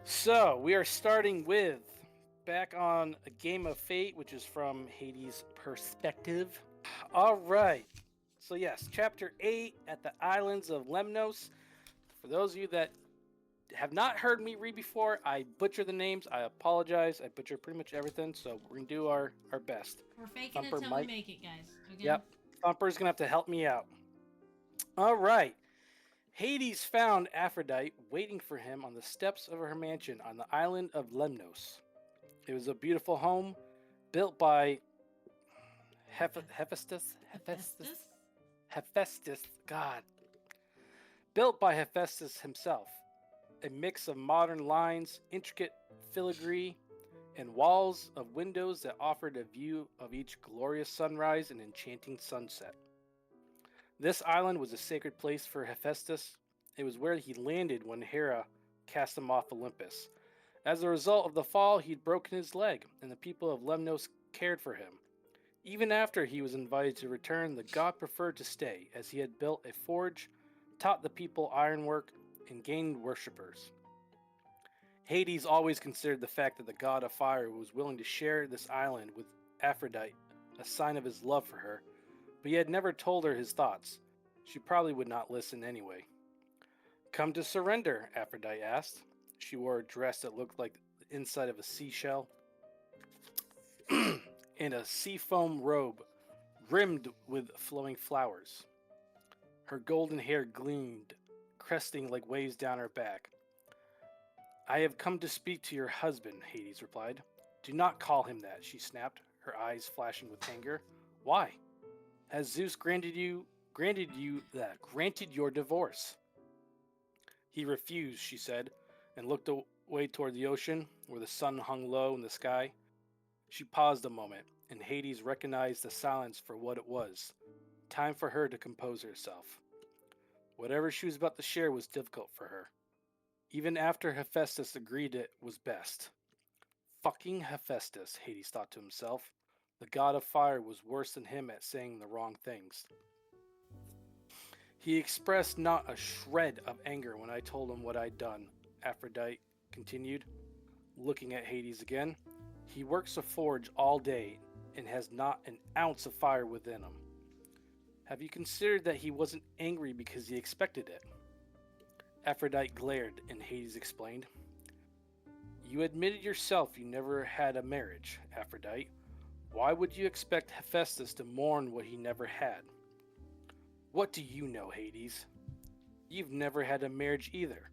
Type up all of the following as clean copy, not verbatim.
So we are starting with back on a Game of Fate, which is from Hades' perspective. All right. So yes, chapter 8 at the islands of Lemnos. For those of you that have not heard me read before, I butcher the names. I apologize. I butcher pretty much everything, so we're gonna do our best. We're faking it Thumper till we might. make it, guys. Okay? Yep. Thumper's gonna have to help me out. All right. Hades found Aphrodite waiting for him on the steps of her mansion on the island of Lemnos. It was a beautiful home built by Hephaestus. Hephaestus. Hephaestus? Hephaestus. God. Built by Hephaestus himself. A mix of modern lines, intricate filigree, and walls of windows that offered a view of each glorious sunrise and enchanting sunset. This island was a sacred place for Hephaestus. It was where he landed when Hera cast him off Olympus. As a result of the fall, he'd broken his leg, and the people of Lemnos cared for him. Even after he was invited to return, the god preferred to stay, as he had built a forge, taught the people ironwork, and gained worshippers. Hades always considered the fact that the god of fire was willing to share this island with Aphrodite a sign of his love for her, but he had never told her his thoughts. She probably would not listen anyway. Come to surrender, Aphrodite asked. She wore a dress that looked like the inside of a seashell and a seafoam robe rimmed with flowing flowers. Her golden hair gleamed, cresting like waves down her back. I have come to speak to your husband, Hades replied. Do not call him that, she snapped, her eyes flashing with anger. Why? Has Zeus granted your divorce? He refused, she said, and looked away toward the ocean, where the sun hung low in the sky. She paused a moment, and Hades recognized the silence for what it was. Time for her to compose herself. Whatever she was about to share was difficult for her. Even after Hephaestus agreed it was best. Fucking Hephaestus, Hades thought to himself. The god of fire was worse than him at saying the wrong things. He expressed not a shred of anger when I told him what I'd done, Aphrodite continued, looking at Hades again. He works a forge all day and has not an ounce of fire within him. Have you considered that he wasn't angry because he expected it? Aphrodite glared, and Hades explained. You admitted yourself you never had a marriage, Aphrodite. Why would you expect Hephaestus to mourn what he never had? What do you know, Hades? You've never had a marriage either.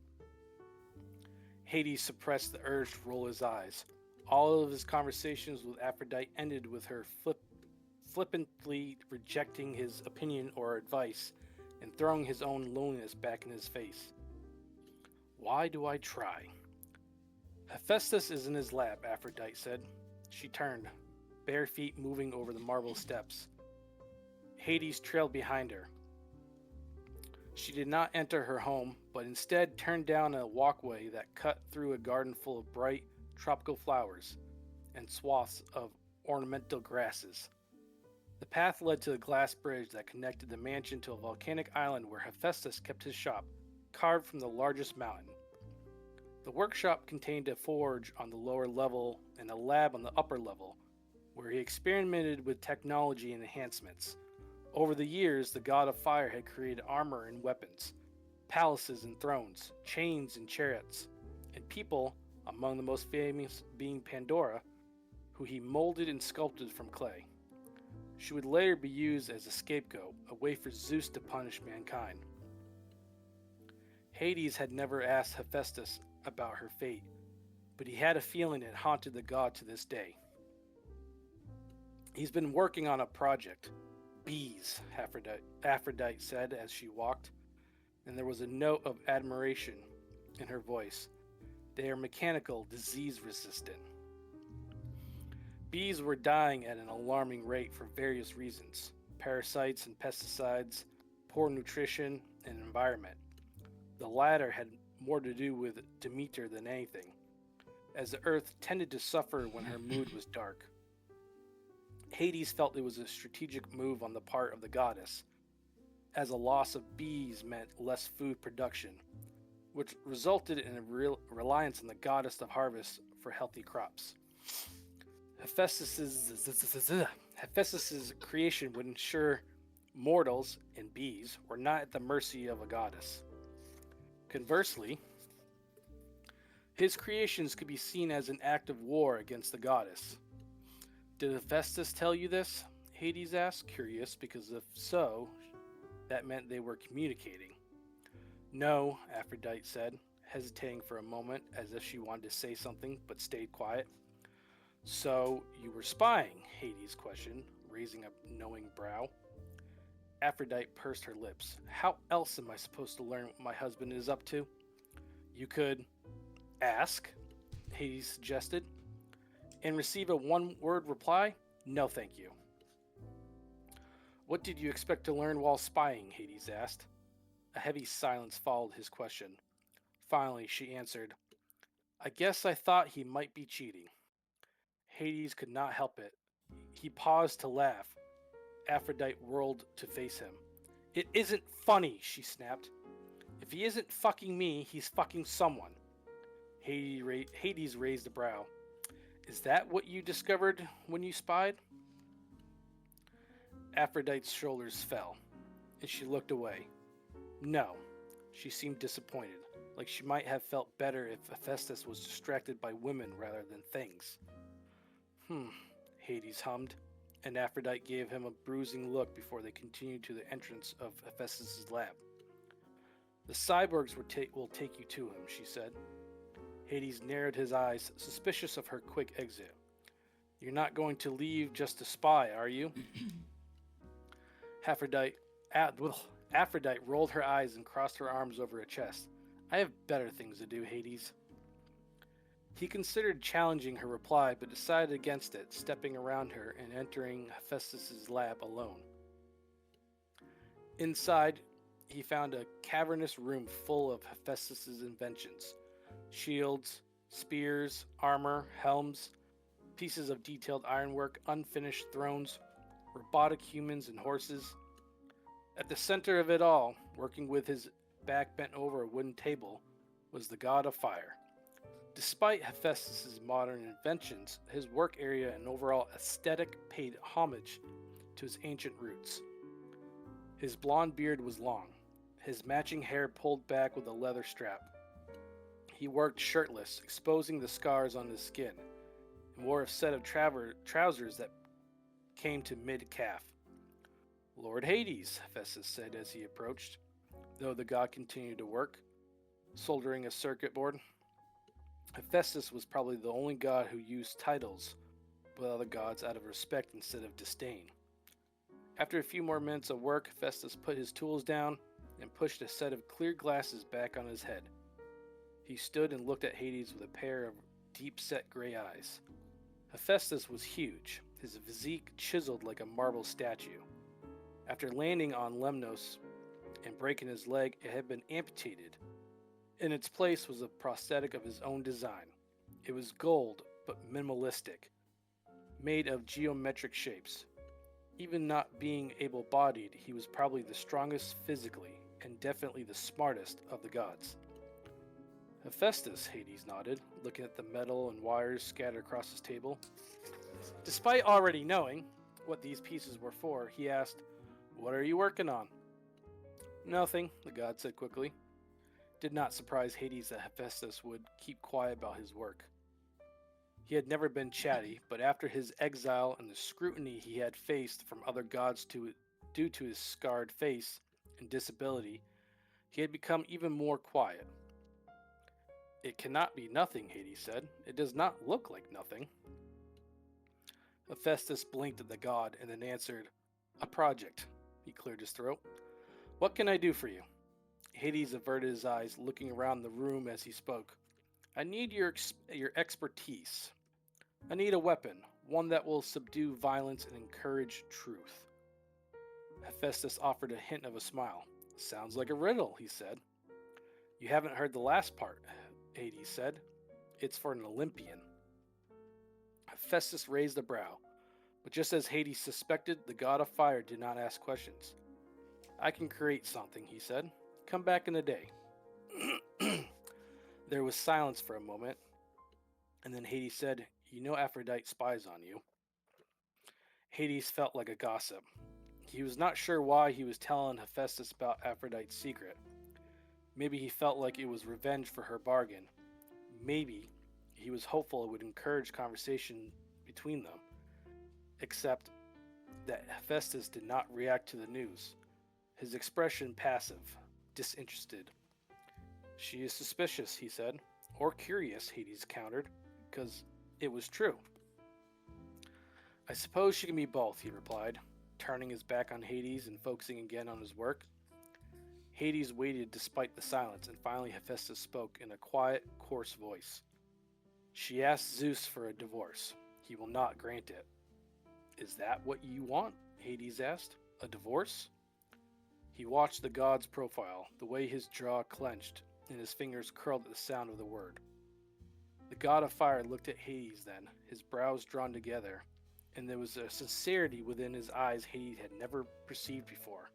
Hades suppressed the urge to roll his eyes. All of his conversations with Aphrodite ended with her flippantly rejecting his opinion or advice and throwing his own loneliness back in his face. Why do I try? Hephaestus is in his lap, Aphrodite said. She turned, bare feet moving over the marble steps. Hades trailed behind her. She did not enter her home, but instead turned down a walkway that cut through a garden full of bright, tropical flowers and swaths of ornamental grasses. The path led to a glass bridge that connected the mansion to a volcanic island where Hephaestus kept his shop, carved from the largest mountain. The workshop contained a forge on the lower level and a lab on the upper level, where he experimented with technology and enhancements. Over the years, the god of fire had created armor and weapons, palaces and thrones, chains and chariots, and people, among the most famous being Pandora, who he molded and sculpted from clay. She would later be used as a scapegoat, a way for Zeus to punish mankind. Hades had never asked Hephaestus about her fate, but he had a feeling it haunted the god to this day. He's been working on a project. Bees, Aphrodite said as she walked, and there was a note of admiration in her voice. They are mechanical, disease-resistant. Bees were dying at an alarming rate for various reasons: parasites and pesticides, poor nutrition, and environment. The latter had more to do with Demeter than anything, as the earth tended to suffer when her mood was dark. Hades felt it was a strategic move on the part of the goddess, as a loss of bees meant less food production, which resulted in a reliance on the goddess of harvest for healthy crops. Hephaestus's creation would ensure mortals and bees were not at the mercy of a goddess. Conversely, his creations could be seen as an act of war against the goddess. Did Hephaestus tell you this? Hades asked, curious, because if so, that meant they were communicating. No, Aphrodite said, hesitating for a moment as if she wanted to say something but stayed quiet. So, you were spying? Hades questioned, raising a knowing brow. Aphrodite pursed her lips. How else am I supposed to learn what my husband is up to? You could ask, Hades suggested, and receive a one-word reply? No, thank you. What did you expect to learn while spying? Hades asked. A heavy silence followed his question. Finally, she answered, I guess I thought he might be cheating. Hades could not help it. He paused to laugh. Aphrodite whirled to face him. It isn't funny, she snapped. If he isn't fucking me, he's fucking someone. Hades raised a brow. Is that what you discovered when you spied? Aphrodite's shoulders fell, and she looked away. No, she seemed disappointed, like she might have felt better if Hephaestus was distracted by women rather than things. Hades hummed, and Aphrodite gave him a bruising look before they continued to the entrance of Hephaestus' lab. The cyborgs will take you to him, she said. Hades narrowed his eyes, suspicious of her quick exit. You're not going to leave just to spy, are you? Aphrodite rolled her eyes and crossed her arms over her chest. I have better things to do, Hades. He considered challenging her reply, but decided against it, stepping around her and entering Hephaestus' lab alone. Inside, he found a cavernous room full of Hephaestus' inventions. Shields, spears, armor, helms, pieces of detailed ironwork, unfinished thrones, robotic humans and horses. At the center of it all, working with his back bent over a wooden table, was the god of fire. Despite Hephaestus' modern inventions, his work area and overall aesthetic paid homage to his ancient roots. His blonde beard was long, his matching hair pulled back with a leather strap. He worked shirtless, exposing the scars on his skin, and wore a set of trousers that came to mid-calf. Lord Hades, Hephaestus said as he approached, though the god continued to work, soldering a circuit board. Hephaestus was probably the only god who used titles with other gods out of respect instead of disdain. After a few more minutes of work, Hephaestus put his tools down and pushed a set of clear glasses back on his head. He stood and looked at Hades with a pair of deep-set gray eyes. Hephaestus was huge, his physique chiseled like a marble statue. After landing on Lemnos and breaking his leg, it had been amputated. In its place was a prosthetic of his own design. It was gold, but minimalistic, made of geometric shapes. Even not being able-bodied, he was probably the strongest physically, and definitely the smartest of the gods. Hephaestus, Hades nodded, looking at the metal and wires scattered across his table. Despite already knowing what these pieces were for, he asked, What are you working on? Nothing, the god said quickly. Did not surprise Hades that Hephaestus would keep quiet about his work. He had never been chatty, but after his exile and the scrutiny he had faced from other gods due to his scarred face and disability, he had become even more quiet. It cannot be nothing, Hades said. It does not look like nothing. Hephaestus blinked at the god and then answered, A project. He cleared his throat. What can I do for you? Hades averted his eyes, looking around the room as he spoke. I need your expertise. I need a weapon, one that will subdue violence and encourage truth. Hephaestus offered a hint of a smile. Sounds like a riddle, he said. You haven't heard the last part, Hades said. It's for an Olympian. Hephaestus raised a brow, but just as Hades suspected, the god of fire did not ask questions. I can create something, he said. Come back in a day. There was silence for a moment, and then Hades said, "You know Aphrodite spies on you." Hades felt like a gossip. He was not sure why he was telling Hephaestus about Aphrodite's secret. Maybe he felt like it was revenge for her bargain. Maybe he was hopeful it would encourage conversation between them. Except that Hephaestus did not react to the news. His expression passive, disinterested. "She is suspicious," he said. "Or curious," Hades countered, because it was true. "I suppose she can be both," he replied, turning his back on Hades and focusing again on his work. Hades waited despite the silence, and finally Hephaestus spoke in a quiet, coarse voice. "She asked Zeus for a divorce. He will not grant it." "Is that what you want?" Hades asked. "A divorce?" He watched the god's profile, the way his jaw clenched and his fingers curled at the sound of the word. The god of fire looked at Hades then, his brows drawn together, and there was a sincerity within his eyes Hades had never perceived before.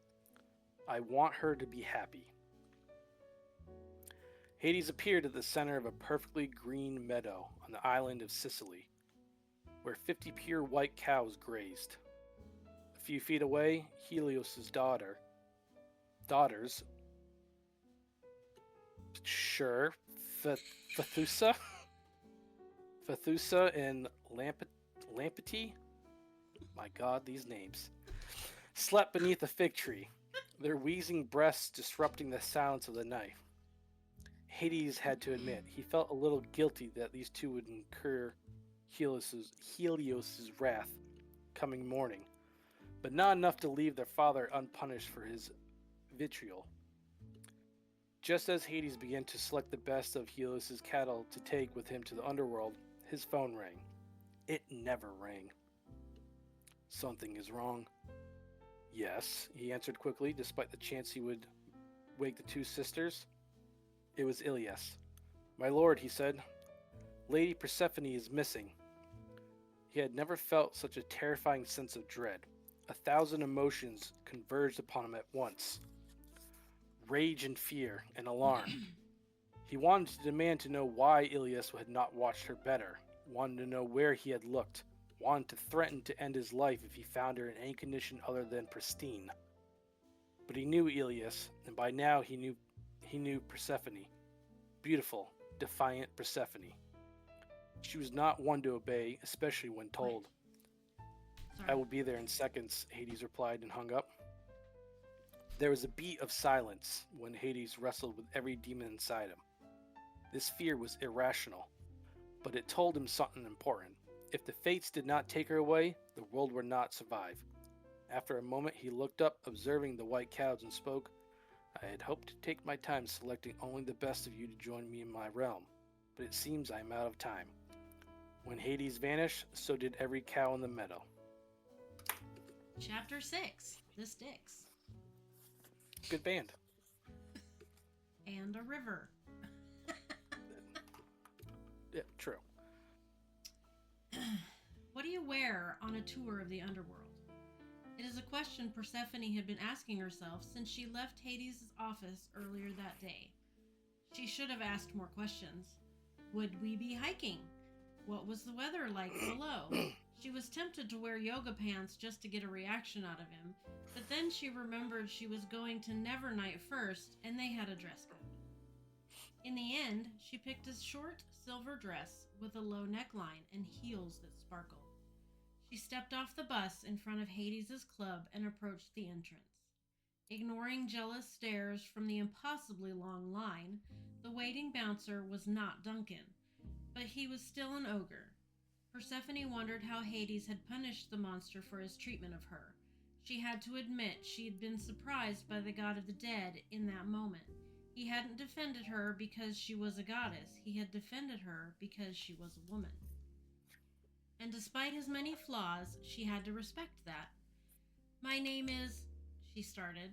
"I want her to be happy." Hades appeared at the center of a perfectly green meadow on the island of Sicily, where 50 pure white cows grazed. A few feet away, Helios's daughters, sure, Phaethusa and Lampety, my god, these names, slept beneath a fig tree, their wheezing breaths disrupting the silence of the night. Hades had to admit he felt a little guilty that these two would incur Helios's wrath coming morning, but not enough to leave their father unpunished for his vitriol. Just as Hades began to select the best of Helios's cattle to take with him to the underworld, his phone rang. It never rang. "Something is wrong." "Yes," he answered quickly, despite the chance he would wake the two sisters. It was Ilias. "My lord," he said, "Lady Persephone is missing." He had never felt such a terrifying sense of dread. 1,000 emotions converged upon him at once. Rage and fear and alarm. He wanted to demand to know why Ilias had not watched her better, wanted to know where he had looked, wanted to threaten to end his life if he found her in any condition other than pristine. But he knew Ilias, and by now he knew Persephone. Beautiful, defiant Persephone. She was not one to obey, especially when told. "I will be there in seconds," Hades replied and hung up. There was a beat of silence when Hades wrestled with every demon inside him. This fear was irrational, but it told him something important. If the fates did not take her away, the world would not survive. After a moment, he looked up, observing the white cows, and spoke. "I had hoped to take my time selecting only the best of you to join me in my realm, but it seems I am out of time." When Hades vanished, so did every cow in the meadow. Chapter 6, The Styx. Good band. And a river. Yeah, true. What do you wear on a tour of the underworld? It is a question Persephone had been asking herself since she left Hades' office earlier that day. She should have asked more questions. Would we be hiking? What was the weather like below? She was tempted to wear yoga pants just to get a reaction out of him, but then she remembered she was going to Nevernight first, and they had a dress code. In the end, she picked a short silver dress with a low neckline and heels that sparkled. She stepped off the bus in front of Hades' club and approached the entrance. Ignoring jealous stares from the impossibly long line, the waiting bouncer was not Duncan, but he was still an ogre. Persephone wondered how Hades had punished the monster for his treatment of her. She had to admit she had been surprised by the god of the dead in that moment. He hadn't defended her because she was a goddess. He had defended her because she was a woman. And despite his many flaws, she had to respect that. "My name is," she started.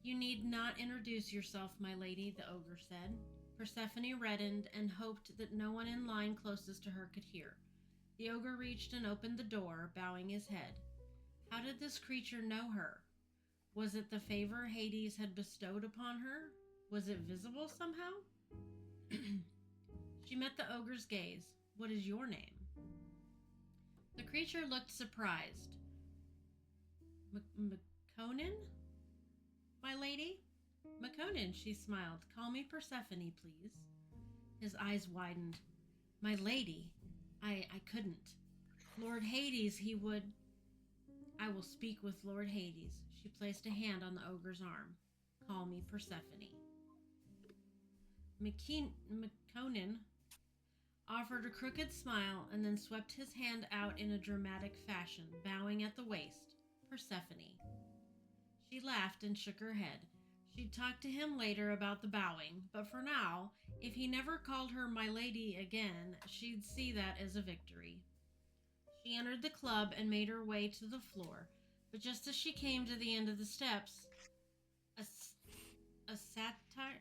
"You need not introduce yourself, my lady," the ogre said. Persephone reddened and hoped that no one in line closest to her could hear. The ogre reached and opened the door, bowing his head. How did this creature know her? Was it the favor Hades had bestowed upon her? Was it visible somehow? She met the ogre's gaze. What is your name? The creature looked surprised. Makonnen? My lady? Makonnen, she smiled. Call me Persephone, please. His eyes widened. My lady? I couldn't. Lord Hades, he would... I will speak with Lord Hades. She placed a hand on the ogre's arm. Call me Persephone. Makonnen offered a crooked smile and then swept his hand out in a dramatic fashion, bowing at the waist. Persephone. She laughed and shook her head. She'd talk to him later about the bowing, but for now, if he never called her my lady again, she'd see that as a victory. She entered the club and made her way to the floor, but just as she came to the end of the steps, a satire?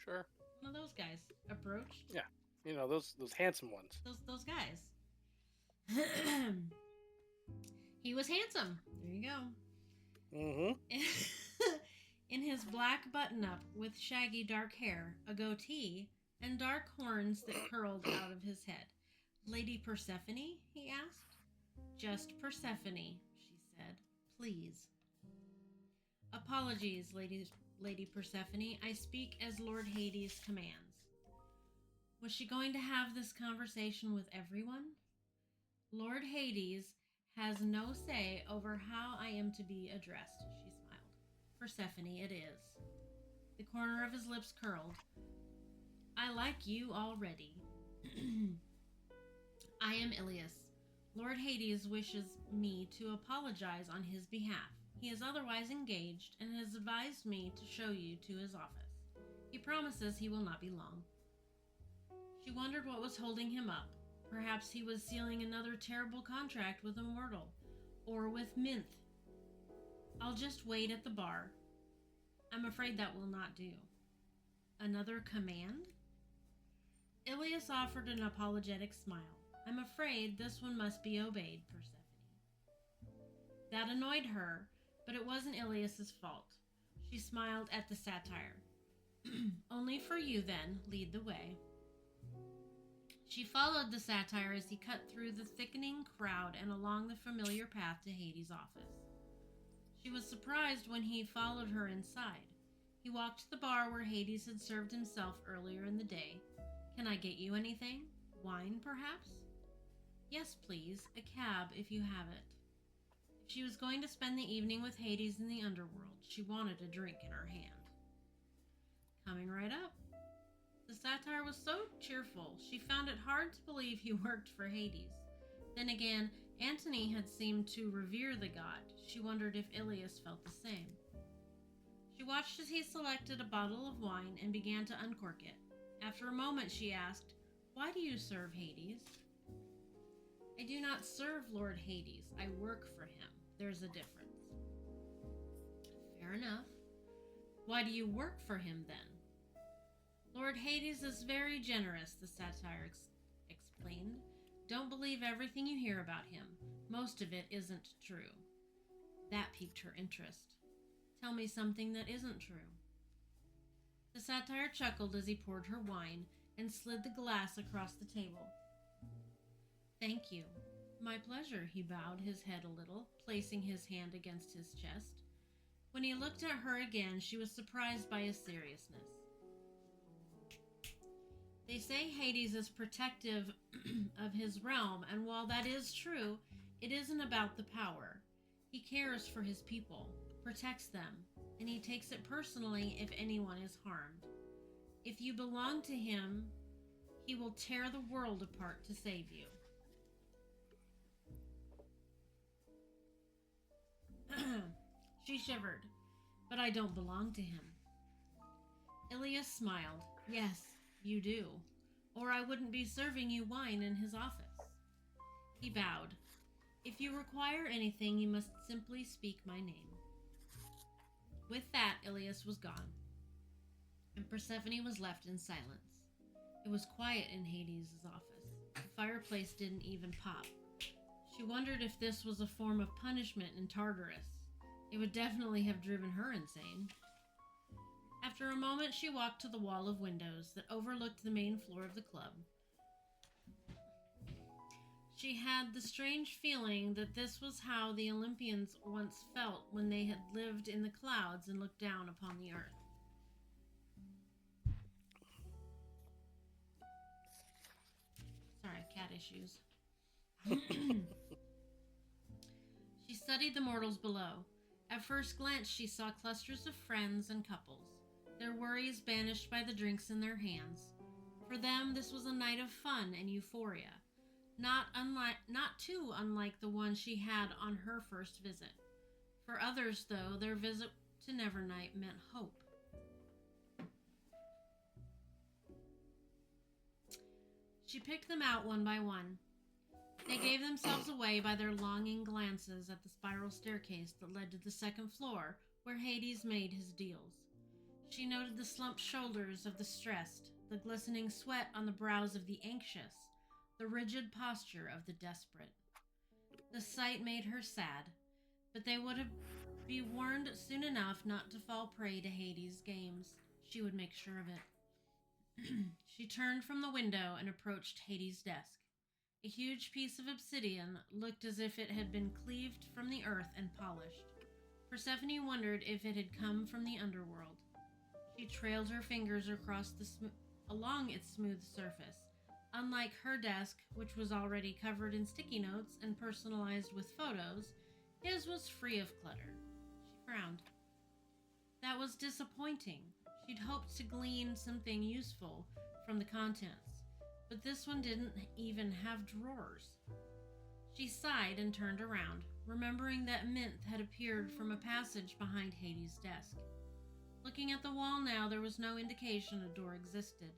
Sure. One of those guys approached. Yeah, you know those handsome ones. Those guys. He was handsome. There you go. Mm-hmm. In his black button-up with shaggy dark hair, a goatee, and dark horns that curled out of his head. Lady Persephone? He asked. Just Persephone, she said. Please. Apologies, Lady Persephone. I speak as Lord Hades commands. Was she going to have this conversation with everyone? Lord Hades has no say over how I am to be addressed, she smiled. Persephone, it is. The corner of his lips curled. I like you already. I am Ilias. Lord Hades wishes me to apologize on his behalf. He is otherwise engaged and has advised me to show you to his office. He promises he will not be long. She wondered what was holding him up. Perhaps he was sealing another terrible contract with a mortal, or with Minth. I'll just wait at the bar. I'm afraid that will not do. Another command? Ilias offered an apologetic smile. I'm afraid this one must be obeyed, Persephone. That annoyed her, but it wasn't Ilias's fault. She smiled at the satire. Only for you, then. Lead the way. She followed the satire as he cut through the thickening crowd and along the familiar path to Hades' office. She was surprised when he followed her inside. He walked to the bar where Hades had served himself earlier in the day. Can I get you anything? Wine, perhaps? Yes, please. A cab, if you have it. If she was going to spend the evening with Hades in the underworld, she wanted a drink in her hand. Coming right up. The satire was so cheerful, she found it hard to believe he worked for Hades. Then again, Antony had seemed to revere the god. She wondered if Ilias felt the same. She watched as he selected a bottle of wine and began to uncork it. After a moment, she asked, Why do you serve Hades? I do not serve Lord Hades. I work for him. There's a difference. Fair enough. Why do you work for him, then? Lord Hades is very generous, the satire explained. Don't believe everything you hear about him. Most of it isn't true. That piqued her interest. Tell me something that isn't true. The satire chuckled as he poured her wine and slid the glass across the table. Thank you. My pleasure, he bowed his head a little, placing his hand against his chest. When he looked at her again, she was surprised by his seriousness. They say Hades is protective of his realm, and while that is true, it isn't about the power. He cares for his people, protects them, and he takes it personally if anyone is harmed. If you belong to him, he will tear the world apart to save you. She shivered. But I don't belong to him. Ilias smiled. Yes, you do. Or I wouldn't be serving you wine in his office. He bowed. If you require anything, you must simply speak my name. With that, Ilias was gone, and Persephone was left in silence. It was quiet in Hades' office. The fireplace didn't even pop. She wondered if this was a form of punishment in Tartarus. It would definitely have driven her insane. After a moment, she walked to the wall of windows that overlooked the main floor of the club. She had the strange feeling that this was how the Olympians once felt when they had lived in the clouds and looked down upon the earth. Sorry, cat issues. She studied the mortals below. At first glance, she saw clusters of friends and couples, their worries banished by the drinks in their hands. For them, this was a night of fun and euphoria, not too unlike the one she had on her first visit. For others, though, their visit to Nevernight meant hope. She picked them out one by one. They gave themselves away by their longing glances at the spiral staircase that led to the second floor, where Hades made his deals. She noted the slumped shoulders of the stressed, the glistening sweat on the brows of the anxious, the rigid posture of the desperate. The sight made her sad, but they would be warned soon enough not to fall prey to Hades' games. She would make sure of it. She turned from the window and approached Hades' desk. A huge piece of obsidian looked as if it had been cleaved from the earth and polished. Persephone wondered if it had come from the underworld. She trailed her fingers across along its smooth surface. Unlike her desk, which was already covered in sticky notes and personalized with photos, his was free of clutter. She frowned. That was disappointing. She'd hoped to glean something useful from the contents, but this one didn't even have drawers. She sighed and turned around, remembering that Minth had appeared from a passage behind Hades' desk. Looking at the wall now, there was no indication a door existed.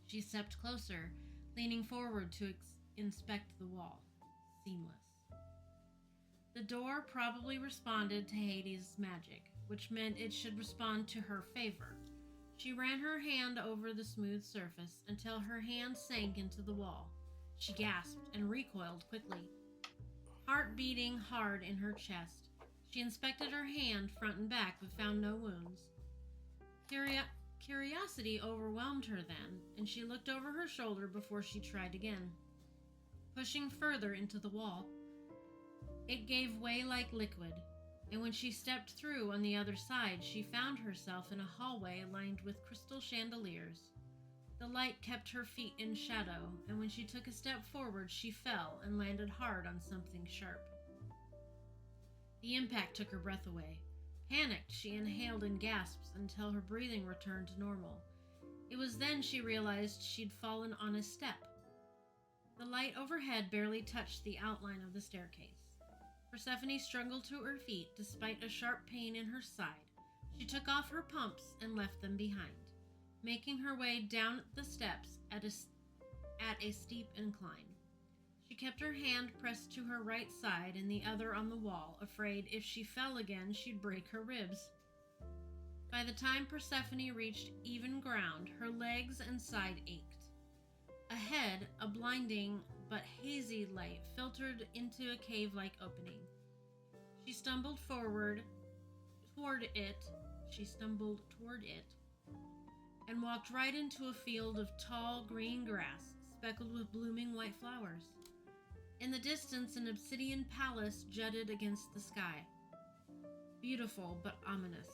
She stepped closer, leaning forward to inspect the wall. Seamless. The door probably responded to Hades' magic, which meant it should respond to her favor. She ran her hand over the smooth surface until her hand sank into the wall. She gasped and recoiled quickly. Heart beating hard in her chest, she inspected her hand front and back but found no wounds. Curiosity overwhelmed her then, and she looked over her shoulder before she tried again. Pushing further into the wall, it gave way like liquid, and when she stepped through on the other side, she found herself in a hallway lined with crystal chandeliers. The light kept her feet in shadow, and when she took a step forward, she fell and landed hard on something sharp. The impact took her breath away. Panicked, she inhaled in gasps until her breathing returned to normal. It was then she realized she'd fallen on a step. The light overhead barely touched the outline of the staircase. Persephone struggled to her feet despite a sharp pain in her side. She took off her pumps and left them behind, making her way down the steps at a steep incline. She kept her hand pressed to her right side and the other on the wall, afraid if she fell again she'd break her ribs. By the time Persephone reached even ground, her legs and side ached. Ahead, a blinding but hazy light filtered into a cave-like opening. She stumbled toward it, and walked right into a field of tall green grass, speckled with blooming white flowers. In the distance, an obsidian palace jutted against the sky. Beautiful but ominous,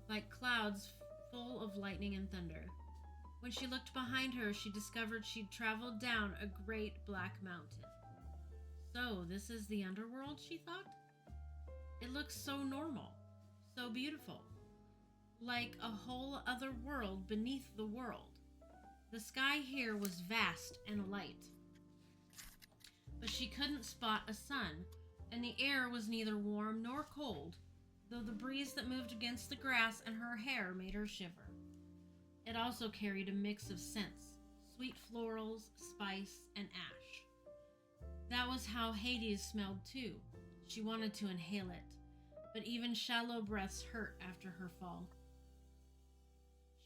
like clouds full of lightning and thunder. When she looked behind her, she discovered she'd traveled down a great black mountain. So, this is the underworld, she thought? It looks so normal, so beautiful, like a whole other world beneath the world. The sky here was vast and alight, but she couldn't spot a sun, and the air was neither warm nor cold, though the breeze that moved against the grass and her hair made her shiver. It also carried a mix of scents, sweet florals, spice, and ash. That was how Hades smelled too. She wanted to inhale it, but even shallow breaths hurt after her fall.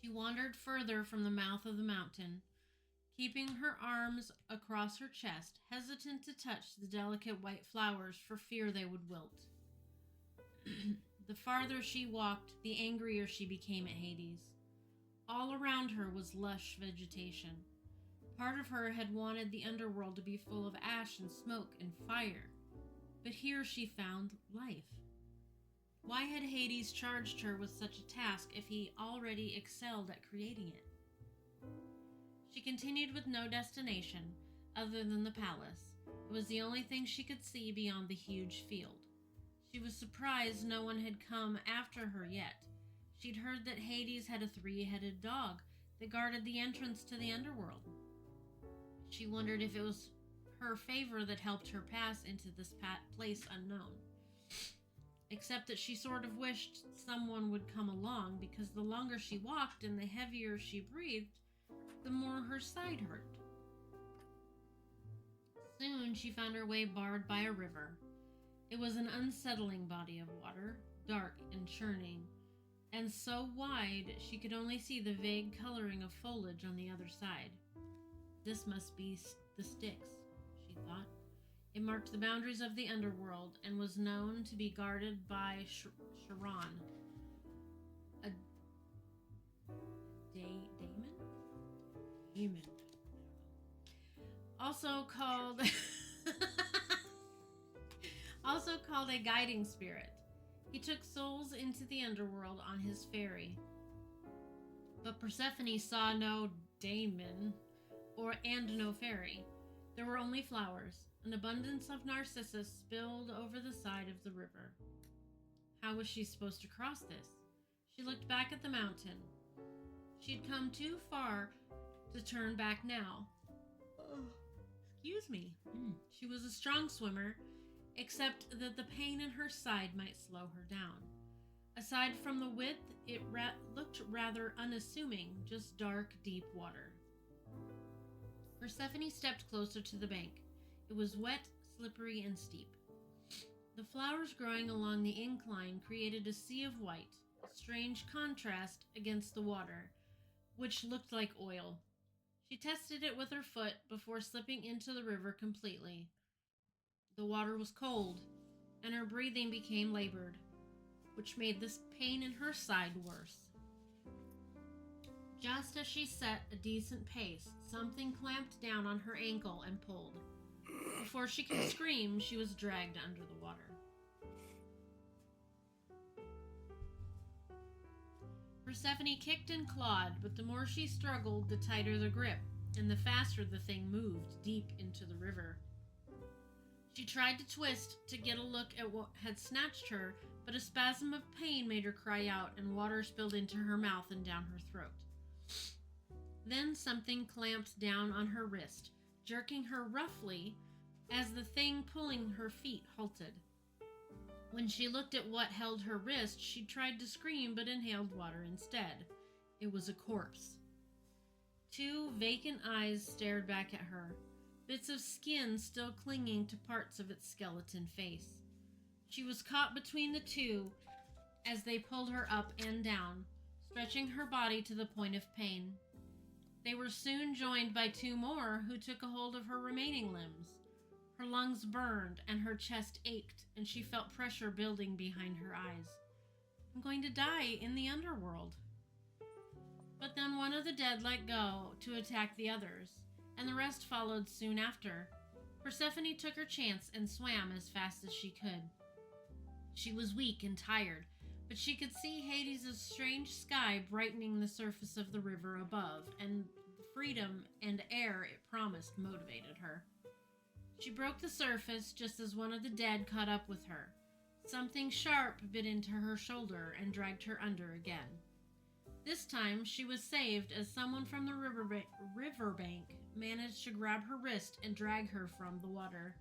She wandered further from the mouth of the mountain, keeping her arms across her chest, hesitant to touch the delicate white flowers for fear they would wilt. The farther she walked, the angrier she became at Hades. All around her was lush vegetation. Part of her had wanted the underworld to be full of ash and smoke and fire, but here she found life. Why had Hades charged her with such a task if he already excelled at creating it? She continued with no destination other than the palace. It was the only thing she could see beyond the huge field. She was surprised no one had come after her yet. She'd heard that Hades had a three-headed dog that guarded the entrance to the underworld. She wondered if it was her favor that helped her pass into this place unknown. Except that she sort of wished someone would come along, because the longer she walked and the heavier she breathed, the more her side hurt. Soon she found her way barred by a river. It was an unsettling body of water, dark and churning, and so wide she could only see the vague coloring of foliage on the other side. This must be the Styx, she thought. It marked the boundaries of the underworld and was known to be guarded by Charon, a daemon, also called a guiding spirit. He took souls into the underworld on his ferry. But Persephone saw no daemon and no fairy. There were only flowers. An abundance of narcissus spilled over the side of the river. How was she supposed to cross this? She looked back at the mountain. She'd come too far to turn back now. Excuse me. She was a strong swimmer, except that the pain in her side might slow her down. Aside from the width, it looked rather unassuming, just dark, deep water. Persephone stepped closer to the bank. It was wet, slippery, and steep. The flowers growing along the incline created a sea of white, a strange contrast against the water, which looked like oil. She tested it with her foot before slipping into the river completely. The water was cold, and her breathing became labored, which made this pain in her side worse. Just as she set a decent pace, something clamped down on her ankle and pulled. Before she could scream, she was dragged under the water. Persephone kicked and clawed, but the more she struggled, the tighter the grip, and the faster the thing moved deep into the river. She tried to twist to get a look at what had snatched her, but a spasm of pain made her cry out, and water spilled into her mouth and down her throat. Then something clamped down on her wrist, jerking her roughly as the thing pulling her feet halted. When she looked at what held her wrist, she tried to scream but inhaled water instead. It was a corpse. Two vacant eyes stared back at her, bits of skin still clinging to parts of its skeleton face. She was caught between the two as they pulled her up and down, stretching her body to the point of pain. They were soon joined by two more who took a hold of her remaining limbs. Her lungs burned and her chest ached, and she felt pressure building behind her eyes. I'm going to die in the underworld. But then one of the dead let go to attack the others, and the rest followed soon after. Persephone took her chance and swam as fast as she could. She was weak and tired, but she could see Hades' strange sky brightening the surface of the river above, and the freedom and air it promised motivated her. She broke the surface just as one of the dead caught up with her. Something sharp bit into her shoulder and dragged her under again. This time she was saved as someone from the riverbank managed to grab her wrist and drag her from the water.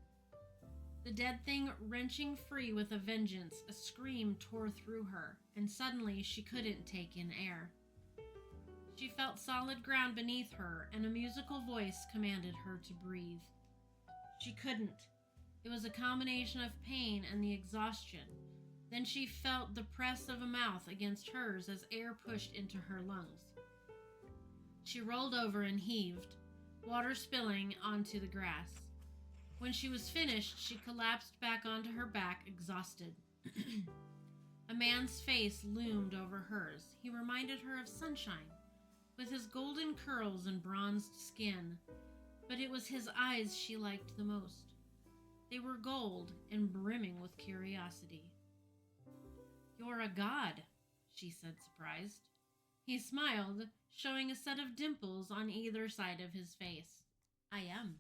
The dead thing wrenching free with a vengeance, a scream tore through her, and suddenly she couldn't take in air. She felt solid ground beneath her, and a musical voice commanded her to breathe. She couldn't. It was a combination of pain and the exhaustion. Then she felt the press of a mouth against hers as air pushed into her lungs. She rolled over and heaved, water spilling onto the grass. When she was finished, she collapsed back onto her back, exhausted. A man's face loomed over hers. He reminded her of sunshine, with his golden curls and bronzed skin, but it was his eyes she liked the most. They were gold and brimming with curiosity. "You're a god," she said, surprised. He smiled, showing a set of dimples on either side of his face. "I am."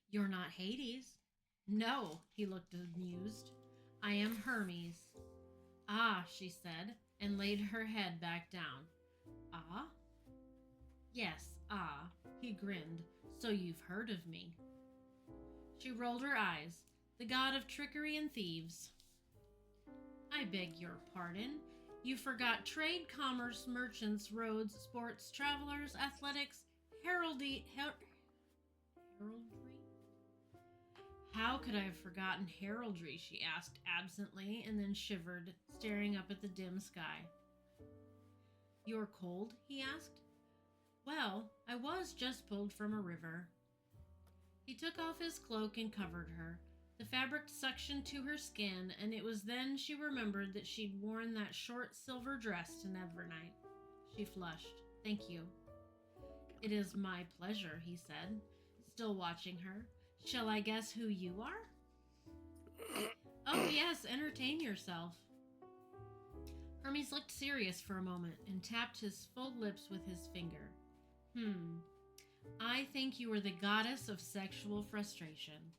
"You're not Hades." "No," he looked amused. "I am Hermes." "Ah," she said, and laid her head back down. "Ah?" "Yes, ah," he grinned. "So you've heard of me." She rolled her eyes. "The god of trickery and thieves." "I beg your pardon. You forgot trade, commerce, merchants, roads, sports, travelers, athletics, heraldry. How could I have forgotten heraldry?" she asked absently, and then shivered, staring up at the dim sky. "You're cold?" he asked. "Well, I was just pulled from a river." He took off his cloak and covered her. The fabric suctioned to her skin, and it was then she remembered that she'd worn that short silver dress to Nevernight. She flushed. "Thank you." "It is my pleasure," he said, still watching her. "Shall I guess who you are?" "Oh, yes, entertain yourself." Hermes looked serious for a moment and tapped his full lips with his finger. "I think you are the goddess of sexual frustration."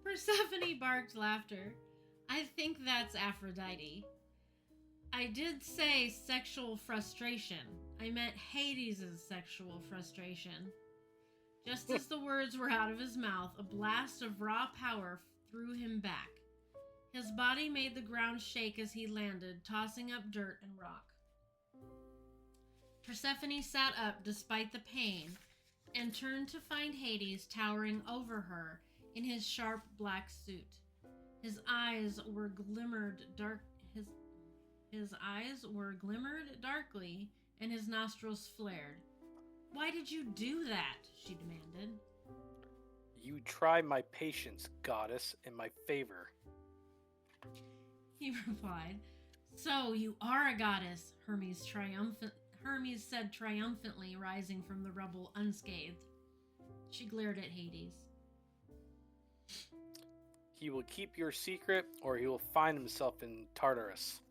Persephone barked laughter. "I think that's Aphrodite." "I did say sexual frustration. I meant Hades' sexual frustration." Just as the words were out of his mouth, a blast of raw power threw him back. His body made the ground shake as he landed, tossing up dirt and rock. Persephone sat up despite the pain and turned to find Hades towering over her in his sharp black suit. His eyes were glimmered darkly, and his nostrils flared. "Why did you do that?" she demanded. "You try my patience, goddess, in my favor," he replied. "So you are a goddess," Hermes said triumphantly, rising from the rubble unscathed. She glared at Hades. "He will keep your secret, or he will find himself in Tartarus."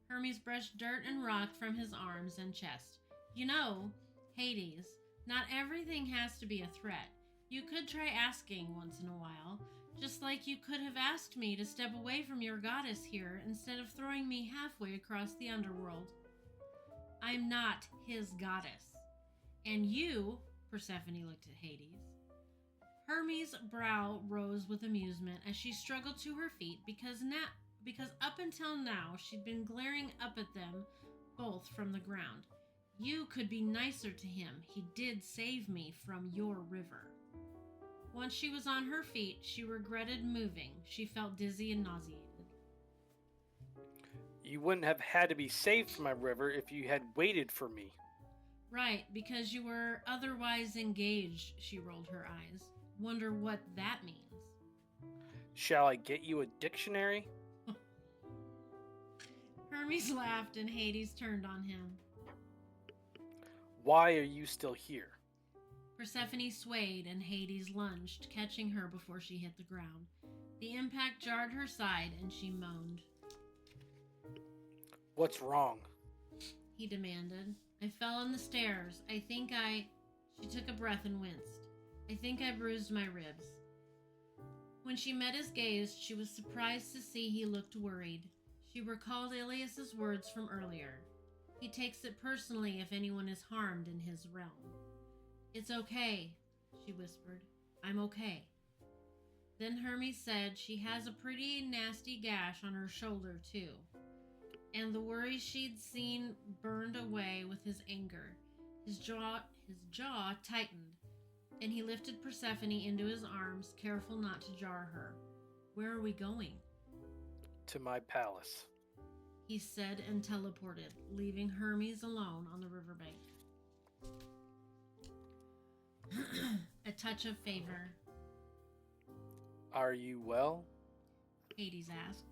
Hermes brushed dirt and rock from his arms and chest. "You know, Hades, not everything has to be a threat. You could try asking once in a while, just like you could have asked me to step away from your goddess here instead of throwing me halfway across the underworld." "I'm not his goddess. And you," Persephone looked at Hades. Hermes' brow rose with amusement as she struggled to her feet because up until now she'd been glaring up at them both from the ground. "You could be nicer to him. He did save me from your river." Once she was on her feet, she regretted moving. She felt dizzy and nauseated. "You wouldn't have had to be saved from my river if you had waited for me." "Right, because you were otherwise engaged," she rolled her eyes. "Wonder what that means." "Shall I get you a dictionary?" Hermes laughed and Hades turned on him. "Why are you still here?" Persephone swayed and Hades lunged, catching her before she hit the ground. The impact jarred her side and she moaned. "What's wrong?" he demanded. "I fell on the stairs. She took a breath and winced. "I think I bruised my ribs." When she met his gaze, she was surprised to see he looked worried. She recalled Ilias's words from earlier. He takes it personally if anyone is harmed in his realm. "It's okay," she whispered. "I'm okay." Then Hermes said she has a pretty nasty gash on her shoulder, too. And the worry she'd seen burned away with his anger. His jaw tightened, and he lifted Persephone into his arms, careful not to jar her. "Where are we going?" "To my palace," he said and teleported, leaving Hermes alone on the riverbank. A touch of favor. Are you well? Hades asked.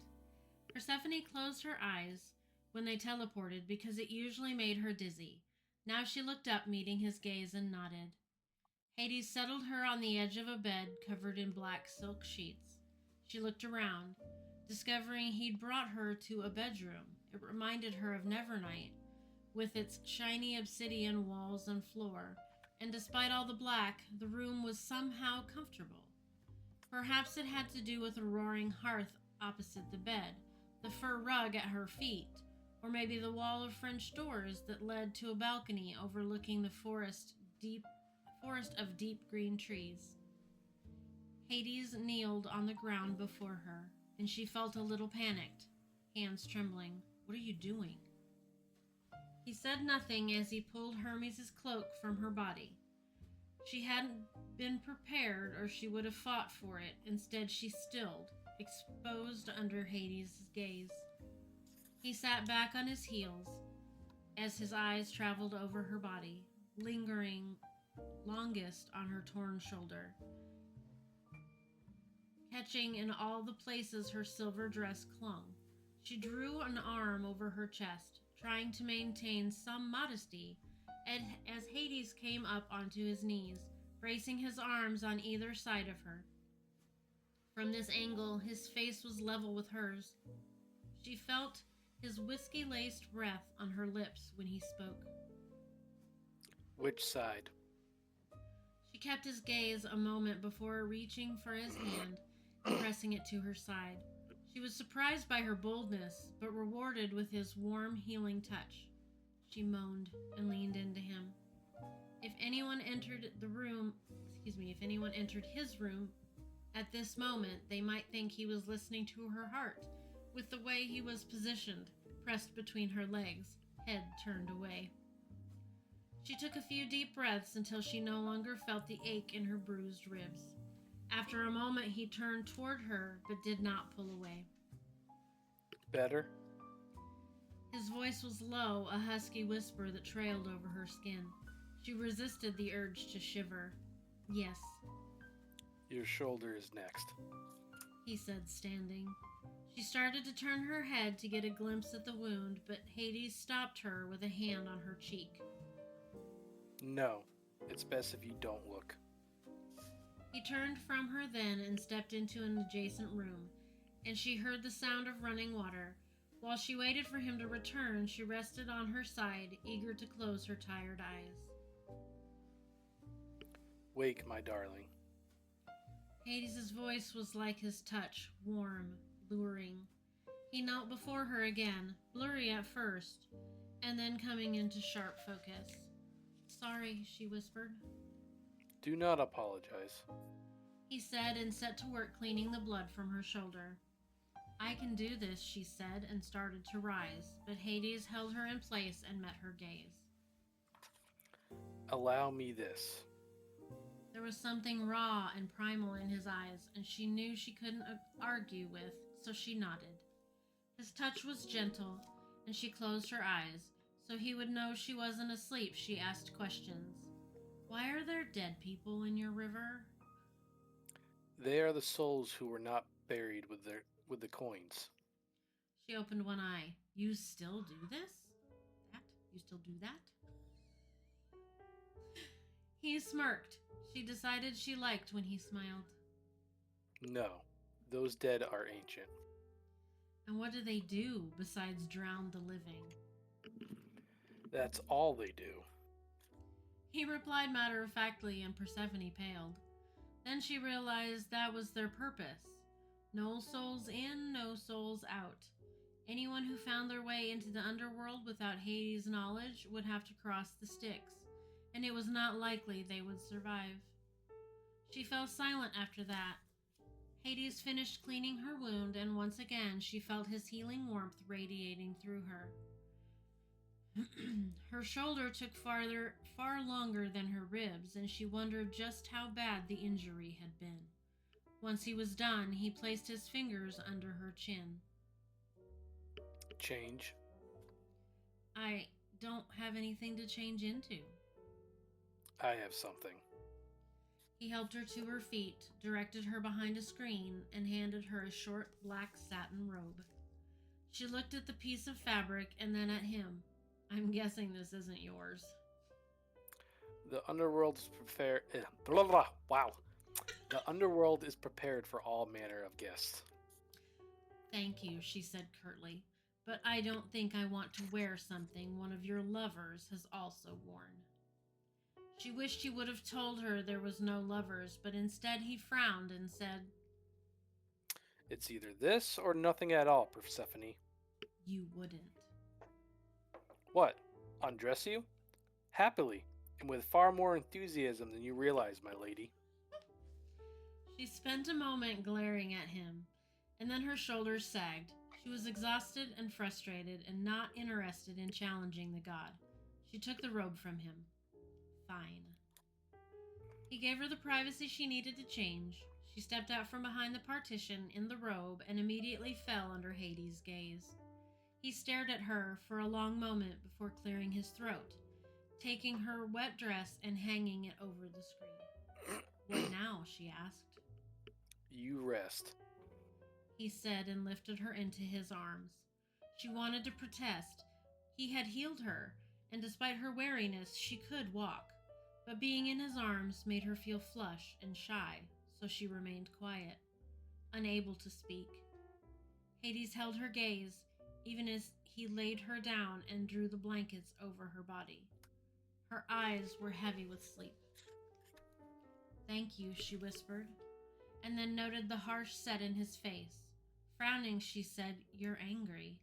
Persephone closed her eyes when they teleported because it usually made her dizzy. Now she looked up, meeting his gaze, and nodded. Hades settled her on the edge of a bed covered in black silk sheets. She looked around, discovering he'd brought her to a bedroom. It reminded her of Nevernight, with its shiny obsidian walls and floor, and despite all the black, the room was somehow comfortable. Perhaps it had to do with a roaring hearth opposite the bed, the fur rug at her feet, or maybe the wall of French doors that led to a balcony overlooking the forest of deep green trees. Hades kneeled on the ground before her, and she felt a little panicked, hands trembling. "What are you doing?" He said nothing as he pulled Hermes' cloak from her body. She hadn't been prepared or she would have fought for it. Instead, she stilled, exposed under Hades' gaze. He sat back on his heels as his eyes traveled over her body, lingering longest on her torn shoulder, catching in all the places her silver dress clung. She drew an arm over her chest, trying to maintain some modesty, as Hades came up onto his knees, bracing his arms on either side of her. From this angle, his face was level with hers. She felt his whiskey-laced breath on her lips when he spoke. Which side? She kept his gaze a moment before reaching for his hand and pressing it to her side. She was surprised by her boldness, but rewarded with his warm, healing touch. She moaned and leaned into him. If anyone entered his room at this moment, they might think he was listening to her heart, with the way he was positioned, pressed between her legs, head turned away. She took a few deep breaths until she no longer felt the ache in her bruised ribs. After a moment, he turned toward her, but did not pull away. Better? His voice was low, a husky whisper that trailed over her skin. She resisted the urge to shiver. "Yes," Your shoulder is next. he said, standing. She started to turn her head to get a glimpse at the wound, but Hades stopped her with a hand on her cheek. No, it's best if you don't look. He turned from her then and stepped into an adjacent room, and she heard the sound of running water. While she waited for him to return, she rested on her side, eager to close her tired eyes. Wake, my darling. Hades' voice was like his touch, warm, luring. He knelt before her again, blurry at first, and then coming into sharp focus. "Sorry," she whispered. Do not apologize. He said and set to work cleaning the blood from her shoulder. "I can do this," she said, and started to rise, but Hades held her in place and met her gaze. Allow me this. There was something raw and primal in his eyes, and she knew she couldn't argue with, so she nodded. His touch was gentle, and she closed her eyes. So he would know she wasn't asleep, she asked questions. "Why are there dead people in your river?" They are the souls who were not buried with the coins. She opened one eye. "You still do this? You still do that?" He smirked. She decided she liked when he smiled. No, those dead are ancient. "And what do they do besides drown the living?" That's all they do. He replied matter-of-factly, and Persephone paled. Then she realized that was their purpose. No souls in, no souls out. Anyone who found their way into the underworld without Hades' knowledge would have to cross the Styx, and it was not likely they would survive. She fell silent after that. Hades finished cleaning her wound, and once again she felt his healing warmth radiating through her. Her shoulder took far longer than her ribs, and she wondered just how bad the injury had been. Once he was done, he placed his fingers under her chin. Change. "I don't have anything to change into." I have something. He helped her to her feet, directed her behind a screen, and handed her a short black satin robe. She looked at the piece of fabric and then at him. I'm guessing this isn't yours. The underworld is prepared. Blah, blah, wow. The underworld is prepared for all manner of guests. Thank you, she said curtly, but I don't think I want to wear something one of your lovers has also worn. She wished he would have told her there was no lovers, but instead he frowned and said, It's either this or nothing at all, Persephone. You wouldn't. What? Undress you? Happily, and with far more enthusiasm than you realize, my lady. She spent a moment glaring at him, and then her shoulders sagged. She was exhausted and frustrated and not interested in challenging the god. She took the robe from him. Fine. He gave her the privacy she needed to change. She stepped out from behind the partition in the robe and immediately fell under Hades' gaze. He stared at her for a long moment before clearing his throat, taking her wet dress and hanging it over the screen. What now? She asked. You rest. He said and lifted her into his arms. She wanted to protest. He had healed her, and despite her wariness, she could walk. But being in his arms made her feel flush and shy, so she remained quiet, unable to speak. Hades held her gaze, even as he laid her down and drew the blankets over her body. Her eyes were heavy with sleep. Thank you, she whispered, and then noted the harsh set in his face. Frowning, she said, You're angry.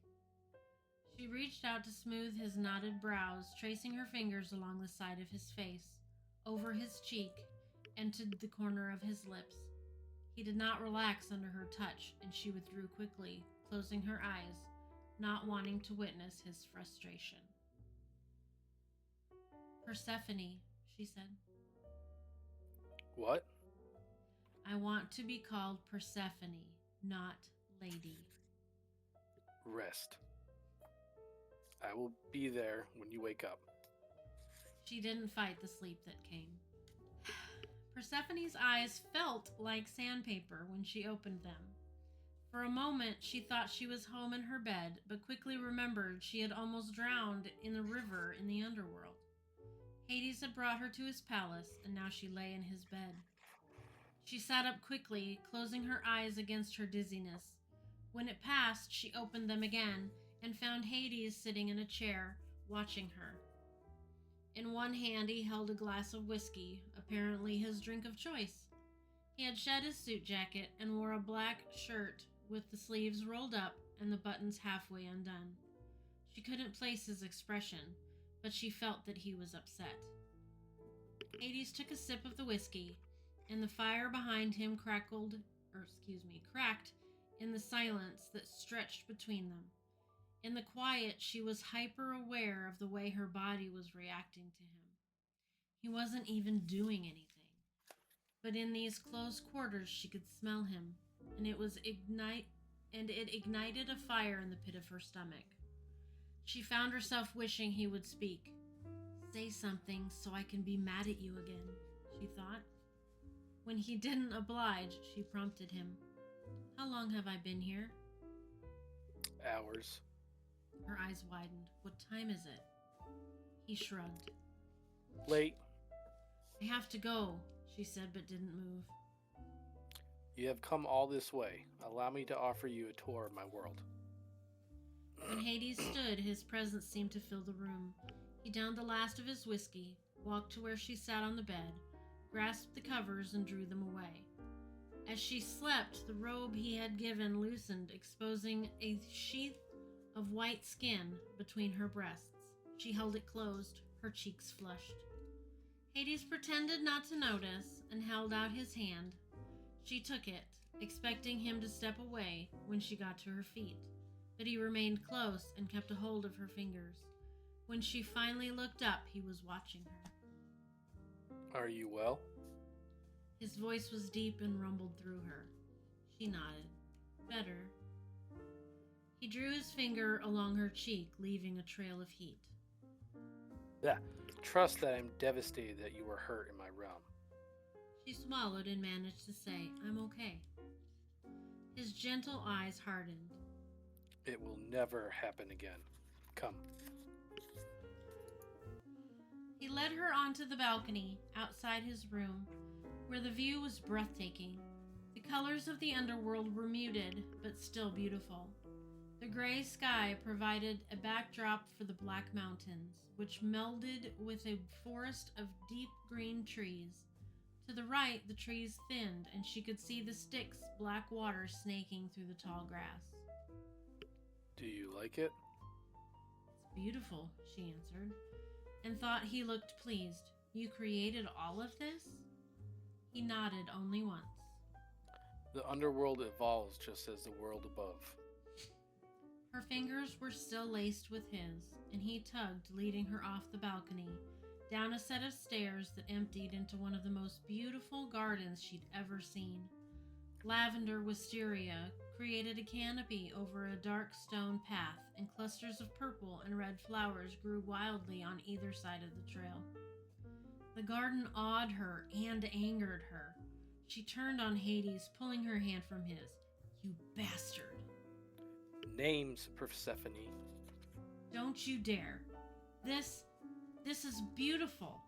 She reached out to smooth his knotted brows, tracing her fingers along the side of his face, over his cheek, and to the corner of his lips. He did not relax under her touch, and she withdrew quickly, closing her eyes, not wanting to witness his frustration. Persephone, she said. What? I want to be called Persephone, not Lady. Rest. I will be there when you wake up. She didn't fight the sleep that came. Persephone's eyes felt like sandpaper when she opened them. For a moment, she thought she was home in her bed, but quickly remembered she had almost drowned in a river in the underworld. Hades had brought her to his palace, and now she lay in his bed. She sat up quickly, closing her eyes against her dizziness. When it passed, she opened them again and found Hades sitting in a chair, watching her. In one hand, he held a glass of whiskey, apparently his drink of choice. He had shed his suit jacket and wore a black shirt with the sleeves rolled up and the buttons halfway undone. She couldn't place his expression, but she felt that he was upset. Hades took a sip of the whiskey, and the fire behind him cracked in the silence that stretched between them. In the quiet, she was hyper aware of the way her body was reacting to him. He wasn't even doing anything. But in these close quarters, she could smell him, and it ignited a fire in the pit of her stomach. She found herself wishing he would speak. Say something so I can be mad at you again, she thought. When he didn't oblige, she prompted him. How long have I been here? Hours. Her eyes widened. What time is it? He shrugged. Late. I have to go, she said, but didn't move. You have come all this way. Allow me to offer you a tour of my world. When Hades stood, his presence seemed to fill the room. He downed the last of his whiskey, walked to where she sat on the bed, grasped the covers and drew them away. As she slept, the robe he had given loosened, exposing a sheath of white skin between her breasts. She held it closed, her cheeks flushed. Hades pretended not to notice and held out his hand. She took it, expecting him to step away when she got to her feet, but he remained close and kept a hold of her fingers. When she finally looked up, he was watching her. Are you well? His voice was deep and rumbled through her. She nodded. Better. He drew his finger along her cheek, leaving a trail of heat. Yeah. Trust that I'm devastated that you were hurt in my realm. She swallowed and managed to say, "I'm okay." His gentle eyes hardened. It will never happen again. Come. He led her onto the balcony outside his room, where the view was breathtaking. The colors of the underworld were muted, but still beautiful. The gray sky provided a backdrop for the Black Mountains, which melded with a forest of deep green trees. To the right, the trees thinned, and she could see the Styx black water snaking through the tall grass. Do you like it? "It's beautiful," she answered, and thought he looked pleased. "You created all of this?" He nodded only once. The underworld evolves just as the world above. Her fingers were still laced with his, and he tugged, leading her off the balcony, down a set of stairs that emptied into one of the most beautiful gardens she'd ever seen. Lavender wisteria created a canopy over a dark stone path, and clusters of purple and red flowers grew wildly on either side of the trail. The garden awed her and angered her. She turned on Hades, pulling her hand from his. "You bastard." Names, Persephone. "Don't you dare. This is beautiful."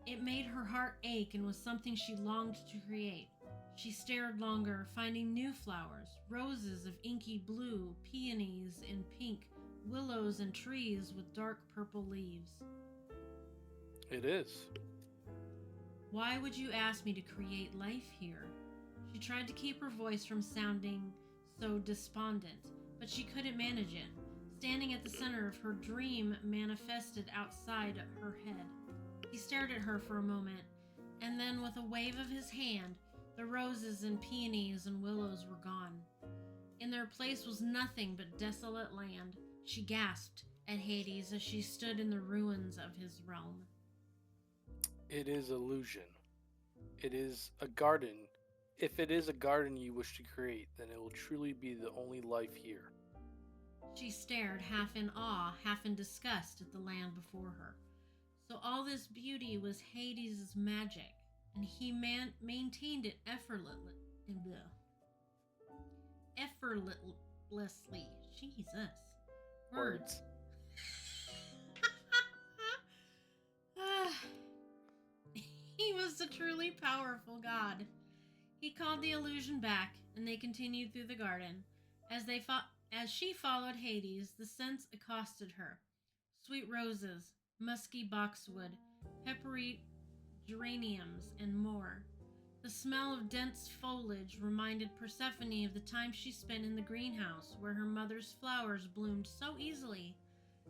It made her heart ache and was something she longed to create. She stared longer, finding new flowers, roses of inky blue, peonies in pink, willows and trees with dark purple leaves. It is. "Why would you ask me to create life here?" She tried to keep her voice from sounding so despondent, but she couldn't manage it. Standing at the center of her dream manifested outside her head. He stared at her for a moment, and then with a wave of his hand, the roses and peonies and willows were gone. In their place was nothing but desolate land. She gasped at Hades as she stood in the ruins of his realm. It is illusion. It is a garden. If it is a garden you wish to create, then it will truly be the only life here. She stared, half in awe, half in disgust, at the land before her. So all this beauty was Hades' magic, and he maintained it effortlessly. Jesus. Words. He was a truly powerful god. He called the illusion back, and they continued through the garden. As she followed Hades, the scents accosted her. Sweet roses, musky boxwood, peppery geraniums, and more. The smell of dense foliage reminded Persephone of the time she spent in the greenhouse, where her mother's flowers bloomed so easily,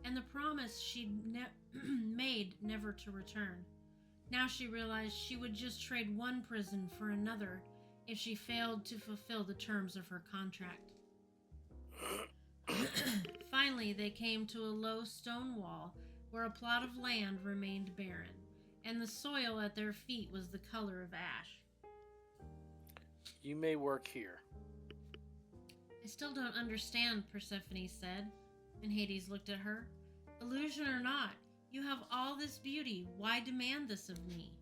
and the promise she'd made never to return. Now she realized she would just trade one prison for another if she failed to fulfill the terms of her contract. Finally, they came to a low stone wall where a plot of land remained barren, and the soil at their feet was the color of ash. You may work here. "I still don't understand," Persephone said, and Hades looked at her. "Illusion or not, you have all this beauty. Why demand this of me?"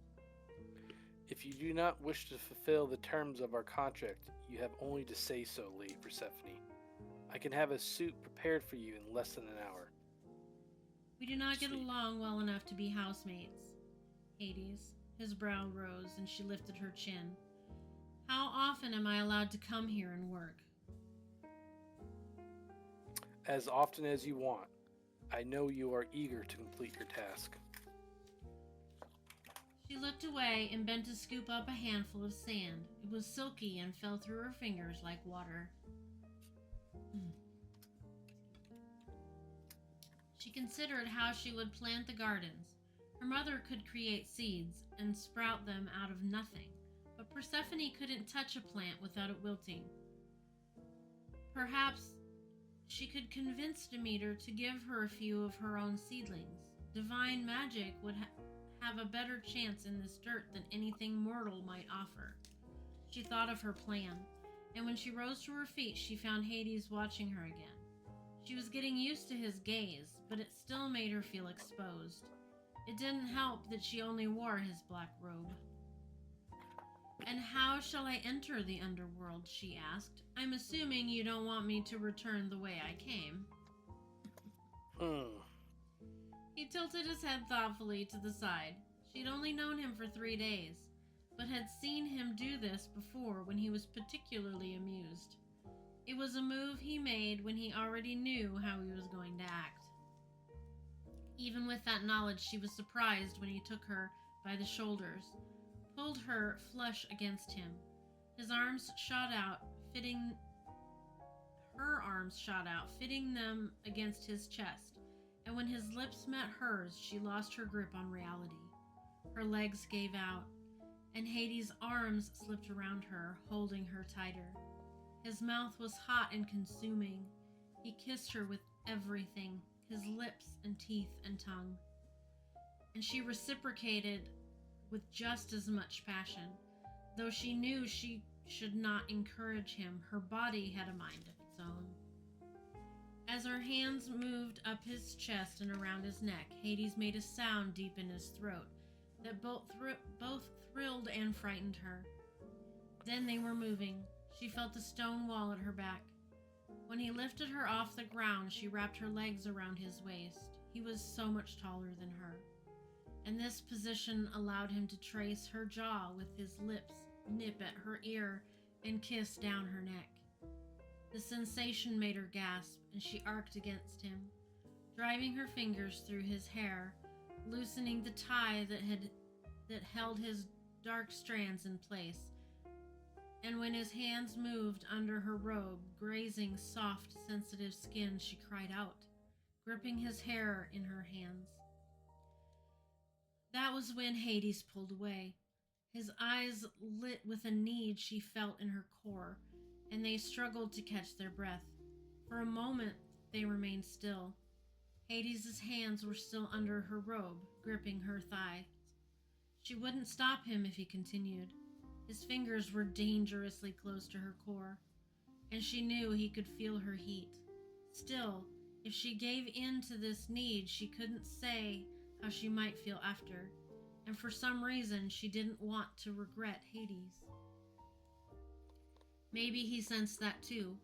If you do not wish to fulfill the terms of our contract, you have only to say so, Lady Persephone. I can have a suit prepared for you in less than an hour. "We do not get Sweet. along well enough to be housemates." Hades, his brow rose, and she lifted her chin. "How often am I allowed to come here and work?" As often as you want. I know you are eager to complete your task. She looked away and bent to scoop up a handful of sand. It was silky and fell through her fingers like water. She considered how she would plant the gardens. Her mother could create seeds and sprout them out of nothing, but Persephone couldn't touch a plant without it wilting. Perhaps she could convince Demeter to give her a few of her own seedlings. Divine magic would have a better chance in this dirt than anything mortal might offer. She thought of her plan, and when she rose to her feet, she found Hades watching her again. She was getting used to his gaze, but it still made her feel exposed. It didn't help that she only wore his black robe. And how shall I enter the underworld? She asked. I'm assuming you don't want me to return the way I came. He tilted his head thoughtfully to the side. She'd only known him for 3 days, but had seen him do this before when he was particularly amused. It was a move he made when he already knew how he was going to act. Even with that knowledge, she was surprised when he took her by the shoulders, pulled her flush against him. His arms shot out, fitting them against his chest, and when his lips met hers, she lost her grip on reality. Her legs gave out, and Hades' arms slipped around her, holding her tighter. His mouth was hot and consuming. He kissed her with everything, his lips and teeth and tongue. And she reciprocated with just as much passion. Though she knew she should not encourage him, her body had a mind of its own. As her hands moved up his chest and around his neck, Hades made a sound deep in his throat that both thrilled and frightened her. Then they were moving. She felt the stone wall at her back. When he lifted her off the ground, she wrapped her legs around his waist. He was so much taller than her, and this position allowed him to trace her jaw with his lips, nip at her ear, and kiss down her neck. The sensation made her gasp, and she arced against him, driving her fingers through his hair, loosening the tie that held his dark strands in place. And when his hands moved under her robe, grazing soft, sensitive skin, she cried out, gripping his hair in her hands. That was when Hades pulled away. His eyes lit with a need she felt in her core, and they struggled to catch their breath. For a moment, they remained still. Hades' hands were still under her robe, gripping her thighs. She wouldn't stop him if he continued. His fingers were dangerously close to her core, and she knew he could feel her heat. Still, if she gave in to this need, she couldn't say how she might feel after, and for some reason she didn't want to regret Hades. Maybe he sensed that too,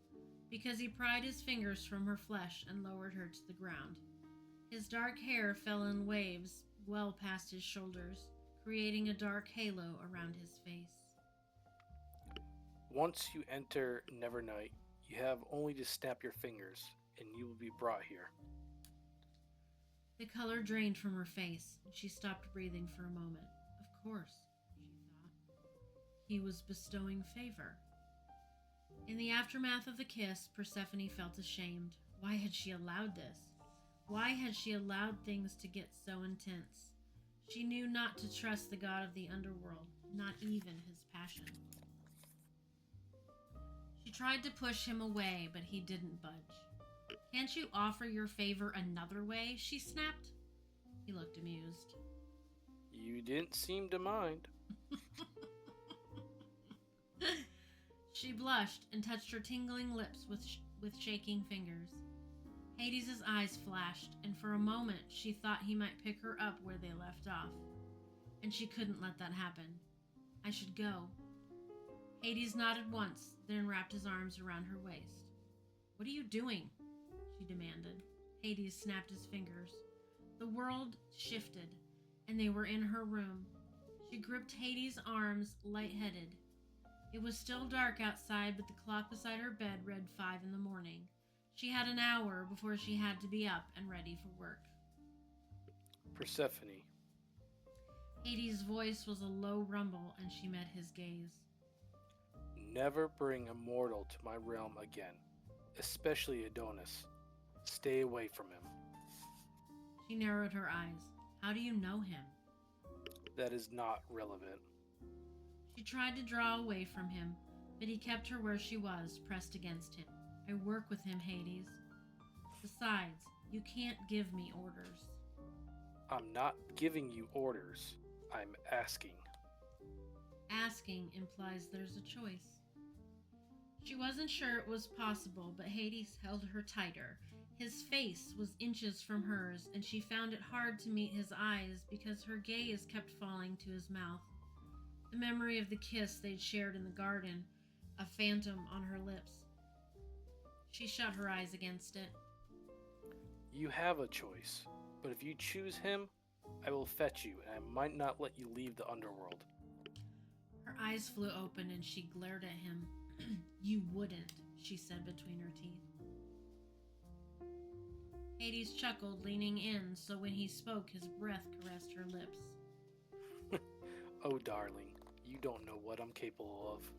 because he pried his fingers from her flesh and lowered her to the ground. His dark hair fell in waves well past his shoulders, creating a dark halo around his face. Once you enter Nevernight, you have only to snap your fingers, and you will be brought here. The color drained from her face, and she stopped breathing for a moment. Of course, she thought. He was bestowing favor. In the aftermath of the kiss, Persephone felt ashamed. Why had she allowed this? Why had she allowed things to get so intense? She knew not to trust the god of the underworld, not even his passion. She tried to push him away, but he didn't budge. Can't you offer your favor another way? She snapped. He looked amused. You didn't seem to mind. She blushed and touched her tingling lips with shaking fingers. Hades' eyes flashed, and for a moment she thought he might pick her up where they left off. And she couldn't let that happen. I should go. Hades nodded once, then wrapped his arms around her waist. What are you doing? She demanded. Hades snapped his fingers. The world shifted, and they were in her room. She gripped Hades' arms, lightheaded. It was still dark outside, but the clock beside her bed read 5 in the morning. She had an hour before she had to be up and ready for work. Persephone. Hades' voice was a low rumble, and she met his gaze. Never bring a mortal to my realm again, especially Adonis. Stay away from him. She narrowed her eyes. How do you know him? That is not relevant. She tried to draw away from him, but he kept her where she was, pressed against him. I work with him, Hades. Besides, you can't give me orders. I'm not giving you orders. I'm asking. Asking implies there's a choice. She wasn't sure it was possible, but Hades held her tighter. His face was inches from hers, and she found it hard to meet his eyes because her gaze kept falling to his mouth. the memory of the kiss they'd shared in the garden, a phantom on her lips. She shut her eyes against it. You have a choice, but if you choose him, I will fetch you, and I might not let you leave the underworld. Her eyes flew open and she glared at him. You wouldn't, she said between her teeth. Hades chuckled, leaning in, so when he spoke, his breath caressed her lips. Oh, darling, you don't know what I'm capable of.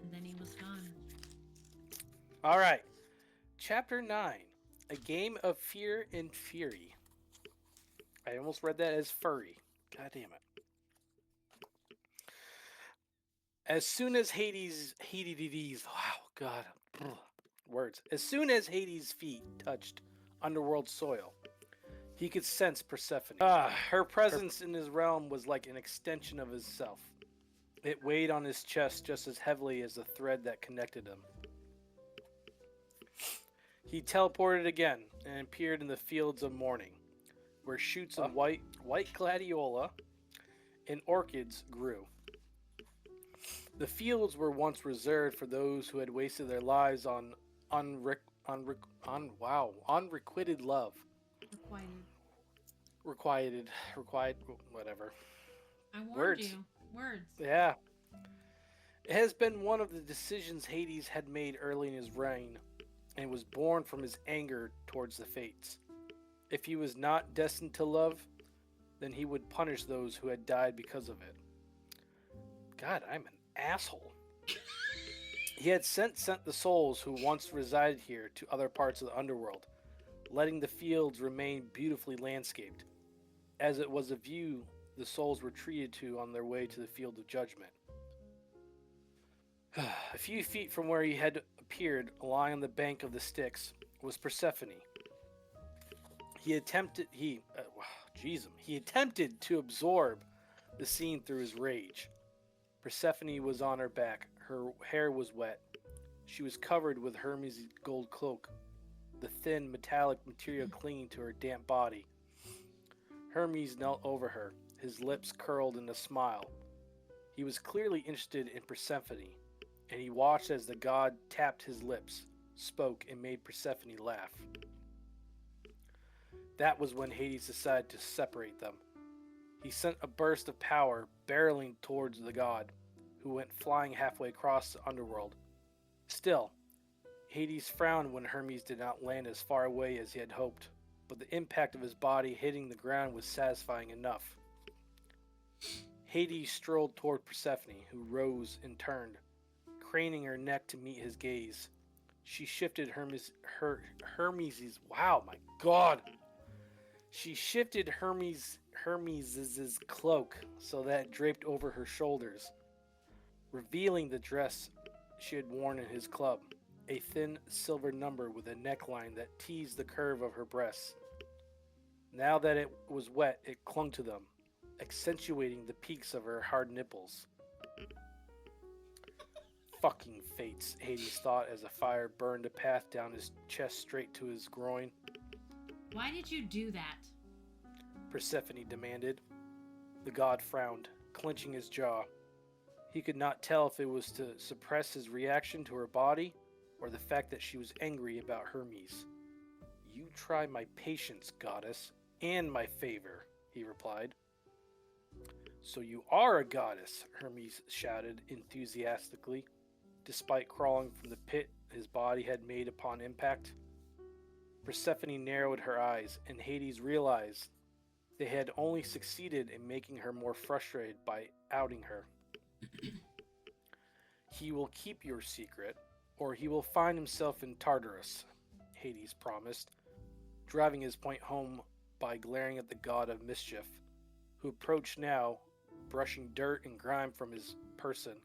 And then he was gone. All right, Chapter 9, A Game of Fear and Fury. I almost read that as furry. God damn it. As soon as Hades' wow, God, words. As soon as Hades' feet touched underworld soil, he could sense Persephone. Her presence in his realm was like an extension of his self. It weighed on his chest just as heavily as the thread that connected them. He teleported again and appeared in the fields of morning, where shoots of white gladiola and orchids grew. The fields were once reserved for those who had wasted their lives on unrequited love. Requited, whatever. I warned Words. you. Words. Yeah. It has been one of the decisions Hades had made early in his reign, and was born from his anger towards the fates. If he was not destined to love, then he would punish those who had died because of it. God, I'm an asshole. He had sent the souls who once resided here to other parts of the underworld, letting the fields remain beautifully landscaped. As it was a view the souls were treated to on their way to the field of judgment. A few feet from where he had appeared, lying on the bank of the Styx, was Persephone. He attempted to absorb the scene through his rage. Persephone was on her back. Her hair was wet. She was covered with Hermes' gold cloak, the thin metallic material clinging to her damp body. Hermes knelt over her, his lips curled in a smile. He was clearly interested in Persephone, and he watched as the god tapped his lips, spoke, and made Persephone laugh. That was when Hades decided to separate them. He sent a burst of power barreling towards the god, who went flying halfway across the underworld. Still, Hades frowned when Hermes did not land as far away as he had hoped, but the impact of his body hitting the ground was satisfying enough. Hades strolled toward Persephone, who rose and turned, craning her neck to meet his gaze. She shifted Hermes' wow, my God! She shifted Hermes' cloak so that it draped over her shoulders, revealing the dress she had worn in his club, a thin silver number with a neckline that teased the curve of her breasts. Now that it was wet, it clung to them, accentuating the peaks of her hard nipples. Fucking fates, Hades thought as a fire burned a path down his chest straight to his groin. Why did you do that? Persephone demanded. The god frowned, clenching his jaw. He could not tell if it was to suppress his reaction to her body or the fact that she was angry about Hermes. You try my patience, goddess, and my favor, he replied. So you are a goddess, Hermes shouted enthusiastically, despite crawling from the pit his body had made upon impact. Persephone narrowed her eyes, and Hades realized they had only succeeded in making her more frustrated by outing her. He will keep your secret, or he will find himself in Tartarus, Hades promised, driving his point home by glaring at the god of mischief, who approached now, brushing dirt and grime from his person.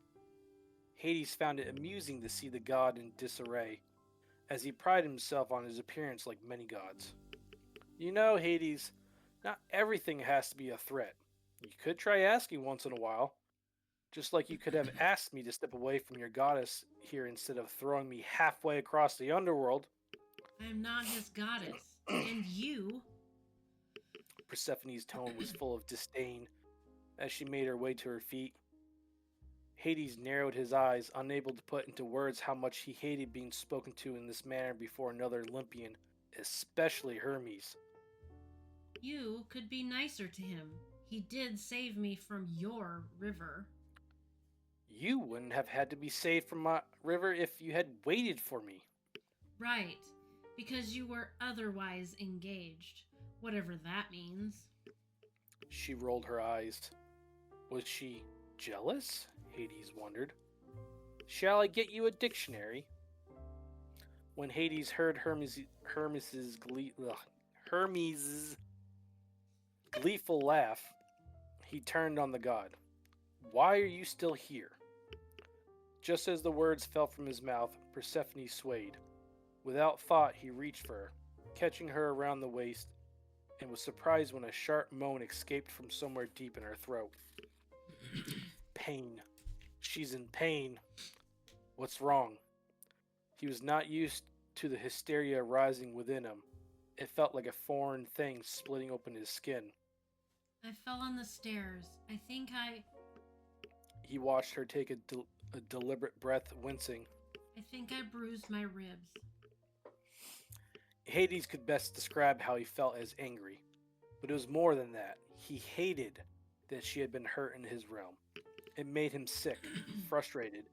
Hades found it amusing to see the god in disarray, as he prided himself on his appearance like many gods. You know, Hades, not everything has to be a threat. You could try asking once in a while. Just like you could have asked me to step away from your goddess here instead of throwing me halfway across the underworld. I am not his goddess. And you? Persephone's tone was full of disdain as she made her way to her feet. Hades narrowed his eyes, unable to put into words how much he hated being spoken to in this manner before another Olympian, especially Hermes. You could be nicer to him. He did save me from your river. You wouldn't have had to be saved from my river if you had waited for me. Right, because you were otherwise engaged, whatever that means. She rolled her eyes. Was she jealous? Hades wondered. Shall I get you a dictionary? When Hades heard Hermes's gleeful laugh, he turned on the god. Why are you still here? Just as the words fell from his mouth, Persephone swayed. Without thought, he reached for her, catching her around the waist, and was surprised when a sharp moan escaped from somewhere deep in her throat. Pain. She's in pain. What's wrong? He was not used to the hysteria rising within him. It felt like a foreign thing splitting open his skin. I fell on the stairs. I think I He watched her take a deliberate breath, wincing. bruised my ribs. Hades could best describe how he felt as angry, but it was more than that. He hated that she had been hurt in his realm. It made him sick, frustrated,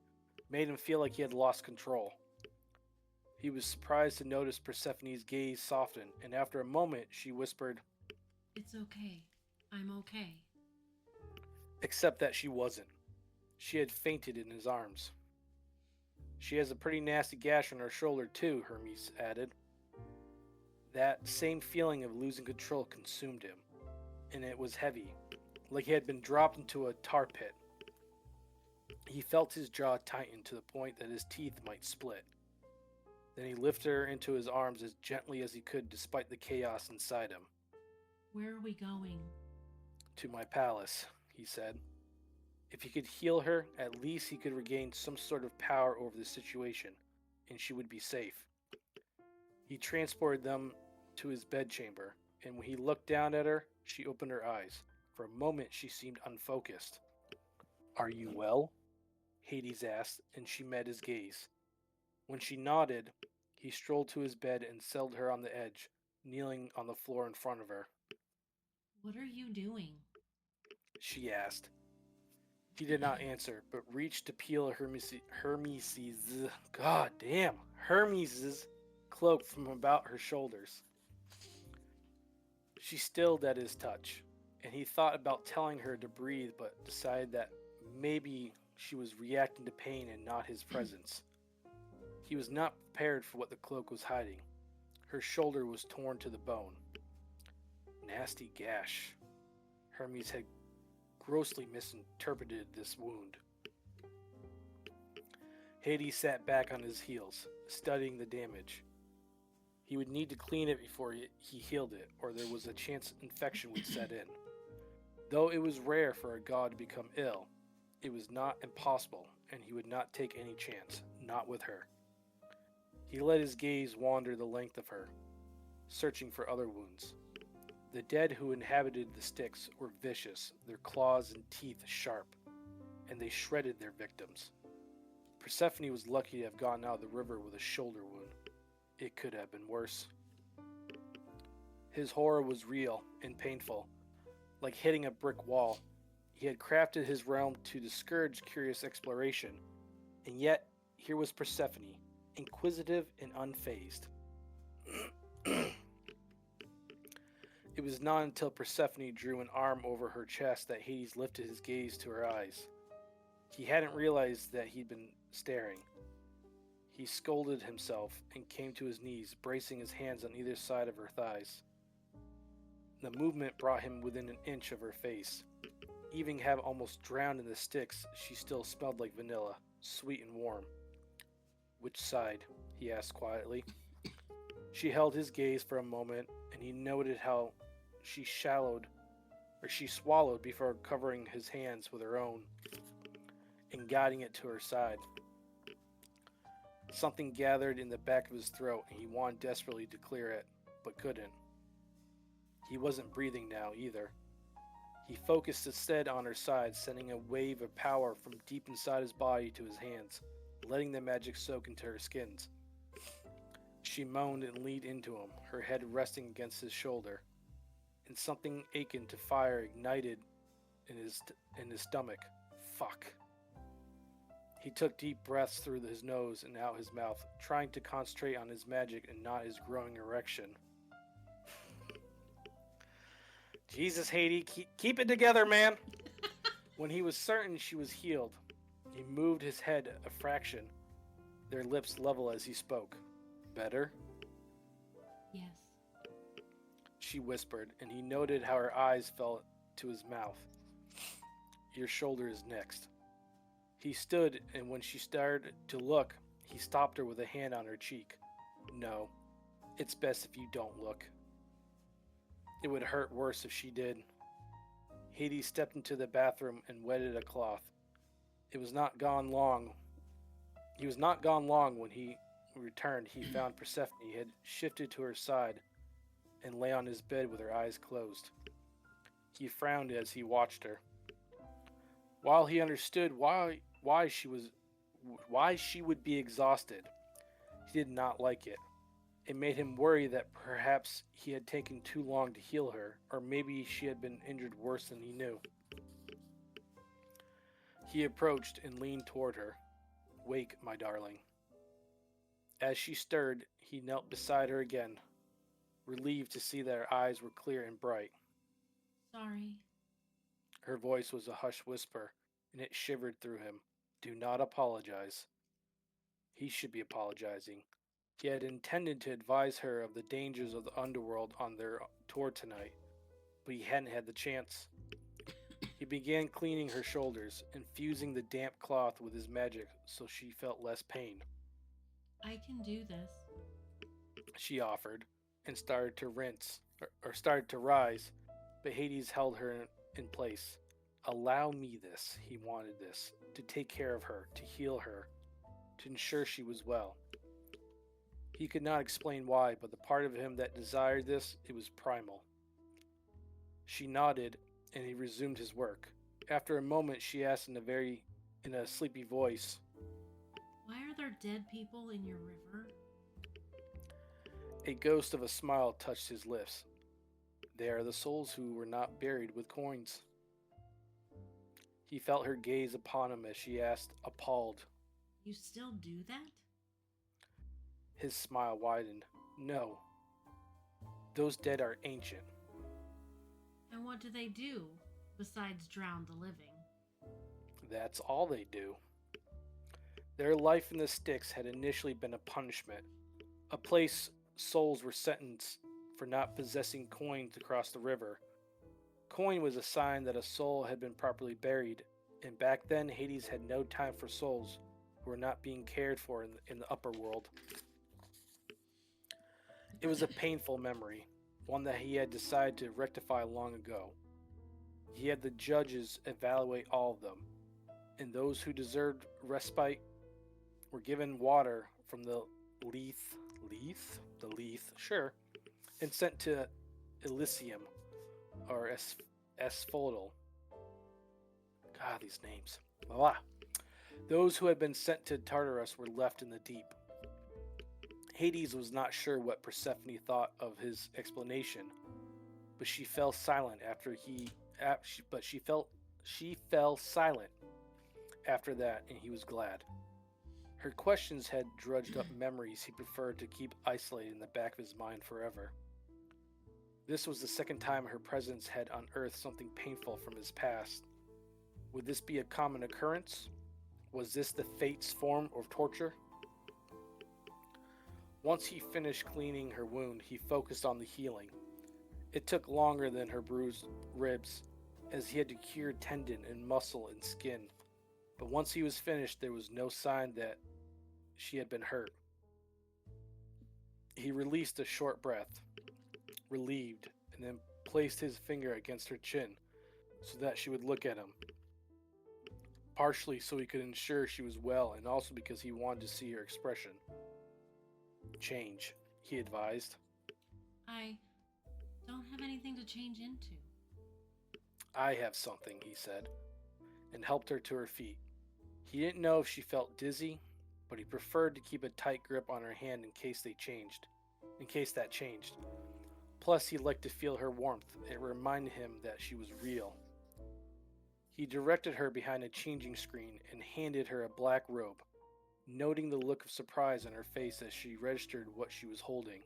made him feel like he had lost control. He was surprised to notice Persephone's gaze soften, and after a moment she whispered, It's okay. I'm okay. except that she wasn't. She had fainted in his arms. She has a pretty nasty gash on her shoulder too, Hermes added. That same feeling of losing control consumed him, and it was heavy, like he had been dropped into a tar pit. He felt his jaw tighten to the point that his teeth might split. Then he lifted her into his arms as gently as he could despite the chaos inside him. Where are we going? To my palace, he said. If he could heal her, at least he could regain some sort of power over the situation, and she would be safe. He transported them to his bedchamber, and when he looked down at her, she opened her eyes. For a moment, she seemed unfocused. Are you well? Hades asked, and she met his gaze. When she nodded, he strolled to his bed and settled her on the edge, kneeling on the floor in front of her. What are you doing? She asked. He did not answer, but reached to peel Hermes's cloak from about her shoulders. She stilled at his touch, and he thought about telling her to breathe, but decided that maybe she was reacting to pain and not his presence. He was not prepared for what the cloak was hiding. Her shoulder was torn to the bone. Nasty gash. Hermes had grossly misinterpreted this wound. Hades sat back on his heels, studying the damage. He would need to clean it before he healed it, or there was a chance infection would set in. Though it was rare for a god to become ill, it was not impossible, and he would not take any chance, not with her. He let his gaze wander the length of her, searching for other wounds. The dead who inhabited the Styx were vicious, their claws and teeth sharp, and they shredded their victims. Persephone was lucky to have gotten out of the river with a shoulder wound. It could have been worse. His horror was real and painful, like hitting a brick wall. He had crafted his realm to discourage curious exploration, and yet here was Persephone, inquisitive and unfazed. It was not until Persephone drew an arm over her chest that Hades lifted his gaze to her eyes. He hadn't realized that he'd been staring. He scolded himself and came to his knees, bracing his hands on either side of her thighs. The movement brought him within an inch of her face. Even having almost drowned in the Styx, she still smelled like vanilla, sweet and warm. Which side? He asked quietly. She held his gaze for a moment, and he noted how she swallowed before covering his hands with her own and guiding it to her side. Something gathered in the back of his throat, and he wanted desperately to clear it, but couldn't. He wasn't breathing now, either. He focused instead on her side, sending a wave of power from deep inside his body to his hands, letting the magic soak into her skins. She moaned and leaned into him, her head resting against his shoulder, and something akin to fire ignited in his stomach. Fuck. He took deep breaths through his nose and out his mouth, trying to concentrate on his magic and not his growing erection. Jesus, Haiti, keep it together, man! When he was certain she was healed, he moved his head a fraction, their lips level as he spoke. Better? Yes. She whispered, and he noted how her eyes fell to his mouth. Your shoulder is next. He stood, and when she started to look, he stopped her with a hand on her cheek. No, it's best if you don't look. It would hurt worse if she did. Hades stepped into the bathroom and wetted a cloth. He was not gone long when he returned. He found Persephone had shifted to her side and lay on his bed with her eyes closed. He frowned as he watched her. While he understood why she would be exhausted, he did not like it. It made him worry that perhaps he had taken too long to heal her, or maybe she had been injured worse than he knew. He approached and leaned toward her. Wake, my darling. As she stirred, he knelt beside her again, relieved to see that her eyes were clear and bright. Sorry. Her voice was a hushed whisper, and it shivered through him. Do not apologize. He should be apologizing. He had intended to advise her of the dangers of the underworld on their tour tonight, but he hadn't had the chance. He began cleaning her shoulders, infusing the damp cloth with his magic so she felt less pain. I can do this. She offered, and started to rise, but Hades held her in place. Allow me this, he wanted this, to take care of her, to heal her, to ensure she was well. He could not explain why, but the part of him that desired this, it was primal. She nodded, and he resumed his work. After a moment, she asked in a sleepy voice, Why are there dead people in your river? A ghost of a smile touched his lips. They are the souls who were not buried with coins. He felt her gaze upon him as she asked, appalled. You still do that? His smile widened. No. Those dead are ancient. And what do they do, besides drown the living? That's all they do. Their life in the Styx had initially been a punishment, a place souls were sentenced for not possessing coins to cross the river. Coin was a sign that a soul had been properly buried, and back then Hades had no time for souls who were not being cared for in the upper world. It was a painful memory, one that he had decided to rectify long ago. He had the judges evaluate all of them, and those who deserved respite were given water from the Lethe, and sent to Elysium, or Asphodel. God, these names. Blah. Those who had been sent to Tartarus were left in the deep. Hades was not sure what Persephone thought of his explanation, but she fell silent she fell silent after that, and he was glad. Her questions had drudged up memories he preferred to keep isolated in the back of his mind forever. This was the second time her presence had unearthed something painful from his past. Would this be a common occurrence? Was this the Fates' form of torture? Once he finished cleaning her wound, he focused on the healing. It took longer than her bruised ribs, as he had to cure tendon and muscle and skin. But once he was finished, there was no sign that she had been hurt. He released a short breath, relieved, and then placed his finger against her chin so that she would look at him. Partially so he could ensure she was well, and also because he wanted to see her expression. Change, he advised. I don't have anything to change into. I have something, he said, and helped her to her feet. He didn't know if she felt dizzy, but he preferred to keep a tight grip on her hand in case that changed. Plus, he liked to feel her warmth. It reminded him that she was real. He directed her behind a changing screen and handed her a black robe, noting the look of surprise on her face as she registered what she was holding.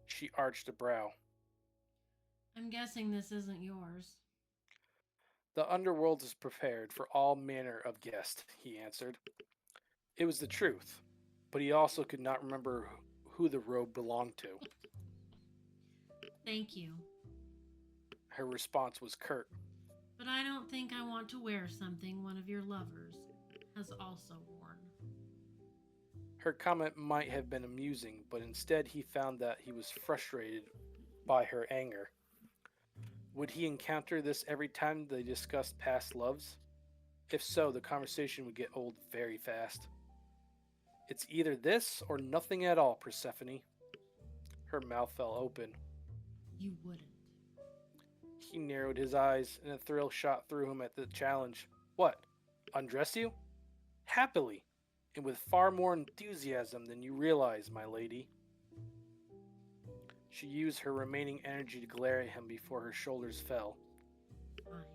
She arched a brow. I'm guessing this isn't yours. The underworld is prepared for all manner of guests, he answered. It was the truth, but he also could not remember who the robe belonged to. Thank you. Her response was curt. But I don't think I want to wear something one of your lovers has also worn. Her comment might have been amusing, but instead he found that he was frustrated by her anger. Would he encounter this every time they discussed past loves? If so, the conversation would get old very fast. It's either this or nothing at all, Persephone. Her mouth fell open. You wouldn't. He narrowed his eyes, and a thrill shot through him at the challenge. What? Undress you? Happily, and with far more enthusiasm than you realize, my lady. She used her remaining energy to glare at him before her shoulders fell. Fine.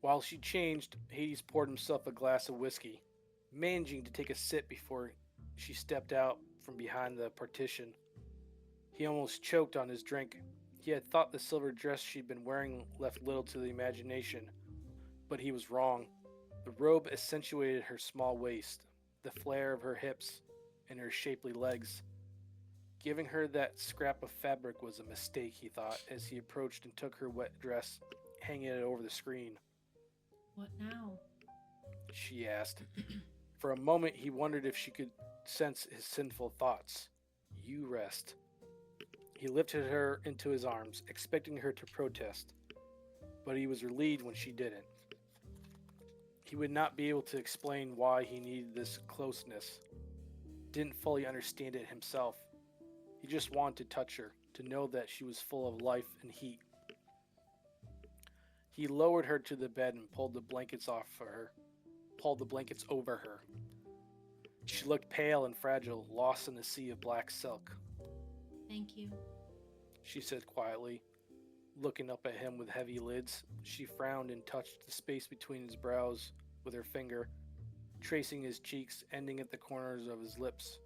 While she changed, Hades poured himself a glass of whiskey, managing to take a sip before she stepped out from behind the partition. He almost choked on his drink. He had thought the silver dress she'd been wearing left little to the imagination, but he was wrong. The robe accentuated her small waist, the flare of her hips, and her shapely legs. Giving her that scrap of fabric was a mistake, he thought, as he approached and took her wet dress, hanging it over the screen. What now? She asked. For a moment, he wondered if she could sense his sinful thoughts. You rest. He lifted her into his arms, expecting her to protest, but he was relieved when she didn't. He would not be able to explain why he needed this closeness. Didn't fully understand it himself. He just wanted to touch her, to know that she was full of life and heat. He lowered her to the bed and pulled the blankets over her. She looked pale and fragile, lost in a sea of black silk. Thank you. She said quietly, looking up at him with heavy lids. She frowned and touched the space between his brows with her finger, tracing his cheeks, ending at the corners of his lips.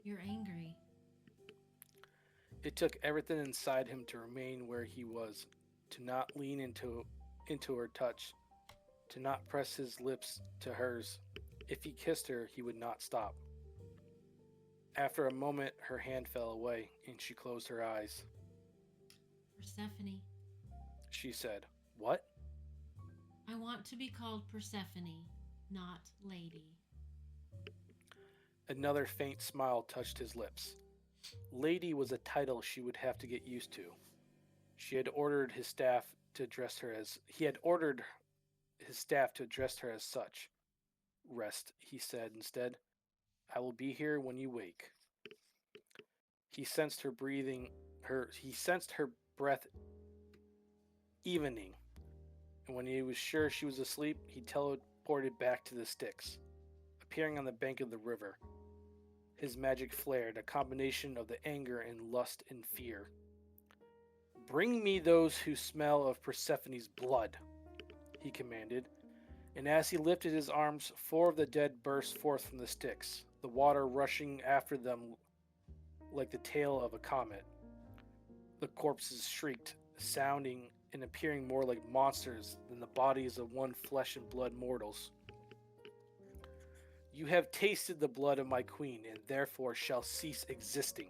You're angry. It took everything inside him to remain where he was, to not lean into her touch, to not press his lips to hers. If he kissed her, he would not stop. After a moment, her hand fell away, and she closed her eyes. Persephone. She said, What? I want to be called Persephone, not Lady. Another faint smile touched his lips. Lady was a title she would have to get used to. He had ordered his staff to address her as such. Rest, he said instead. I will be here when you wake. He sensed her breath evening, and when he was sure she was asleep, he teleported back to the Styx, appearing on the bank of the river. His magic flared, a combination of the anger and lust and fear. Bring me those who smell of Persephone's blood, he commanded, and as he lifted his arms, 4 of the dead burst forth from the Styx, the water rushing after them like the tail of a comet. The corpses shrieked, sounding and appearing more like monsters than the bodies of one flesh and blood mortals. You have tasted the blood of my queen, and therefore shall cease existing.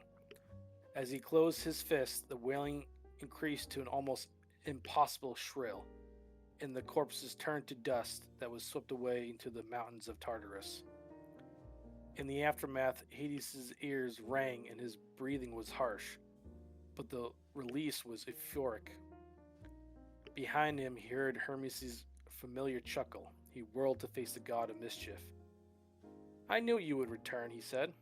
As he closed his fist, the wailing increased to an almost impossible shrill, and the corpses turned to dust that was swept away into the mountains of Tartarus. In the aftermath, Hades' ears rang and his breathing was harsh, but the release was euphoric. Behind him, he heard Hermes' familiar chuckle. He whirled to face the god of mischief. I knew you would return, he said.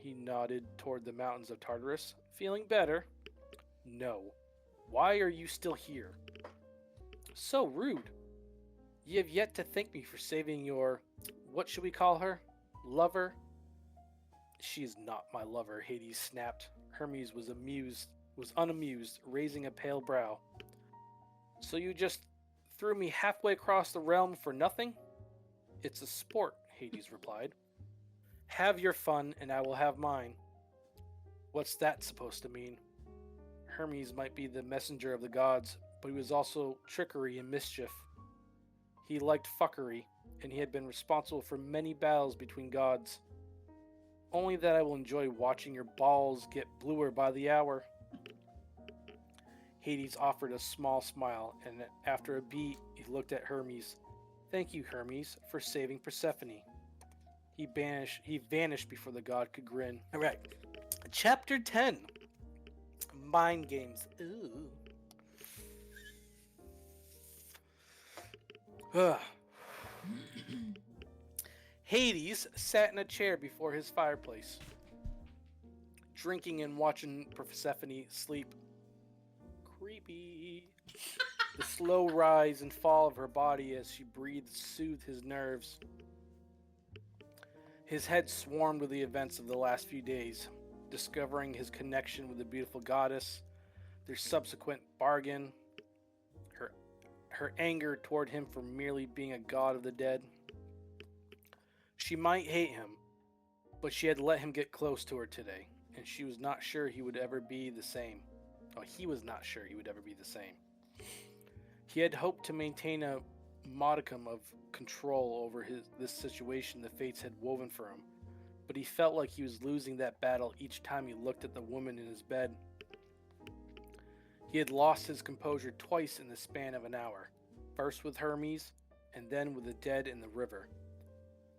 He nodded toward the mountains of Tartarus. Feeling better? No. Why are you still here? So rude. You have yet to thank me for saving your, what should we call her? Lover? She is not my lover, Hades snapped. Hermes was unamused, raising a pale brow. So you just threw me halfway across the realm for nothing? It's a sport, Hades replied. Have your fun, and I will have mine. What's that supposed to mean? Hermes might be the messenger of the gods, but he was also trickery and mischief. He liked fuckery, and he had been responsible for many battles between gods. Only that I will enjoy watching your balls get bluer by the hour. Hades offered a small smile, and after a beat, he looked at Hermes. Thank you, Hermes, for saving Persephone. He vanished before the god could grin. All right, Chapter 10. Mind games. Ooh. Ugh. Hades sat in a chair before his fireplace, drinking and watching Persephone sleep. Creepy. The slow rise and fall of her body as she breathed soothed his nerves. His head swarmed with the events of the last few days, discovering his connection with the beautiful goddess, their subsequent bargain, her anger toward him for merely being a god of the dead. She might hate him, but she had let him get close to her today, and she was not sure he would ever be the same. Oh, he was not sure he would ever be the same. He had hoped to maintain a modicum of control over this situation the fates had woven for him, but he felt like he was losing that battle each time he looked at the woman in his bed. He had lost his composure twice in the span of an hour, first with Hermes, and then with the dead in the river.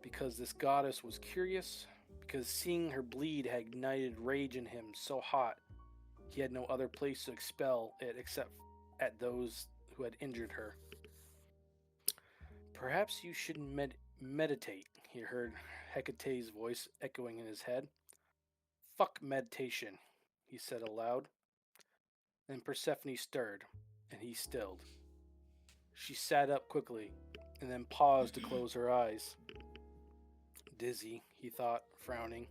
Because this goddess was curious, because seeing her bleed had ignited rage in him so hot, he had no other place to expel it except at those who had injured her. Perhaps you should meditate, he heard Hecate's voice echoing in his head. Fuck meditation, he said aloud. Then Persephone stirred, and he stilled. She sat up quickly, and then paused to close her eyes. Dizzy, he thought, frowning.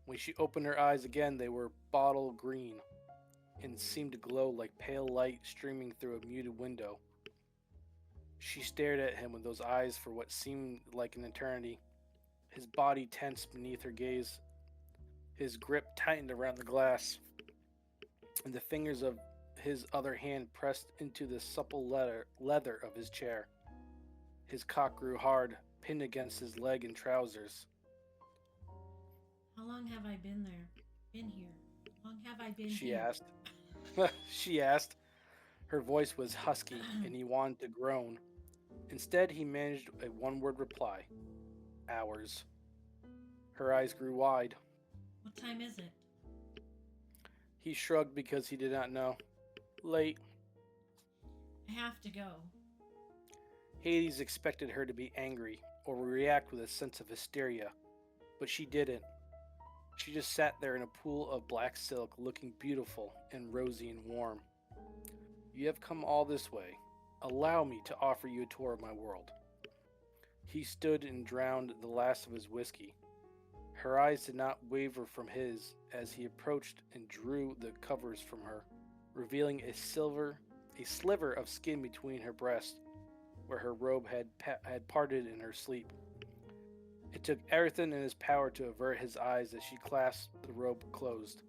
When she opened her eyes again, they were bottle green, and seemed to glow like pale light streaming through a muted window. She stared at him with those eyes for what seemed like an eternity. His body tensed beneath her gaze. His grip tightened around the glass, and the fingers of his other hand pressed into the supple leather of his chair. His cock grew hard, pinned against his leg and trousers. How long have I been there? Been here? How long have I been She here? asked. She asked. Her voice was husky, and he wanted to groan. Instead, he managed a one-word reply. Hours. Her eyes grew wide. What time is it? He shrugged because he did not know. Late. I have to go. Hades expected her to be angry or react with a sense of hysteria, but she didn't. She just sat there in a pool of black silk, looking beautiful and rosy and warm. You have come all this way. Allow me to offer you a tour of my world. He stood and drowned the last of his whiskey. Her eyes did not waver from his as he approached and drew the covers from her, revealing a sliver of skin between her breasts, where her robe had parted in her sleep. It took everything in his power to avert his eyes as she clasped the robe closed.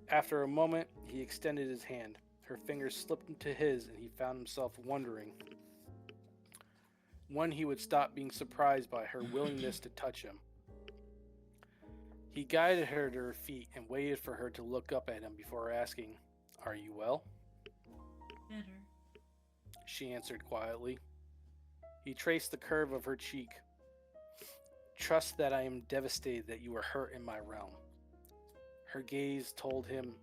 After a moment, he extended his hand. Her fingers slipped into his, and he found himself wondering when he would stop being surprised by her willingness to touch him. He guided her to her feet and waited for her to look up at him before asking, "Are you well?" Better. She answered quietly. He traced the curve of her cheek. Trust that I am devastated that you were hurt in my realm. Her gaze told him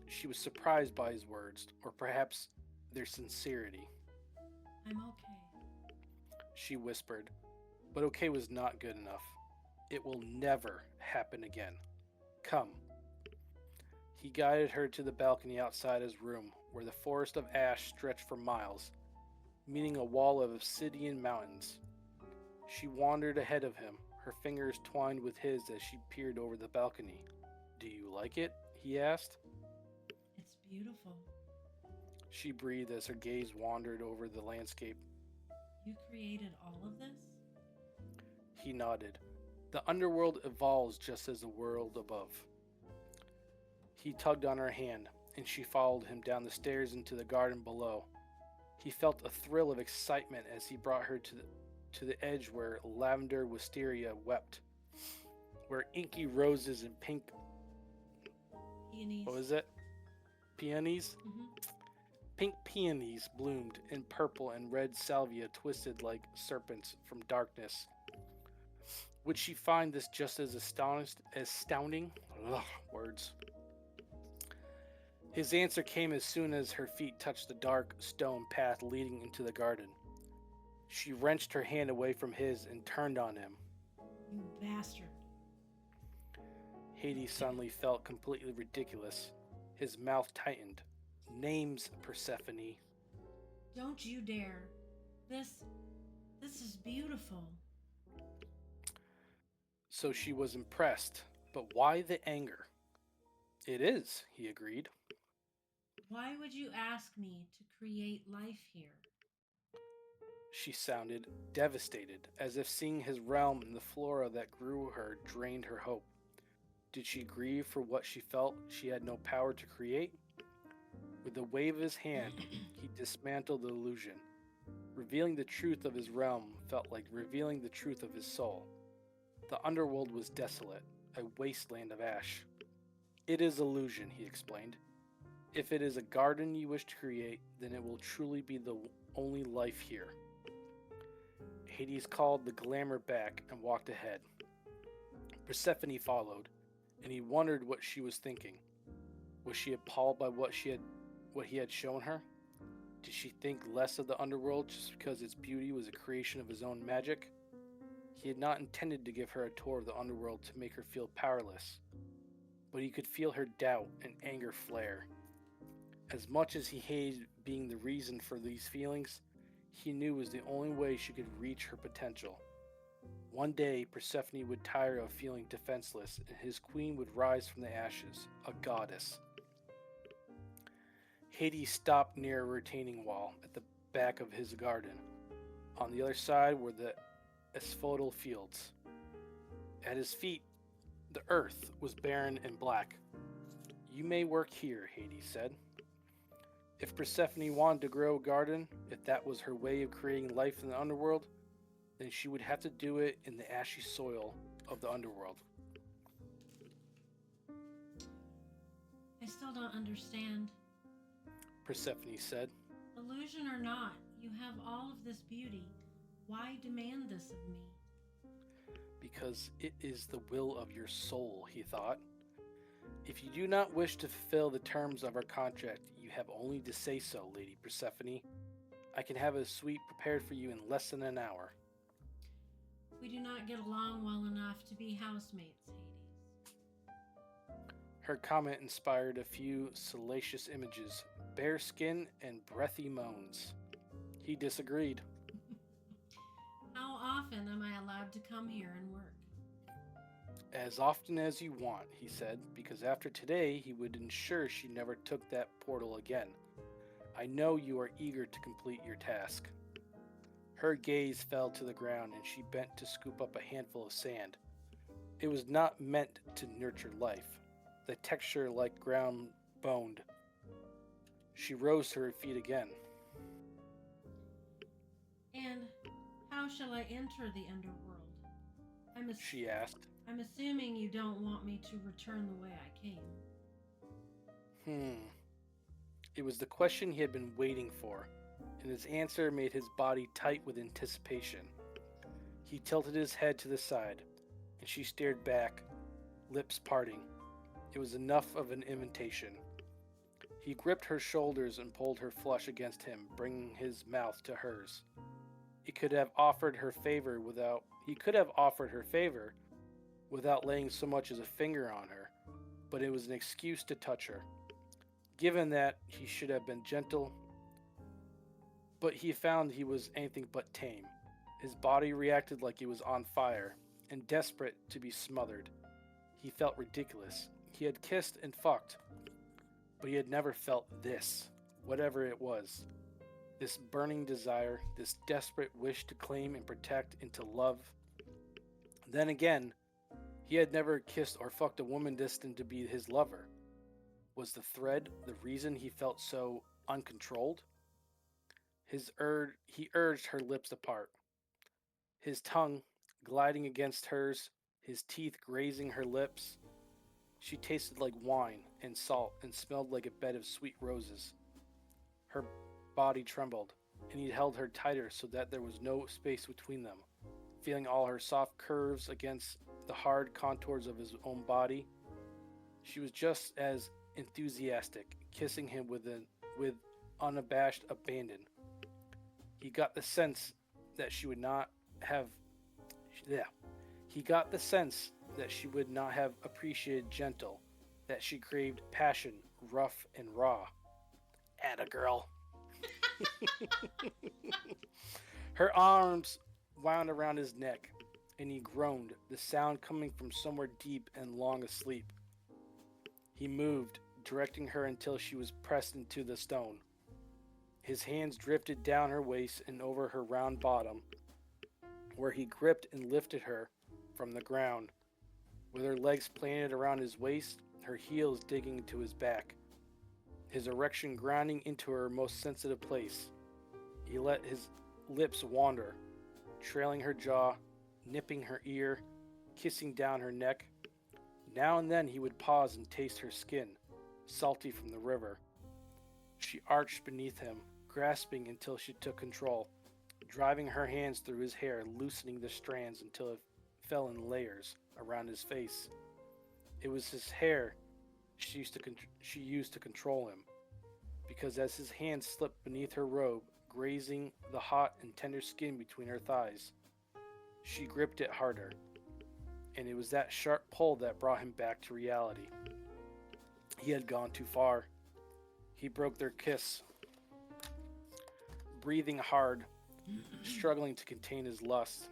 she was surprised by his words, or perhaps their sincerity. I'm okay. She whispered, but okay was not good enough. It will never happen again. Come. He guided her to the balcony outside his room, where the forest of ash stretched for miles, meeting a wall of obsidian mountains. She wandered ahead of him, her fingers twined with his as she peered over the balcony. "Do you like it?" he asked. It's beautiful. She breathed as her gaze wandered over the landscape. You created all of this? He nodded. "The underworld evolves just as the world above." He tugged on her hand, and she followed him down the stairs into the garden below. He felt a thrill of excitement as he brought her to the edge where lavender wisteria wept, where inky roses and pink, Peonies. what was it? Peonies? Hmm. Pink peonies bloomed, and purple and red salvia twisted like serpents from darkness. Would she find this just as astounding? Ugh, words. His answer came as soon as her feet touched the dark stone path leading into the garden. She wrenched her hand away from his and turned on him. You bastard. Hades suddenly felt completely ridiculous. His mouth tightened. "Names, Persephone." Don't you dare. This is beautiful. So she was impressed, but why the anger? "It is," he agreed. Why would you ask me to create life here? She sounded devastated, as if seeing his realm and the flora that grew her drained her hope. Did she grieve for what she felt she had no power to create? With a wave of his hand, he dismantled the illusion. Revealing the truth of his realm felt like revealing the truth of his soul. The underworld was desolate, a wasteland of ash. "It is illusion," he explained. "If it is a garden you wish to create, then it will truly be the only life here." Hades called the glamour back and walked ahead. Persephone followed, and he wondered what she was thinking. Was she appalled by what he had shown her? Did she think less of the underworld just because its beauty was a creation of his own magic? He had not intended to give her a tour of the underworld to make her feel powerless, but he could feel her doubt and anger flare. As much as he hated being the reason for these feelings, he knew was the only way she could reach her potential. One day, Persephone would tire of feeling defenseless, and his queen would rise from the ashes, a goddess. Hades stopped near a retaining wall at the back of his garden. On the other side were the asphodel fields. At his feet, the earth was barren and black. "You may work here," Hades said. If Persephone wanted to grow a garden, if that was her way of creating life in the underworld, then she would have to do it in the ashy soil of the underworld. I still don't understand. Persephone said. Illusion or not, you have all of this beauty. Why demand this of me? "Because it is the will of your soul," he thought. "If you do not wish to fulfill the terms of our contract, you have only to say so, Lady Persephone. I can have a suite prepared for you in less than an hour." We do not get along well enough to be housemates, Hades. Her comment inspired a few salacious images, bare skin and breathy moans. He disagreed. How often am I allowed to come here and work? "As often as you want," he said, because after today he would ensure she never took that portal again. "I know you are eager to complete your task." Her gaze fell to the ground and she bent to scoop up a handful of sand. It was not meant to nurture life, the texture like ground boned. She rose to her feet again. And how shall I enter the underworld? She asked. I'm assuming you don't want me to return the way I came. It was the question he had been waiting for, and his answer made his body tight with anticipation. He tilted his head to the side, and she stared back, lips parting. It was enough of an invitation. He gripped her shoulders and pulled her flush against him, bringing his mouth to hers. He could have offered her favor without laying so much as a finger on her, but it was an excuse to touch her. Given that, he should have been gentle, but he found he was anything but tame. His body reacted like it was on fire, and desperate to be smothered. He felt ridiculous. He had kissed and fucked, but he had never felt this, whatever it was. This burning desire, this desperate wish to claim and protect and to love. Then again, he had never kissed or fucked a woman destined to be his lover. Was the thread the reason he felt so uncontrolled? He urged her lips apart, his tongue gliding against hers, his teeth grazing her lips. She tasted like wine and salt and smelled like a bed of sweet roses. Her body trembled, and he held her tighter so that there was no space between them, feeling all her soft curves against the hard contours of his own body. She was just as enthusiastic, kissing him with unabashed abandon. He got the sense that she would not have yeah. He got the sense that she would not have appreciated gentle, that she craved passion, rough and raw. Atta girl. Her arms wound around his neck, and he groaned, the sound coming from somewhere deep and long asleep. He moved, directing her until she was pressed into the stone. His hands drifted down her waist and over her round bottom, where he gripped and lifted her from the ground, with her legs planted around his waist, her heels digging into his back, his erection grinding into her most sensitive place. He let his lips wander, trailing her jaw, nipping her ear, kissing down her neck. Now and then he would pause and taste her skin, salty from the river. She arched beneath him, grasping until she took control, driving her hands through his hair, loosening the strands until it fell in layers around his face. It was his hair she used to control him, because as his hands slipped beneath her robe, grazing the hot and tender skin between her thighs, she gripped it harder, and it was that sharp pull that brought him back to reality. He had gone too far. He broke their kiss, breathing hard, struggling to contain his lust.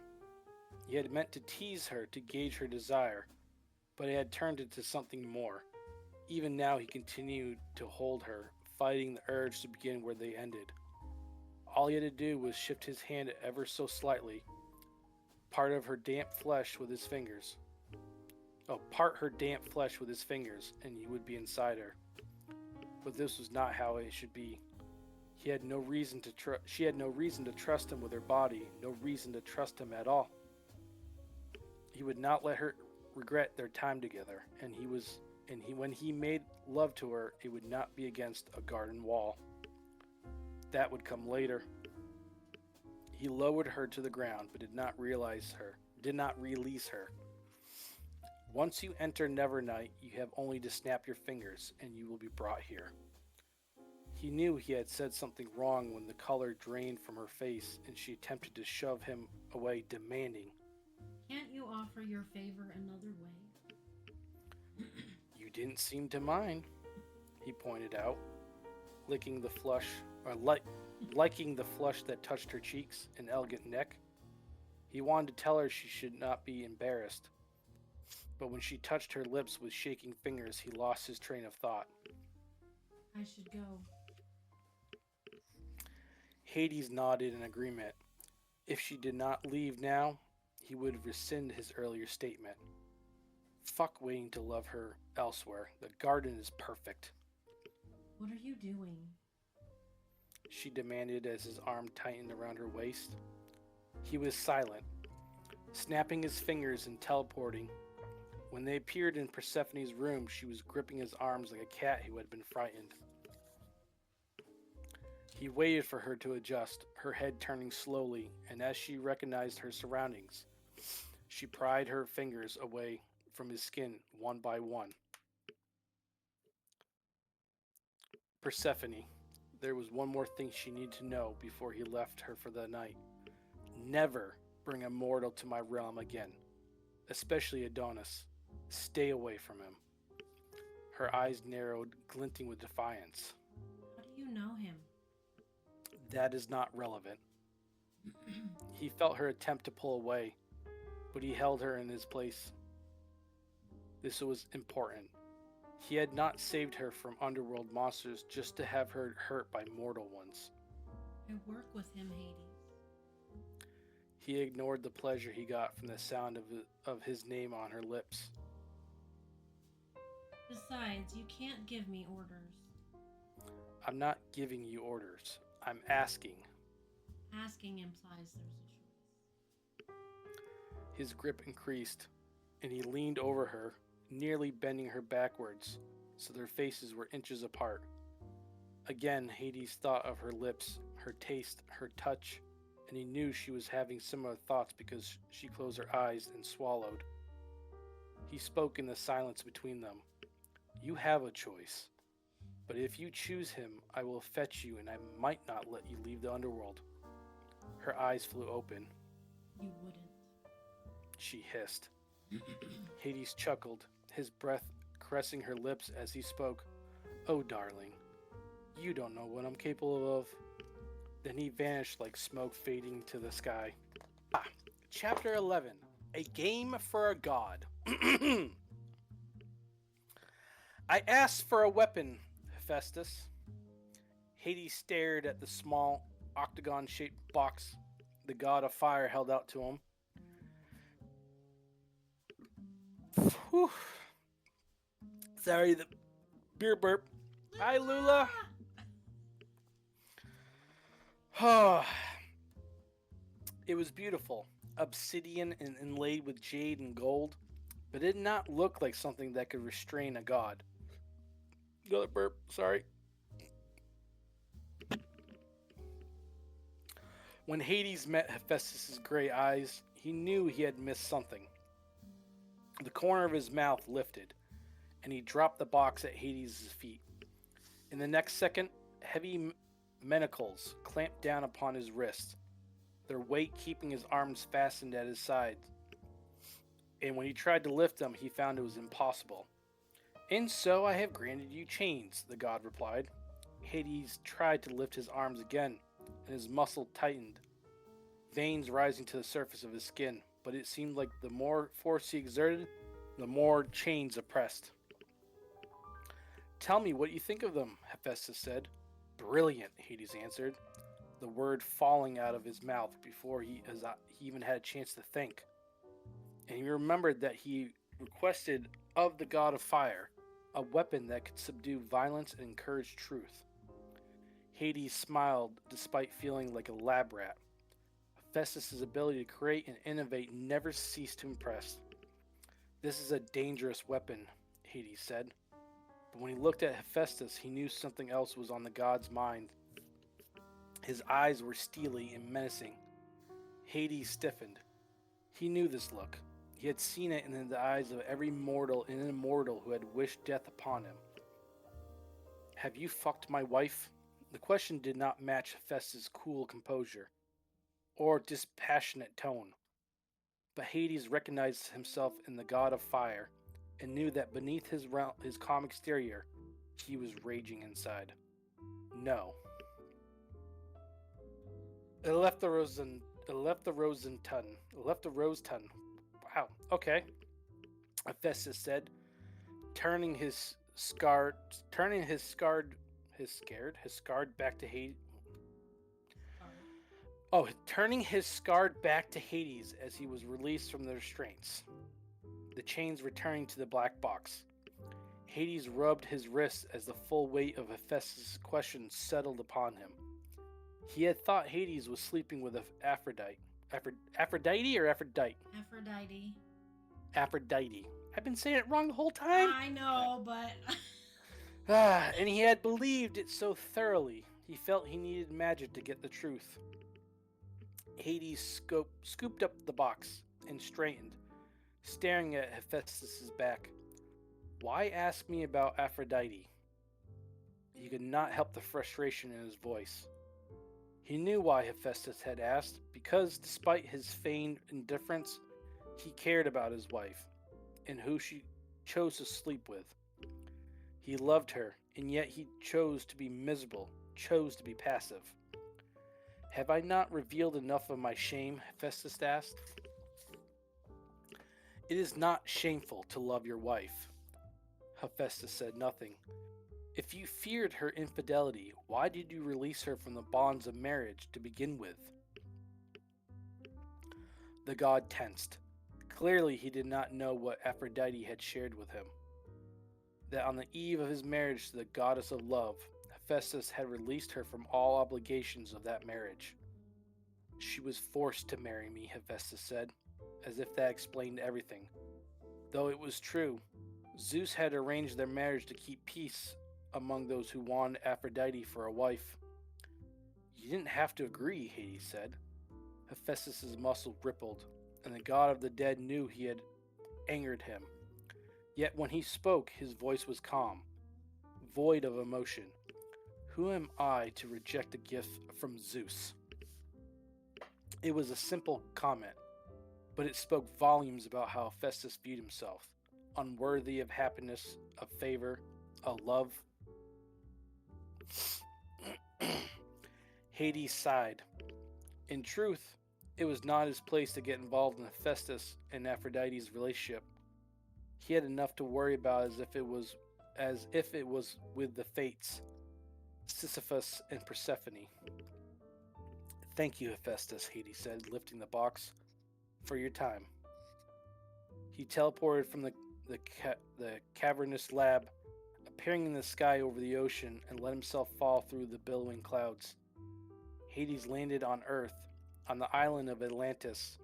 He had meant to tease her to gauge her desire, but it had turned into something more. Even now he continued to hold her, fighting the urge to begin where they ended. All he had to do was shift his hand ever so slightly, part her damp flesh with his fingers, and he would be inside her. But this was not how it should be. She had no reason to trust him with her body, no reason to trust him at all. He would not let her regret their time together, when he made love to her, it would not be against a garden wall. That would come later. He lowered her to the ground, but did not release her. Once you enter Nevernight, you have only to snap your fingers, and you will be brought here. He knew he had said something wrong when the color drained from her face, and she attempted to shove him away, demanding, "Can't you offer your favor another way?" "You didn't seem to mind," he pointed out, liking the flush that touched her cheeks and elegant neck. He wanted to tell her she should not be embarrassed, but when she touched her lips with shaking fingers, he lost his train of thought. "I should go." Hades nodded in agreement. If she did not leave now, he would rescind his earlier statement. Fuck waiting to love her elsewhere. The garden is perfect. "What are you doing?" she demanded as his arm tightened around her waist. He was silent, snapping his fingers and teleporting. When they appeared in Persephone's room, she was gripping his arms like a cat who had been frightened. He waited for her to adjust, her head turning slowly, and as she recognized her surroundings, she pried her fingers away from his skin one by one. Persephone. There was one more thing she needed to know before he left her for the night. Never bring a mortal to my realm again, especially Adonis. Stay away from him. her eyes narrowed, glinting with defiance. How do you know him? That is not relevant. He felt her attempt to pull away, but he held her in his place. This was important. He had not saved her from underworld monsters just to have her hurt by mortal ones. I work with him, Hades. He ignored the pleasure he got from the sound of his name on her lips. Besides, you can't give me orders. I'm not giving you orders. I'm asking. Asking implies there's a choice. His grip increased, and he leaned over her, nearly bending her backwards, so their faces were inches apart. Again, Hades thought of her lips, her taste, her touch, and he knew she was having similar thoughts because she closed her eyes and swallowed. He spoke in the silence between them. You have a choice, but if you choose him, I will fetch you and I might not let you leave the underworld. Her eyes flew open. You wouldn't. She hissed. Hades chuckled, his breath caressing her lips as he spoke. Oh, darling, you don't know what I'm capable of. Then he vanished like smoke fading to the sky. Chapter 11. A Game for a God. I asked for a weapon, Hephaestus. Hades stared at the small, octagon-shaped box the god of fire held out to him. Whew. Sorry, the beer burp. Hi, Lula. It was beautiful, obsidian and inlaid with jade and gold, but it did not look like something that could restrain a god. Another burp, sorry. When Hades met Hephaestus' gray eyes, he knew he had missed something. The corner of his mouth lifted, and he dropped the box at Hades' feet. In the next second, heavy manacles clamped down upon his wrist, their weight keeping his arms fastened at his sides. And when he tried to lift them, he found it was impossible. And so I have granted you chains, the god replied. Hades tried to lift his arms again, and his muscle tightened, veins rising to the surface of his skin, but it seemed like the more force he exerted, the more chains oppressed. Tell me what you think of them, Hephaestus said. Brilliant, Hades answered, the word falling out of his mouth before he even had a chance to think. And he remembered that he requested of the god of fire a weapon that could subdue violence and encourage truth. Hades smiled despite feeling like a lab rat. Hephaestus' ability to create and innovate never ceased to impress. This is a dangerous weapon, Hades said. But when he looked at Hephaestus, he knew something else was on the god's mind. His eyes were steely and menacing. Hades stiffened. He knew this look. He had seen it in the eyes of every mortal and immortal who had wished death upon him. Have you fucked my wife? The question did not match Hephaestus' cool composure or dispassionate tone. But Hades recognized himself in the god of fire and knew that beneath his calm exterior, he was raging inside. No. It left the rose ton. Wow, okay. Hephaestus said, turning his scarred back to Hades. Turning his scarred back to Hades as he was released from the restraints, the chains returning to the black box. Hades rubbed his wrists as the full weight of Hephaestus' question settled upon him. He had thought Hades was sleeping with Aphrodite. Aphrodite or Aphrodite? Aphrodite. Aphrodite. I've been saying it wrong the whole time. I know, but... And he had believed it so thoroughly, he felt he needed magic to get the truth. Hades scooped up the box and straightened, staring at Hephaestus' back. Why ask me about Aphrodite? He could not help the frustration in his voice. He knew why Hephaestus had asked, because despite his feigned indifference, he cared about his wife, and who she chose to sleep with. He loved her, and yet he chose to be miserable, chose to be passive. Have I not revealed enough of my shame? Hephaestus asked. It is not shameful to love your wife. Hephaestus said nothing. If you feared her infidelity, why did you release her from the bonds of marriage to begin with? The god tensed. Clearly, he did not know what Aphrodite had shared with him. That on the eve of his marriage to the goddess of love, Hephaestus had released her from all obligations of that marriage. She was forced to marry me, Hephaestus said, as if that explained everything. Though it was true, Zeus had arranged their marriage to keep peace among those who wanted Aphrodite for a wife. You didn't have to agree, Hades said. Hephaestus' muscle rippled, and the god of the dead knew he had angered him. Yet when he spoke, his voice was calm, void of emotion. Who am I to reject a gift from Zeus? It was a simple comment, but it spoke volumes about how Hephaestus viewed himself, unworthy of happiness, of favor, of love. Hades sighed. In truth, it was not his place to get involved in Hephaestus and Aphrodite's relationship. He had enough to worry about as if it was with the fates, Sisyphus and Persephone. Thank you, Hephaestus, Hades said, lifting the box, for your time. He teleported from the cavernous lab, appearing in the sky over the ocean, and let himself fall through the billowing clouds. Hades landed on Earth, on the island of Atlantis.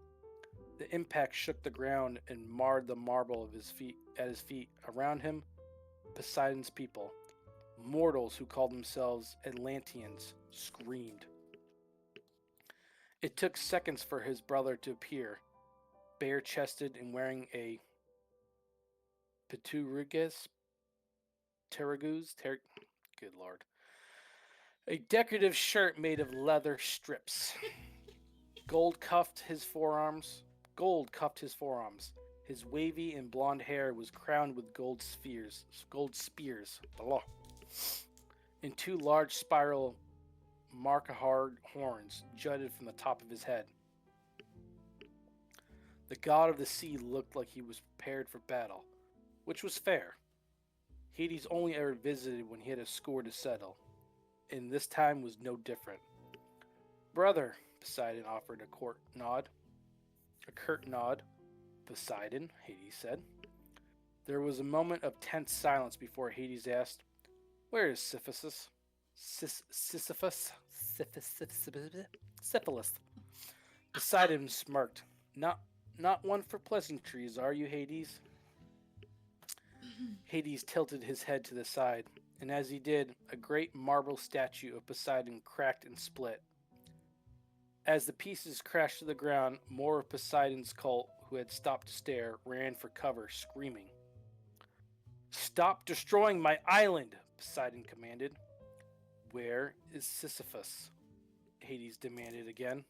The impact shook the ground and marred the marble of at his feet. Around him, Poseidon's people, mortals who called themselves Atlanteans, screamed. It took seconds for his brother to appear, bare-chested and wearing a Good lord. A decorative shirt made of leather strips. Gold cuffed his forearms. His wavy and blonde hair was crowned with gold spears. Blah. And two large spiral Markahard horns jutted from the top of his head. The god of the sea looked like he was prepared for battle, which was fair. Hades only ever visited when he had a score to settle, and this time was no different. Brother, Poseidon offered a curt nod. Poseidon, Hades said. There was a moment of tense silence before Hades asked, "Where is Sisyphus?" Sisyphus? Syphilis. Poseidon smirked. Not one for pleasantries, are you, Hades? Hades tilted his head to the side, and as he did, a great marble statue of Poseidon cracked and split. As the pieces crashed to the ground, more of Poseidon's cult, who had stopped to stare, ran for cover, screaming. "Stop destroying my island!" Poseidon commanded. "Where is Sisyphus?" Hades demanded again.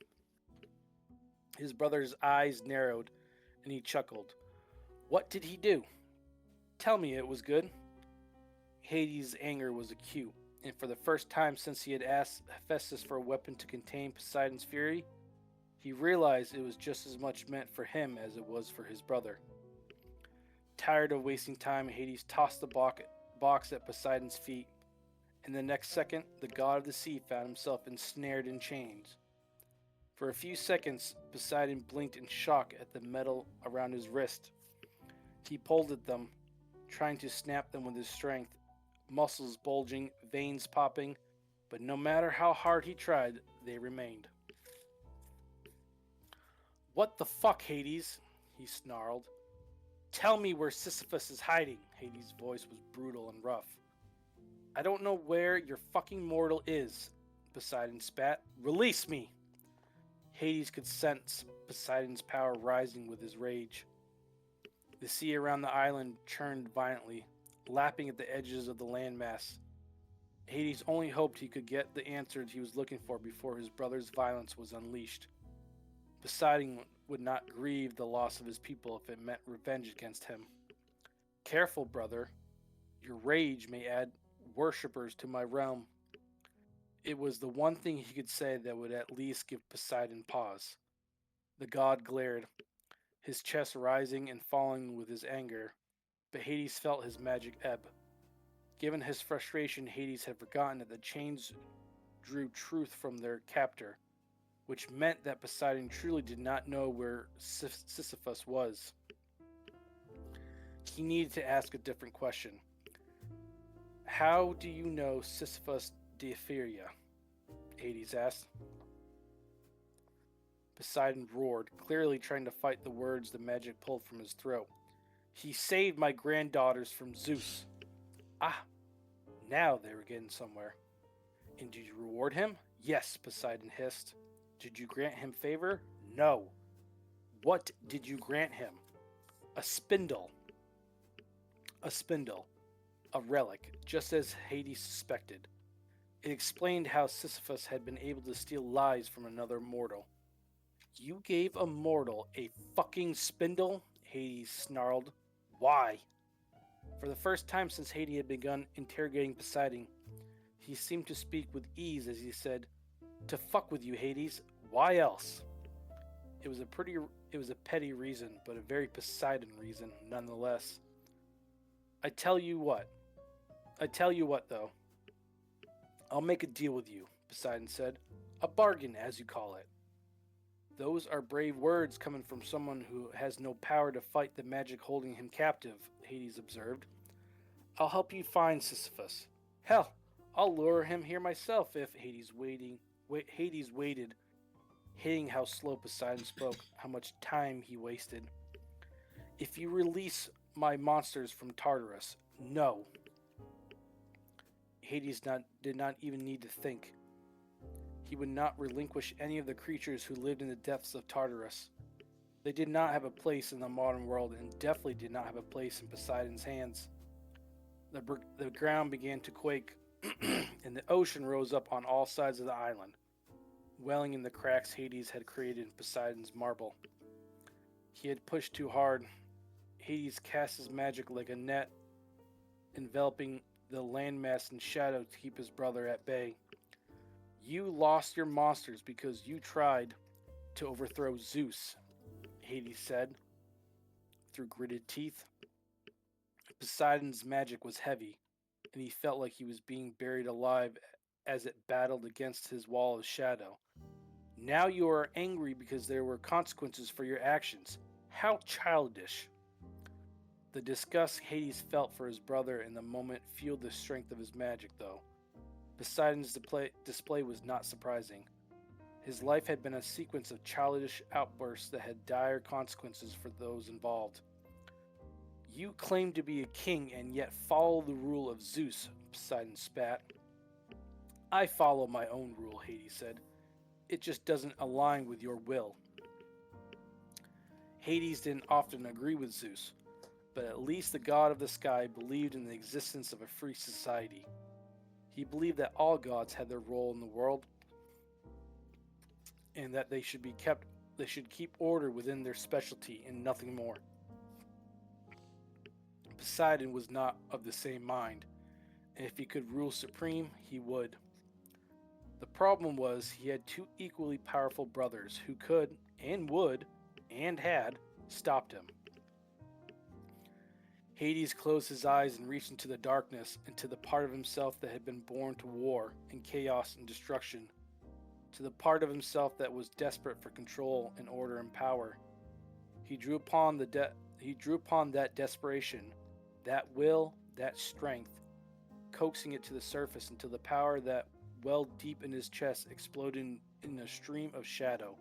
His brother's eyes narrowed, and he chuckled. "What did he do? Tell me it was good." Hades' anger was acute, and for the first time since he had asked Hephaestus for a weapon to contain Poseidon's fury, he realized it was just as much meant for him as it was for his brother. Tired of wasting time, Hades tossed the box at Poseidon's feet, and the next second, the god of the sea found himself ensnared in chains. For a few seconds, Poseidon blinked in shock at the metal around his wrist. He pulled at them, trying to snap them with his strength, muscles bulging, veins popping, but no matter how hard he tried, they remained. "What the fuck, Hades?" he snarled. "Tell me where Sisyphus is hiding." Hades' voice was brutal and rough. "I don't know where your fucking mortal is," Poseidon spat. "Release me!" Hades could sense Poseidon's power rising with his rage. The sea around the island churned violently, lapping at the edges of the landmass. Hades only hoped he could get the answers he was looking for before his brother's violence was unleashed. Poseidon would not grieve the loss of his people if it meant revenge against him. "Careful, brother," Your rage may add worshippers to my realm. It was the one thing he could say that would at least give Poseidon pause. The god glared, his chest rising and falling with his anger, but Hades felt his magic ebb. Given his frustration, Hades had forgotten that the chains drew truth from their captor, which meant that Poseidon truly did not know where Sisyphus was. He needed to ask a different question. How do you know Sisyphus de Ephyria? Hades asked. Poseidon roared, clearly trying to fight the words the magic pulled from his throat. He saved my granddaughters from Zeus. Ah, now they were getting somewhere. And did you reward him? Yes, Poseidon hissed. Did you grant him favor? No. What did you grant him? A spindle. A spindle. A relic, just as Hades suspected. It explained how Sisyphus had been able to steal lives from another mortal. You gave a mortal a fucking spindle? Hades snarled. Why? For the first time since Hades had begun interrogating Poseidon, he seemed to speak with ease as he said, To fuck with you, Hades. Why else? It was a petty reason, but a very Poseidon reason, nonetheless. I tell you what, though. I'll make a deal with you, Poseidon said. A bargain, as you call it. Those are brave words coming from someone who has no power to fight the magic holding him captive, Hades observed. I'll help you find Sisyphus. Hell, I'll lure him here myself if Hades waited, hating how slow Poseidon spoke, how much time he wasted. If you release my monsters from Tartarus, no. Hades did not even need to think. He would not relinquish any of the creatures who lived in the depths of Tartarus. They did not have a place in the modern world and definitely did not have a place in Poseidon's hands. The ground began to quake, and the ocean rose up on all sides of the island, welling in the cracks Hades had created in Poseidon's marble. He had pushed too hard. Hades cast his magic like a net, enveloping the landmass in shadow to keep his brother at bay. You lost your monsters because you tried to overthrow Zeus, Hades said, through gritted teeth. Poseidon's magic was heavy, and he felt like he was being buried alive as it battled against his wall of shadow. Now you are angry because there were consequences for your actions. How childish. The disgust Hades felt for his brother in the moment fueled the strength of his magic, though. Poseidon's display was not surprising. His life had been a sequence of childish outbursts that had dire consequences for those involved. You claim to be a king and yet follow the rule of Zeus, Poseidon spat. I follow my own rule, Hades said. It just doesn't align with your will. Hades didn't often agree with Zeus, but at least the god of the sky believed in the existence of a free society. He believed that all gods had their role in the world and that they should keep order within their specialty and nothing more. Poseidon was not of the same mind, and if he could rule supreme, he would. The problem was he had two equally powerful brothers who could, and would, and had, stopped him. Hades closed his eyes and reached into the darkness, into the part of himself that had been born to war and chaos and destruction, to the part of himself that was desperate for control and order and power. He drew upon that desperation, that will, that strength, coaxing it to the surface until the power that welled deep in his chest exploded in a stream of shadow.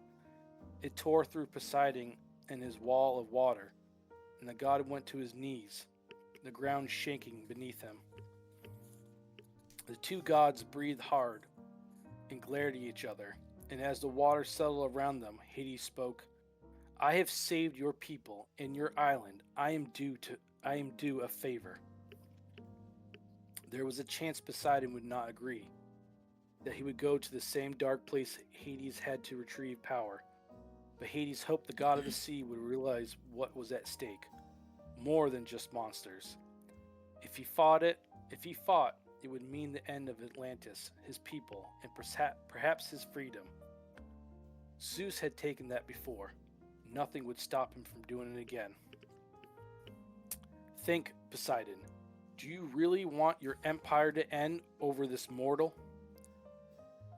It tore through Poseidon and his wall of water, and the god went to his knees, the ground shaking beneath him. The two gods breathed hard and glared at each other, and as the water settled around them, Hades spoke, I have saved your people and your island. I am due a favor. There was a chance Poseidon would not agree, that he would go to the same dark place Hades had to retrieve power. But Hades hoped the god of the sea would realize what was at stake, more than just monsters. If he fought, it would mean the end of Atlantis, his people, and perhaps his freedom. Zeus had taken that before. Nothing would stop him from doing it again. Think, Poseidon. Do you really want your empire to end over this mortal?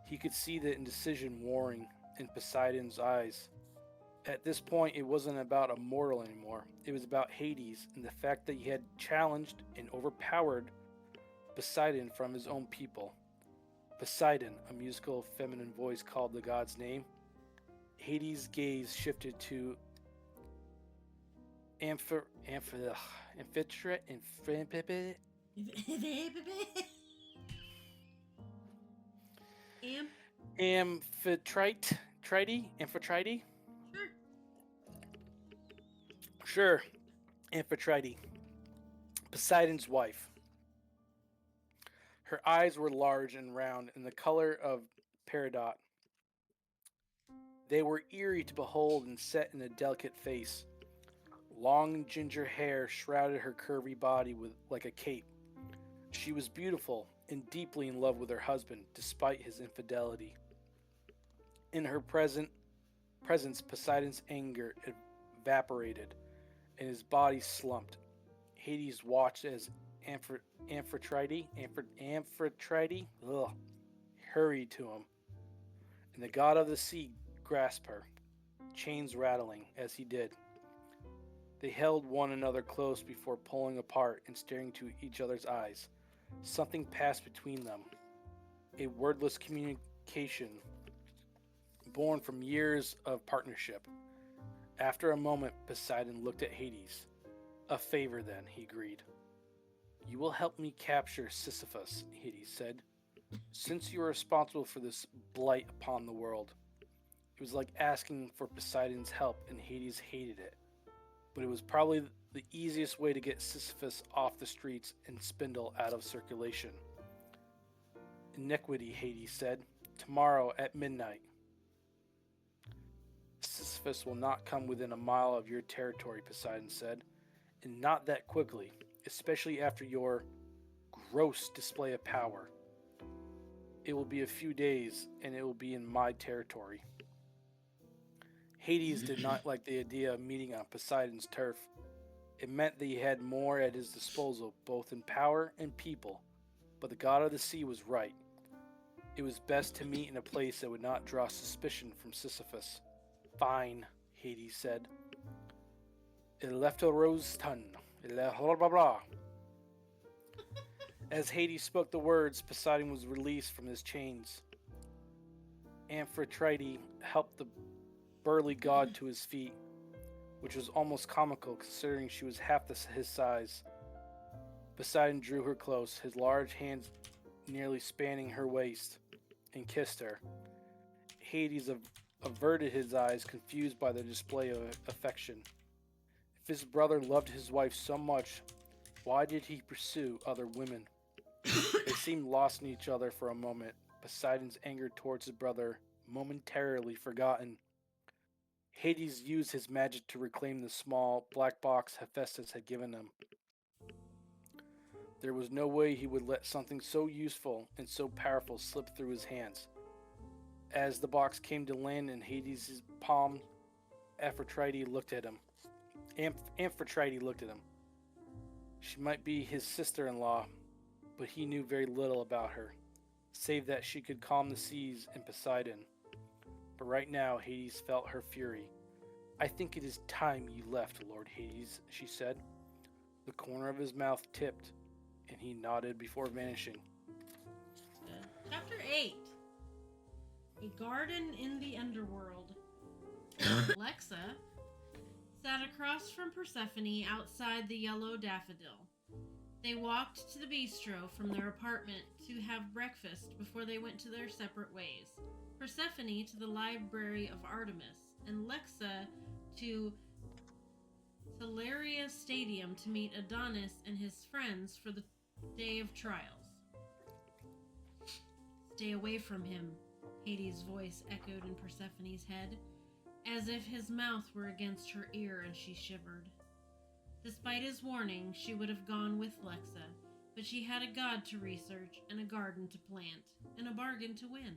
He could see the indecision warring in Poseidon's eyes. At this point, it wasn't about a mortal anymore. It was about Hades and the fact that he had challenged and overpowered Poseidon from his own people. Poseidon, a musical feminine voice called the god's name. Hades' gaze shifted to Amphitrite. Amphitrite? Sure, Amphitrite. Poseidon's wife. Her eyes were large and round and the color of peridot. They were eerie to behold and set in a delicate face. Long ginger hair shrouded her curvy body like a cape. She was beautiful and deeply in love with her husband, despite his infidelity. In her presence, Poseidon's anger evaporated, and his body slumped. Hades watched as Amphitrite hurried to him, and the god of the sea grasped her, chains rattling as he did. They held one another close before pulling apart and staring to each other's eyes. Something passed between them, a wordless communication born from years of partnership. After a moment, Poseidon looked at Hades. A favor, then, he agreed. You will help me capture Sisyphus, Hades said, since you are responsible for this blight upon the world. It was like asking for Poseidon's help, and Hades hated it. But it was probably the easiest way to get Sisyphus off the streets and Spindle out of circulation. Iniquity, Hades said. Tomorrow at midnight. Sisyphus will not come within a mile of your territory, Poseidon said. And not that quickly, especially after your gross display of power. It will be a few days, and it will be in my territory. Hades did not like the idea of meeting on Poseidon's turf. It meant that he had more at his disposal, both in power and people. But the god of the sea was right. It was best to meet in a place that would not draw suspicion from Sisyphus. Fine, Hades said. Eleftheros-tun. As Hades spoke the words, Poseidon was released from his chains. Amphitrite helped the burly god to his feet, which was almost comical considering she was half his size. Poseidon drew her close, his large hands nearly spanning her waist, and kissed her. Hades averted his eyes, confused by the display of affection. If his brother loved his wife so much, why did he pursue other women? They seemed lost in each other for a moment, Poseidon's anger towards his brother momentarily forgotten. Hades used his magic to reclaim the small black box Hephaestus had given him. There was no way he would let something so useful and so powerful slip through his hands. As the box came to land in Hades' palm, Amphitrite looked at him. Amphitrite looked at him. She might be his sister-in-law, but he knew very little about her, save that she could calm the seas in Poseidon. But right now, Hades felt her fury. I think it is time you left, Lord Hades, she said. The corner of his mouth tipped, and he nodded before vanishing. Chapter 8. A garden in the underworld. Alexa sat across from Persephone outside the Yellow Daffodil. They walked to the bistro from their apartment to have breakfast before they went to their separate ways. Persephone to the Library of Artemis, and Lexa to Teleria Stadium to meet Adonis and his friends for the day of trials. Stay away from him, Hades' voice echoed in Persephone's head, as if his mouth were against her ear and she shivered. Despite his warning, she would have gone with Lexa, but she had a god to research and a garden to plant, and a bargain to win.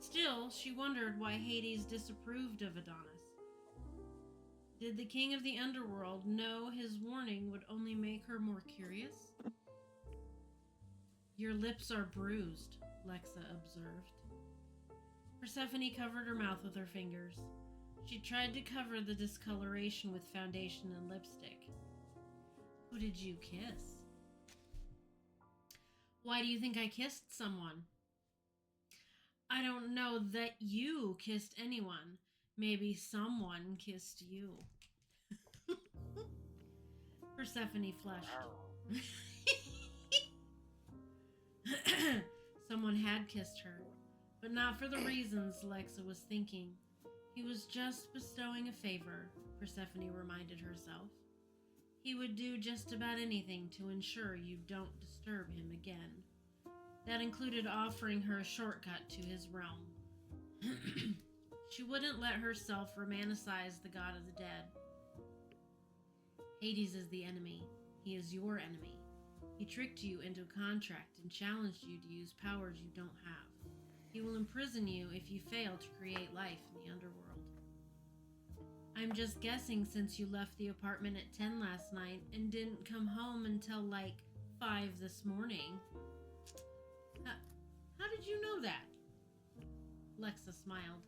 Still, she wondered why Hades disapproved of Adonis. Did the king of the underworld know his warning would only make her more curious? Your lips are bruised, Lexa observed. Persephone covered her mouth with her fingers. She tried to cover the discoloration with foundation and lipstick. Who did you kiss? Why do you think I kissed someone? I don't know that you kissed anyone. Maybe someone kissed you. Persephone flushed. Someone had kissed her, but not for the reasons Lexa was thinking. He was just bestowing a favor, Persephone reminded herself. He would do just about anything to ensure you don't disturb him again. That included offering her a shortcut to his realm. She wouldn't let herself romanticize the god of the dead. Hades is the enemy. He is your enemy. He tricked you into a contract and challenged you to use powers you don't have. He will imprison you if you fail to create life in the underworld. I'm just guessing since you left the apartment at 10 last night and didn't come home until like 5 this morning. How did you know that? Lexa smiled,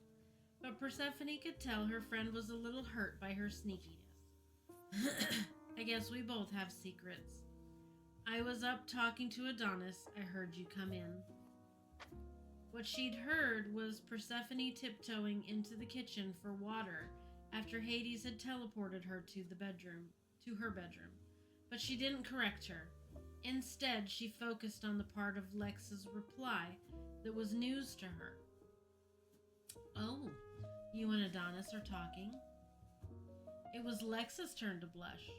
but Persephone could tell her friend was a little hurt by her sneakiness. I guess we both have secrets. I was up talking to Adonis. I heard you come in. What she'd heard was Persephone tiptoeing into the kitchen for water after Hades had teleported her to her bedroom. But she didn't correct her. Instead, she focused on the part of Lexa's reply that was news to her. Oh, you and Adonis are talking? It was Lexa's turn to blush,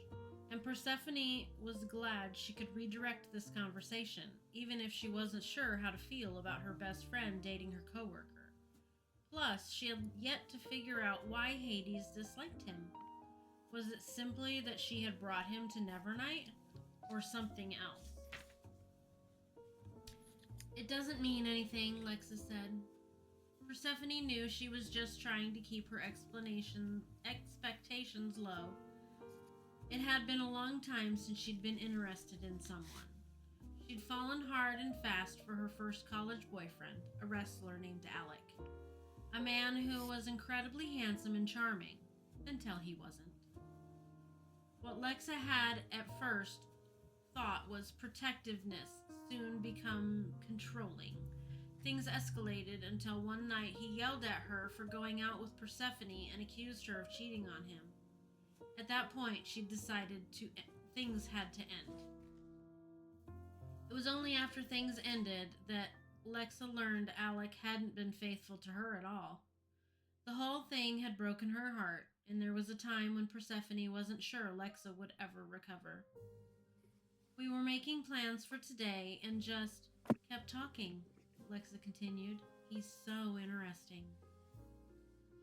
and Persephone was glad she could redirect this conversation, even if she wasn't sure how to feel about her best friend dating her coworker. Plus, she had yet to figure out why Hades disliked him. Was it simply that she had brought him to Nevernight, or something else? It doesn't mean anything, Lexa said. Persephone knew she was just trying to keep her expectations low. It had been a long time since she'd been interested in someone. She'd fallen hard and fast for her first college boyfriend, a wrestler named Alec. A man who was incredibly handsome and charming, until he wasn't. What Lexa had at first thought was protectiveness soon become controlling. Things escalated until one night he yelled at her for going out with Persephone and accused her of cheating on him. At that point, she decided things had to end. It was only after things ended that Lexa learned Alec hadn't been faithful to her at all. The whole thing had broken her heart, and there was a time when Persephone wasn't sure Lexa would ever recover. We were making plans for today and just kept talking, Lexa continued. He's so interesting.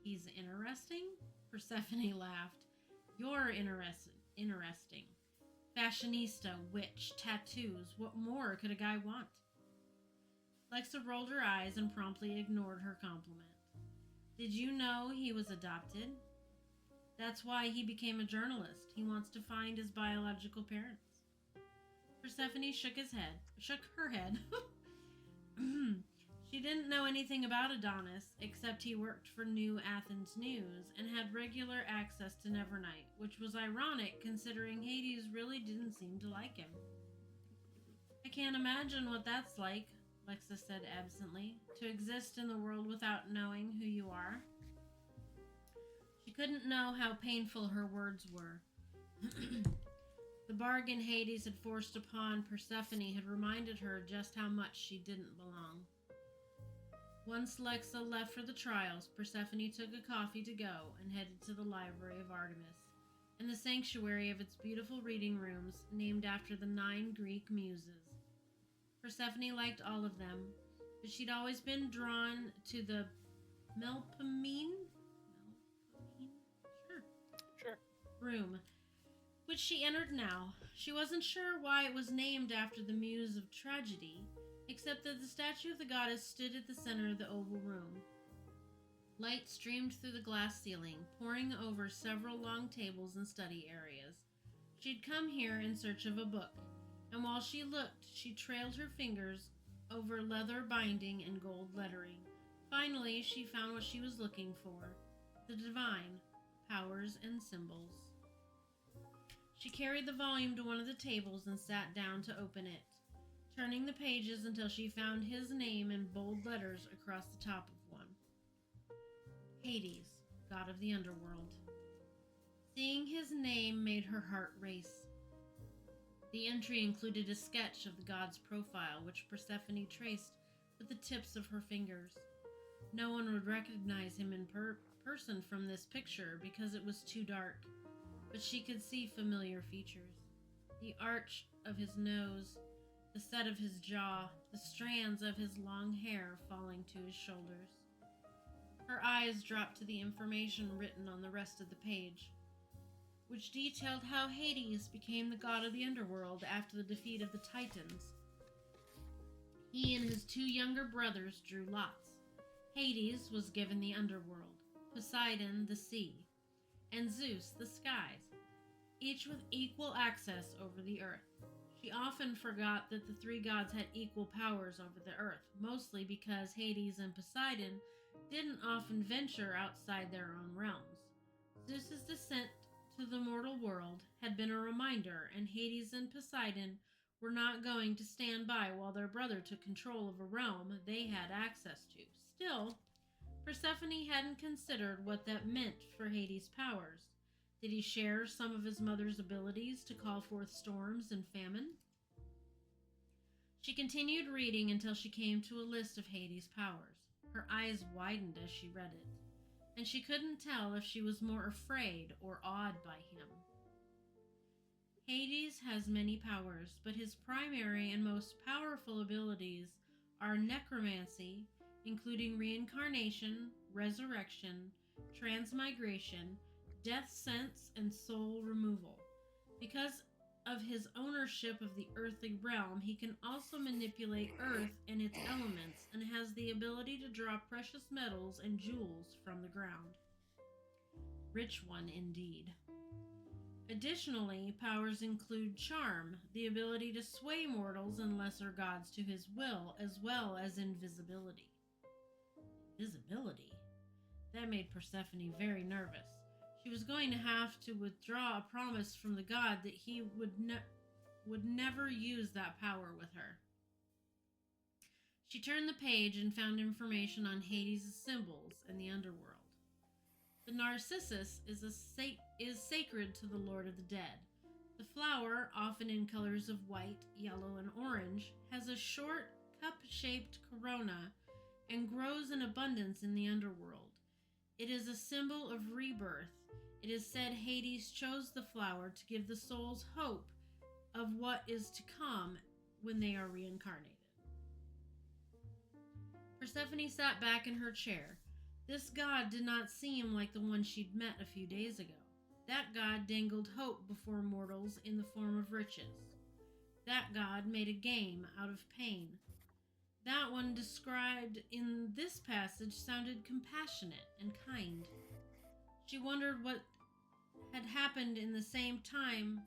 He's interesting? Persephone laughed. You're interesting. Fashionista, witch, tattoos. What more could a guy want? Lexa rolled her eyes and promptly ignored her compliment. Did you know he was adopted? That's why he became a journalist. He wants to find his biological parents. Persephone shook her head. She didn't know anything about Adonis, except he worked for New Athens News and had regular access to Nevernight, which was ironic considering Hades really didn't seem to like him. I can't imagine what that's like, Lexa said absently, to exist in the world without knowing who you are. She couldn't know how painful her words were. The bargain Hades had forced upon Persephone had reminded her just how much she didn't belong. Once Lexa left for the trials, Persephone took a coffee to go and headed to the Library of Artemis, and the sanctuary of its beautiful reading rooms named after the 9 Greek muses. Persephone liked all of them, but she'd always been drawn to the Melpomene? Sure. Sure. Room. which she entered now. She wasn't sure why it was named after the Muse of Tragedy, except that the statue of the goddess stood at the center of the oval room. Light streamed through the glass ceiling, pouring over several long tables and study areas. She'd come here in search of a book, and while she looked, she trailed her fingers over leather binding and gold lettering. Finally, she found what she was looking for: the divine powers and symbols. She carried the volume to one of the tables and sat down to open it, turning the pages until she found his name in bold letters across the top of one. Hades, god of the underworld. Seeing his name made her heart race. The entry included a sketch of the god's profile, which Persephone traced with the tips of her fingers. No one would recognize him in person from this picture because it was too dark, but she could see familiar features. The arch of his nose, the set of his jaw, the strands of his long hair falling to his shoulders. Her eyes dropped to the information written on the rest of the page, which detailed how Hades became the god of the underworld after the defeat of the Titans. He and his two younger brothers drew lots. Hades was given the underworld, Poseidon the sea, and Zeus the skies, each with equal access over the earth. She often forgot that the three gods had equal powers over the earth, mostly because Hades and Poseidon didn't often venture outside their own realms. Zeus's descent to the mortal world had been a reminder, and Hades and Poseidon were not going to stand by while their brother took control of a realm they had access to. Still, Persephone hadn't considered what that meant for Hades' powers. Did he share some of his mother's abilities to call forth storms and famine? She continued reading until she came to a list of Hades' powers. Her eyes widened as she read it, and she couldn't tell if she was more afraid or awed by him. Hades has many powers, but his primary and most powerful abilities are necromancy, including reincarnation, resurrection, transmigration, death sense, and soul removal. Because of his ownership of the earthly realm, he can also manipulate Earth and its elements, and has the ability to draw precious metals and jewels from the ground. Rich one indeed. Additionally, powers include charm, the ability to sway mortals and lesser gods to his will, as well as invisibility. Invisibility? That made Persephone very nervous. She was going to have to withdraw a promise from the god that he would never use that power with her. She turned the page and found information on Hades' symbols in the underworld. The narcissus is sacred to the Lord of the Dead. The flower, often in colors of white, yellow, and orange, has a short, cup-shaped corona and grows in abundance in the underworld. It is a symbol of rebirth. It is said Hades chose the flower to give the souls hope of what is to come when they are reincarnated. Persephone sat back in her chair. This god did not seem like the one she'd met a few days ago. That god dangled hope before mortals in the form of riches. That god made a game out of pain. That one described in this passage sounded compassionate and kind. She wondered what had happened in the same time.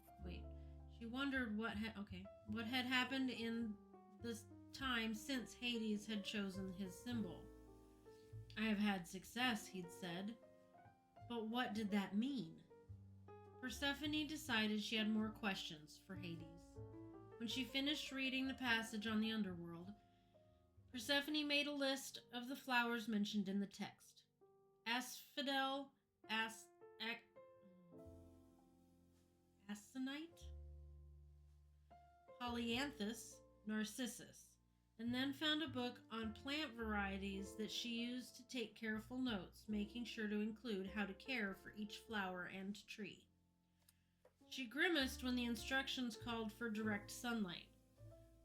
She wondered what had happened in the time since Hades had chosen his symbol. I have had success, he'd said. But what did that mean? Persephone decided she had more questions for Hades. When she finished reading the passage on the underworld, Persephone made a list of the flowers mentioned in the text. Asphodel, aconite, polyanthus, narcissus, and then found a book on plant varieties that she used to take careful notes, making sure to include how to care for each flower and tree. She grimaced when the instructions called for direct sunlight.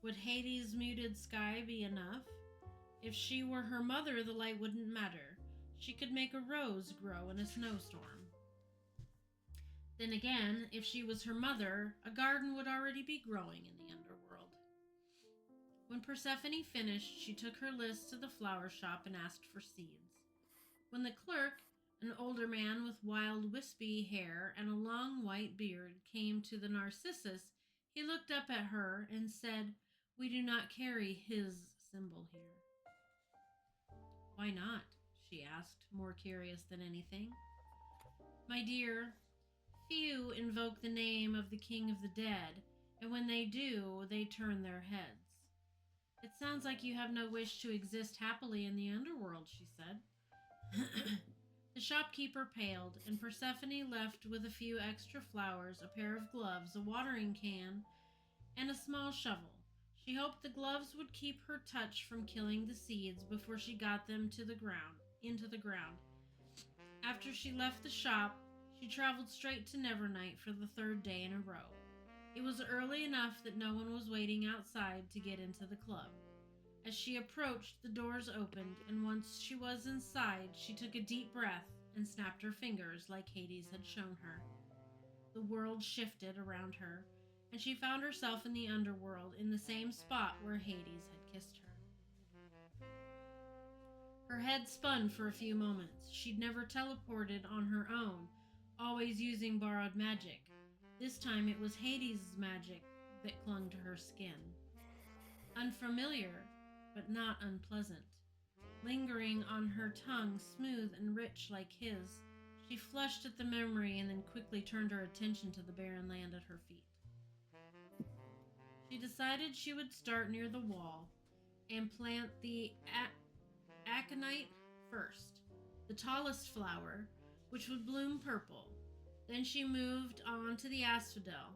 Would Hades' muted sky be enough? If she were her mother, the light wouldn't matter. She could make a rose grow in a snowstorm. Then again, if she was her mother, a garden would already be growing in the underworld. When Persephone finished, she took her list to the flower shop and asked for seeds. When the clerk, an older man with wild, wispy hair and a long white beard, came to the narcissus, he looked up at her and said, "We do not carry his symbol here." "Why not?" she asked, more curious than anything. "My dear, few invoke the name of the king of the dead, and when they do, they turn their heads." "It sounds like you have no wish to exist happily in the underworld," she said. The shopkeeper paled, and Persephone left with a few extra flowers, a pair of gloves, a watering can, and a small shovel. She hoped the gloves would keep her touch from killing the seeds before she got them into the ground. After she left the shop, she traveled straight to Nevernight for the third day in a row. It was early enough that no one was waiting outside to get into the club. As she approached, the doors opened, and once she was inside, she took a deep breath and snapped her fingers like Hades had shown her. The world shifted around her, and she found herself in the underworld in the same spot where Hades had kissed her. Her head spun for a few moments. She'd never teleported on her own, always using borrowed magic. This time it was Hades' magic that clung to her skin. Unfamiliar, but not unpleasant. Lingering on her tongue, smooth and rich like his, she flushed at the memory and then quickly turned her attention to the barren land at her feet. She decided she would start near the wall and plant the aconite first, the tallest flower, which would bloom purple. Then she moved on to the asphodel,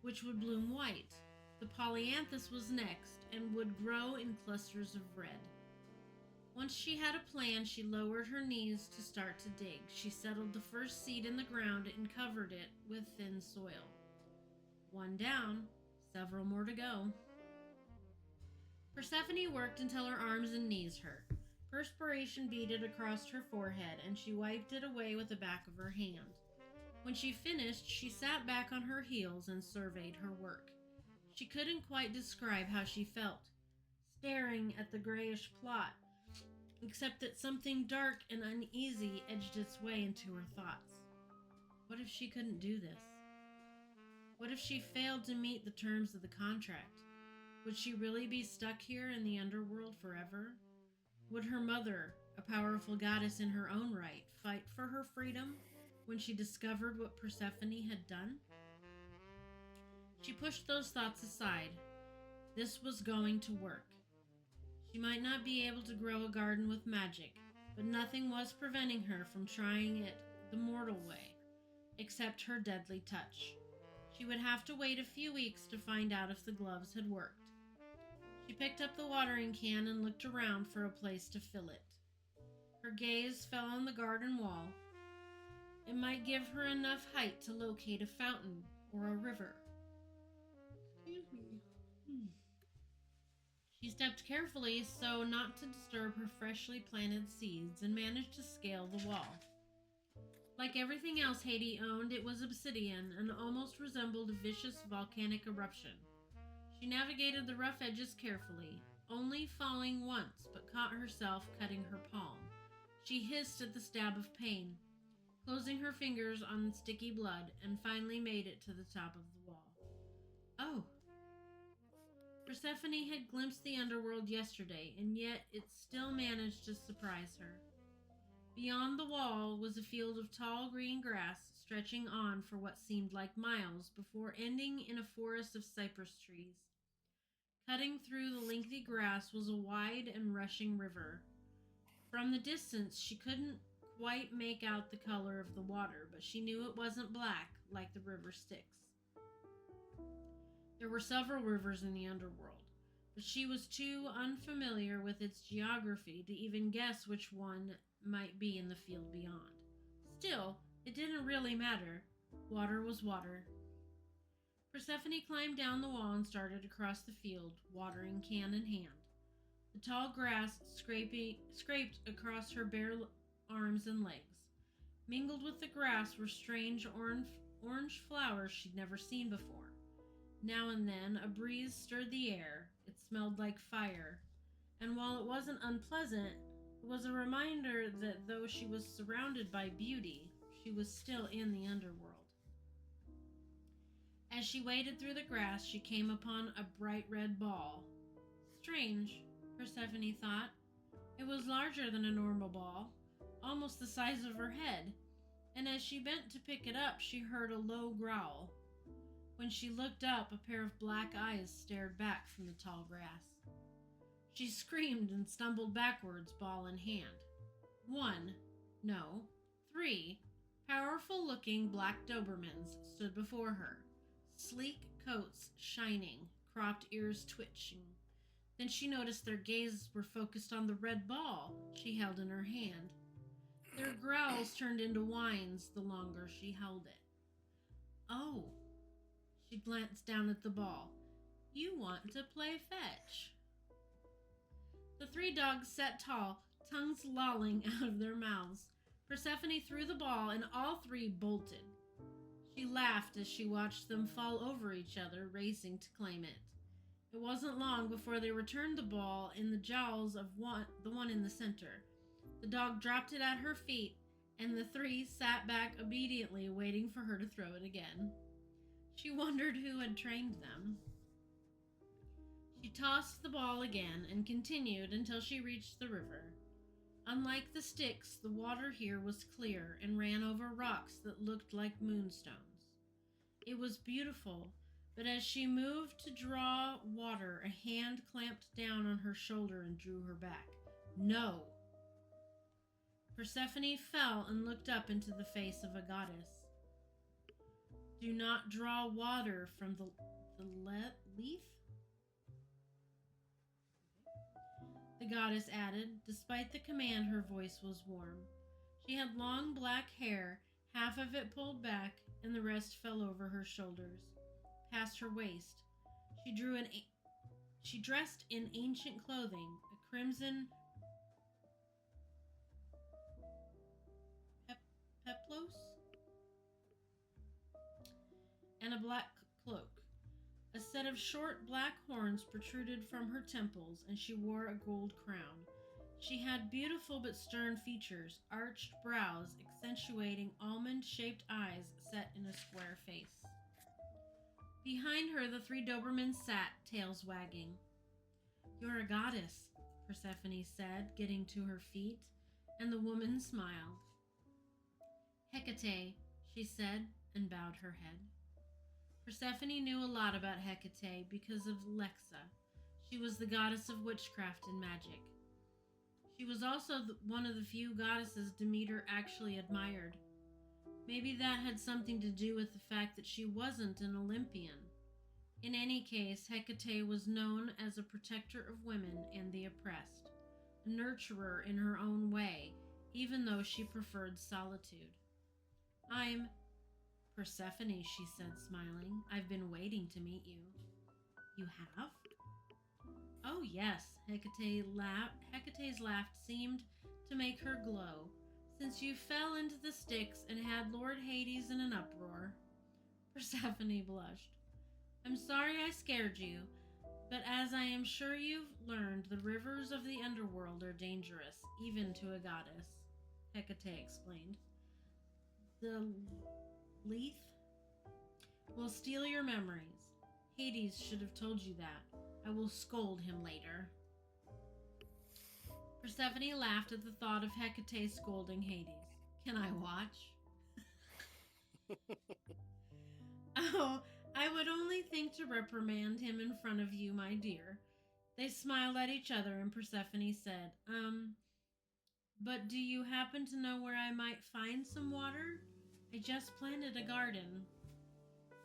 which would bloom white. The polyanthus was next and would grow in clusters of red. Once she had a plan, she lowered her knees to start to dig. She settled the first seed in the ground and covered it with thin soil. One down, several more to go. Persephone worked until her arms and knees hurt. Perspiration beaded across her forehead, and she wiped it away with the back of her hand. When she finished, she sat back on her heels and surveyed her work. She couldn't quite describe how she felt, staring at the grayish plot, except that something dark and uneasy edged its way into her thoughts. What if she couldn't do this? What if she failed to meet the terms of the contract? Would she really be stuck here in the underworld forever? Would her mother, a powerful goddess in her own right, fight for her freedom when she discovered what Persephone had done? She pushed those thoughts aside. This was going to work. She might not be able to grow a garden with magic, but nothing was preventing her from trying it the mortal way, except her deadly touch. She would have to wait a few weeks to find out if the gloves had worked. She picked up the watering can and looked around for a place to fill it. Her gaze fell on the garden wall. It might give her enough height to locate a fountain or a river. Excuse me. She stepped carefully so not to disturb her freshly planted seeds and managed to scale the wall. Like everything else Haiti owned, it was obsidian and almost resembled a vicious volcanic eruption. She navigated the rough edges carefully, only falling once, but caught herself cutting her palm. She hissed at the stab of pain, closing her fingers on sticky blood, and finally made it to the top of the wall. Oh! Persephone had glimpsed the underworld yesterday, and yet it still managed to surprise her. Beyond the wall was a field of tall green grass stretching on for what seemed like miles before ending in a forest of cypress trees. Cutting through the lengthy grass was a wide and rushing river. From the distance, she couldn't quite make out the color of the water, but she knew it wasn't black like the river Styx. There were several rivers in the underworld, but she was too unfamiliar with its geography to even guess which one might be in the field beyond. Still, it didn't really matter. Water was water. Persephone climbed down the wall and started across the field, watering can in hand. The tall grass scraped across her bare arms and legs. Mingled with the grass were strange orange flowers she'd never seen before. Now and then, a breeze stirred the air. It smelled like fire. And while it wasn't unpleasant, it was a reminder that though she was surrounded by beauty, she was still in the underworld. As she waded through the grass, she came upon a bright red ball. Strange, Persephone thought. It was larger than a normal ball, almost the size of her head, and as she bent to pick it up, she heard a low growl. When she looked up, a pair of black eyes stared back from the tall grass. She screamed and stumbled backwards, ball in hand. 3 powerful-looking black Dobermans stood before her, sleek coats shining, cropped ears twitching. Then she noticed their gazes were focused on the red ball she held in her hand. Their growls turned into whines the longer she held it. Oh, she glanced down at the ball. You want to play fetch. The 3 dogs sat tall, tongues lolling out of their mouths. Persephone threw the ball and all 3 bolted. She laughed as she watched them fall over each other, racing to claim it. It wasn't long before they returned the ball in the jaws of the one in the center. The dog dropped it at her feet, and the 3 sat back obediently, waiting for her to throw it again. She wondered who had trained them. She tossed the ball again and continued until she reached the river. Unlike the Styx, the water here was clear and ran over rocks that looked like moonstones. It was beautiful, but as she moved to draw water, a hand clamped down on her shoulder and drew her back. No! Persephone fell and looked up into the face of a goddess. Do not draw water from the leaf? The goddess added. Despite the command, her voice was warm. She had long black hair, half of it pulled back, and the rest fell over her shoulders, past her waist. She dressed in ancient clothing, a crimson peplos and a black cloak. A set of short black horns protruded from her temples, and she wore a gold crown. She had beautiful but stern features, arched brows accentuating almond-shaped eyes set in a square face. Behind her, the 3 Dobermans sat, tails wagging. You're a goddess, Persephone said, getting to her feet, and the woman smiled. Hecate, she said, and bowed her head. Persephone knew a lot about Hecate because of Lexa. She was the goddess of witchcraft and magic. She was also one of the few goddesses Demeter actually admired. Maybe that had something to do with the fact that she wasn't an Olympian. In any case, Hecate was known as a protector of women and the oppressed, a nurturer in her own way, even though she preferred solitude. I'm Persephone, she said, smiling. I've been waiting to meet you. You have? Oh, yes, Hecate's laugh seemed to make her glow. Since you fell into the Styx and had Lord Hades in an uproar. Persephone blushed. I'm sorry I scared you, but as I am sure you've learned, the rivers of the underworld are dangerous, even to a goddess, Hecate explained. The Lethe will steal your memories. Hades should have told you that. I will scold him later. Persephone laughed at the thought of Hecate scolding Hades. Can I watch? Oh, I would only think to reprimand him in front of you, my dear. They smiled at each other, and Persephone said, but do you happen to know where I might find some water? I just planted a garden.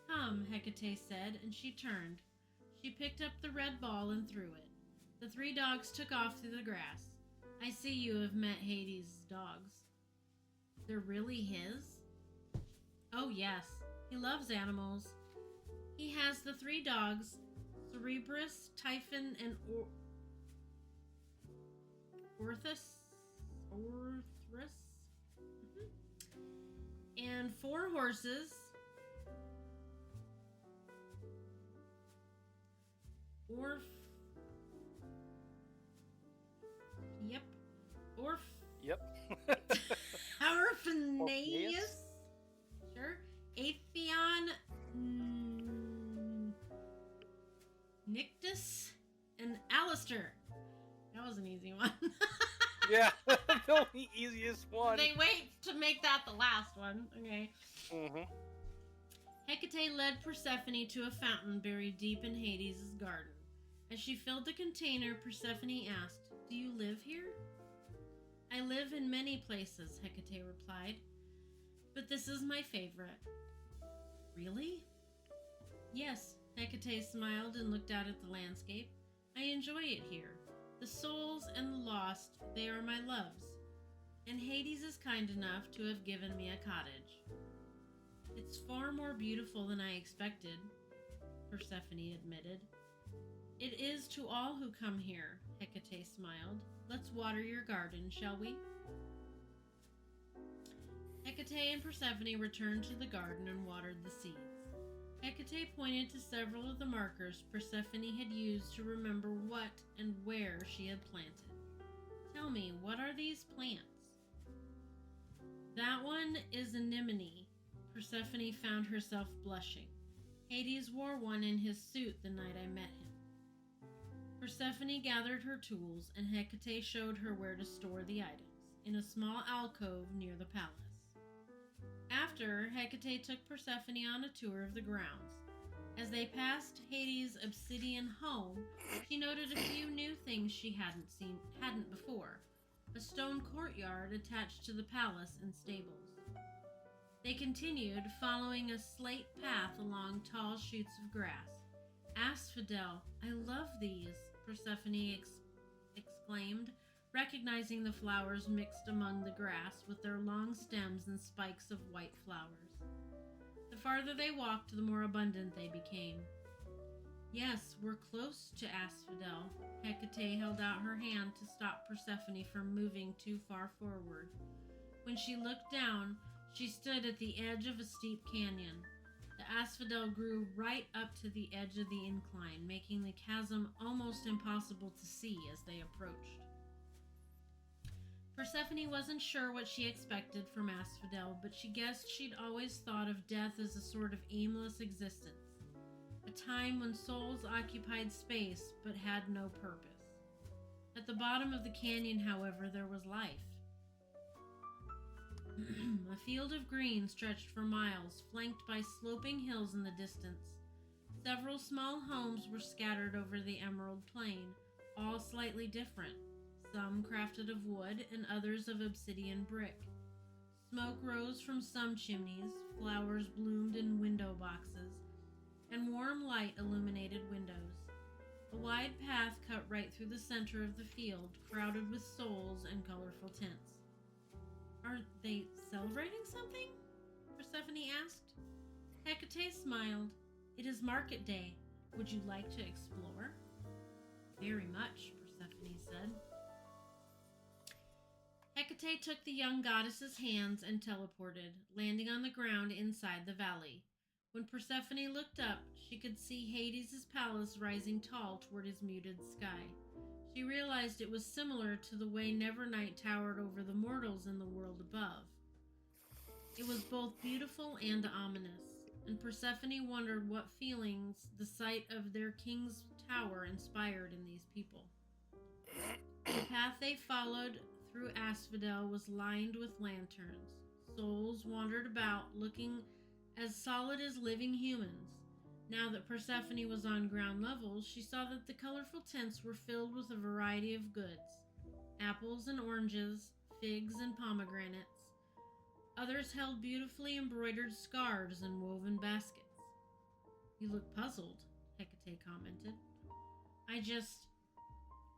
Come, Hecate said, and she turned. She picked up the red ball and threw it. The 3 dogs took off through the grass. I see you have met Hades' dogs. They're really his? Oh, yes. He loves animals. He has the 3 dogs, Cerberus, Typhon, and Orthus. And 4 horses, Orf. Yep. Orf. Yep. Orphanaeus. Sure. Atheon. Nictus. And Alistair. That was an easy one. Yeah, the only easiest one. They wait to make that the last one. Okay. Mm-hmm. Hecate led Persephone to a fountain buried deep in Hades' garden. As she filled the container, Persephone asked, "Do you live here?" "I live in many places," Hecate replied, "but this is my favorite." "Really?" "Yes," Hecate smiled and looked out at the landscape. "I enjoy it here. The souls and the lost, they are my loves. And Hades is kind enough to have given me a cottage." "It's far more beautiful than I expected," Persephone admitted. "It is to all who come here," Hecate smiled. "Let's water your garden, shall we?" Hecate and Persephone returned to the garden and watered the seeds. Hecate pointed to several of the markers Persephone had used to remember what and where she had planted. "Tell me, what are these plants?" "That one is anemone." Persephone found herself blushing. "Hades wore one in his suit the night I met him." Persephone gathered her tools, and Hecate showed her where to store the items, in a small alcove near the palace. After, Hecate took Persephone on a tour of the grounds. As they passed Hades' obsidian home, she noted a few new things she hadn't before. A stone courtyard attached to the palace and stables. They continued, following a slate path along tall shoots of grass. "Asphodel, I love these," Persephone exclaimed, recognizing the flowers mixed among the grass with their long stems and spikes of white flowers. The farther they walked, the more abundant they became. "Yes, we're close to Asphodel." Hecate held out her hand to stop Persephone from moving too far forward. When she looked down, she stood at the edge of a steep canyon. The asphodel grew right up to the edge of the incline, making the chasm almost impossible to see as they approached. Persephone wasn't sure what she expected from Asphodel, but she guessed she'd always thought of death as a sort of aimless existence, a time when souls occupied space but had no purpose. At the bottom of the canyon, however, there was life. A field of green stretched for miles, flanked by sloping hills in the distance. Several small homes were scattered over the emerald plain, all slightly different, some crafted of wood and others of obsidian brick. Smoke rose from some chimneys, flowers bloomed in window boxes, and warm light illuminated windows. A wide path cut right through the center of the field, crowded with souls and colorful tents. "Are they celebrating something?" Persephone asked. Hecate smiled. "It is market day. Would you like to explore?" "Very much," Persephone said. Hecate took the young goddess's hands and teleported, landing on the ground inside the valley. When Persephone looked up, she could see Hades' palace rising tall toward his muted sky. She realized it was similar to the way Nevernight towered over the mortals in the world above. It was both beautiful and ominous, and Persephone wondered what feelings the sight of their king's tower inspired in these people. The path they followed through Asphodel was lined with lanterns. Souls wandered about, looking as solid as living humans. Now that Persephone was on ground level, she saw that the colorful tents were filled with a variety of goods: apples and oranges, figs and pomegranates. Others held beautifully embroidered scarves and woven baskets. "You look puzzled," Hecate commented.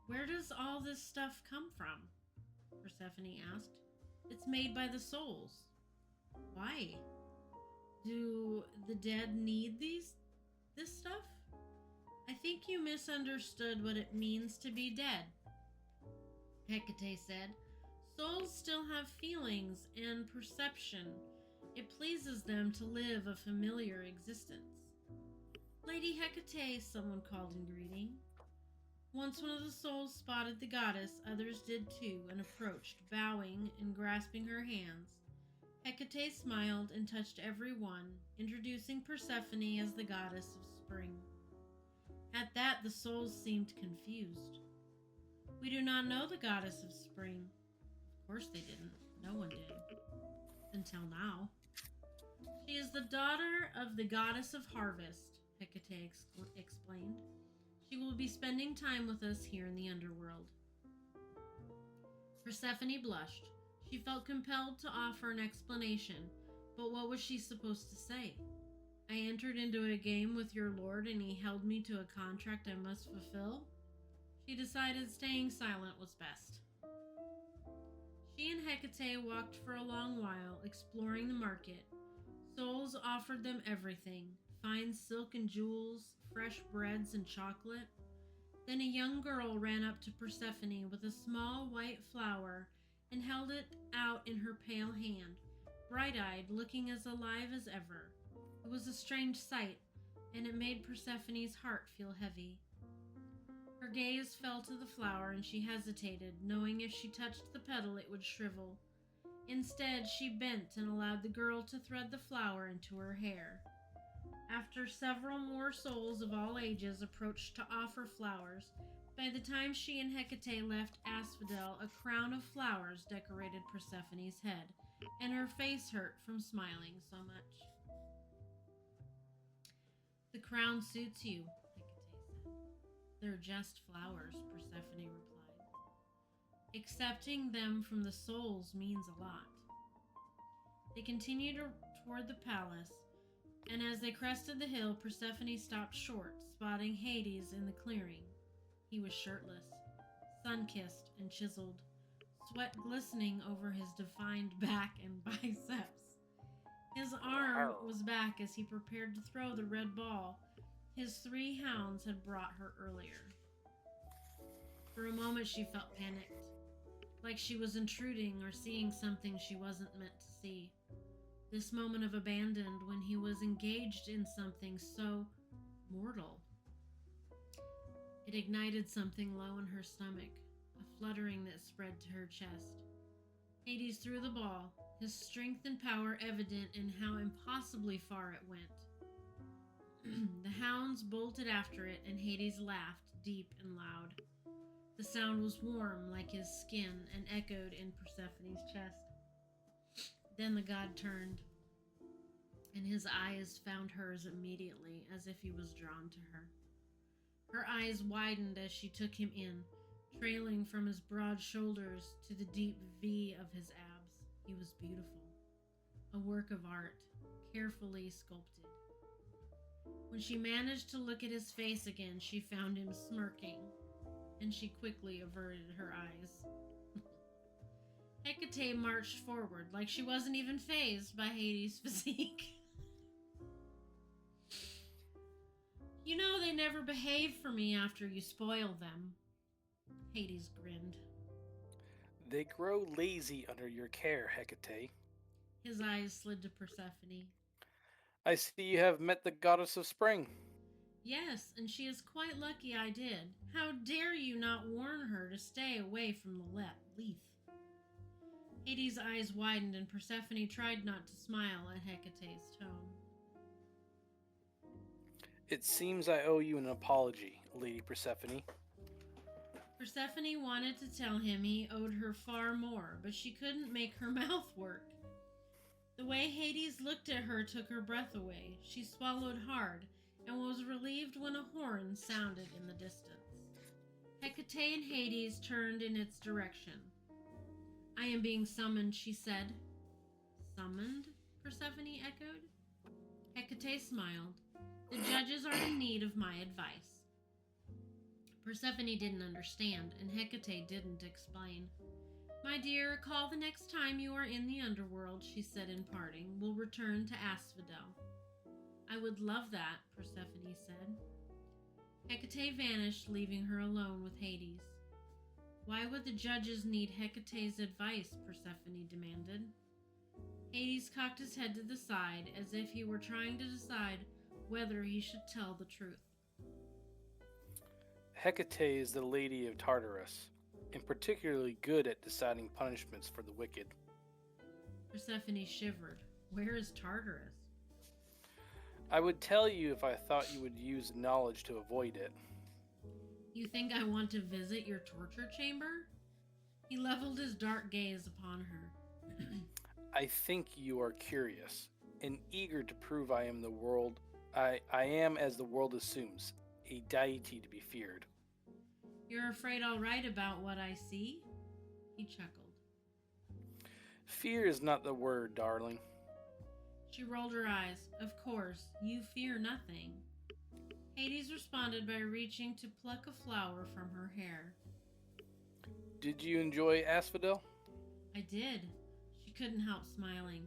Where does all this stuff come from?" Persephone asked. "It's made by the souls." "Why? Do the dead need this stuff?" "I think you misunderstood what it means to be dead," Hecate said. "Souls still have feelings and perception. It pleases them to live a familiar existence." Lady Hecate, someone called in greeting. Once one of the souls spotted the goddess, others did too, and approached, bowing and grasping her hands. Hecate smiled and touched every one, introducing Persephone as the goddess of spring. At that, the souls seemed confused. We do not know the goddess of spring. Of course they didn't. No one did. Until now. She is the daughter of the goddess of harvest, Hecate explained. She will be spending time with us here in the underworld. Persephone blushed. She felt compelled to offer an explanation, but what was she supposed to say? I entered into a game with your lord and he held me to a contract I must fulfill? She decided staying silent was best. She and Hecate walked for a long while, exploring the market. Souls offered them everything, fine silk and jewels, fresh breads and chocolate. Then a young girl ran up to Persephone with a small white flower and held it out in her pale hand, bright-eyed, looking as alive as ever. It was a strange sight, and it made Persephone's heart feel heavy. Her gaze fell to the flower, and she hesitated, knowing if she touched the petal it would shrivel. Instead, she bent and allowed the girl to thread the flower into her hair. After several more souls of all ages approached to offer flowers, by the time she and Hecate left Asphodel, a crown of flowers decorated Persephone's head, and her face hurt from smiling so much. The crown suits you, Hecate said. They're just flowers, Persephone replied. Accepting them from the souls means a lot. They continued toward the palace, and as they crested the hill, Persephone stopped short, spotting Hades in the clearing. He was shirtless, sun-kissed and chiseled, sweat glistening over his defined back and biceps. His arm was back as he prepared to throw the red ball his 3 hounds had brought her earlier. For a moment she felt panicked, like she was intruding or seeing something she wasn't meant to see. This moment of abandon when he was engaged in something so mortal. It ignited something low in her stomach, a fluttering that spread to her chest. Hades threw the ball, his strength and power evident in how impossibly far it went. The hounds bolted after it, and Hades laughed, deep and loud. The sound was warm, like his skin, and echoed in Persephone's chest. Then the god turned, and his eyes found hers immediately, as if he was drawn to her. Her eyes widened as she took him in, trailing from his broad shoulders to the deep V of his abs. He was beautiful, a work of art, carefully sculpted. When she managed to look at his face again, she found him smirking, and she quickly averted her eyes. Hecate marched forward like she wasn't even fazed by Hades' physique. You know they never behave for me after you spoil them. Hades grinned. They grow lazy under your care, Hecate. His eyes slid to Persephone. I see you have met the goddess of spring. Yes, and she is quite lucky I did. How dare you not warn her to stay away from the leaf? Hades' eyes widened, and Persephone tried not to smile at Hecate's tone. It seems I owe you an apology, Lady Persephone. Persephone wanted to tell him he owed her far more, but she couldn't make her mouth work. The way Hades looked at her took her breath away. She swallowed hard and was relieved when a horn sounded in the distance. Hecate and Hades turned in its direction. I am being summoned, she said. Summoned? Persephone echoed. Hecate smiled. The judges are in need of my advice. Persephone didn't understand, and Hecate didn't explain. My dear, call the next time you are in the underworld, she said in parting. We'll return to Asphodel. I would love that, Persephone said. Hecate vanished, leaving her alone with Hades. Why would the judges need Hecate's advice? Persephone demanded. Hades cocked his head to the side, as if he were trying to decide whether he should tell the truth. Hecate is the Lady of Tartarus, and particularly good at deciding punishments for the wicked. Persephone shivered. Where is Tartarus? I would tell you if I thought you would use knowledge to avoid it. You think I want to visit your torture chamber? He leveled his dark gaze upon her. I think you are curious and eager to prove I am the world. I am, as the world assumes, a deity to be feared. You're afraid I'll write about what I see? He chuckled. Fear is not the word, darling. She rolled her eyes. Of course, you fear nothing. Hades responded by reaching to pluck a flower from her hair. Did you enjoy Asphodel? I did. She couldn't help smiling.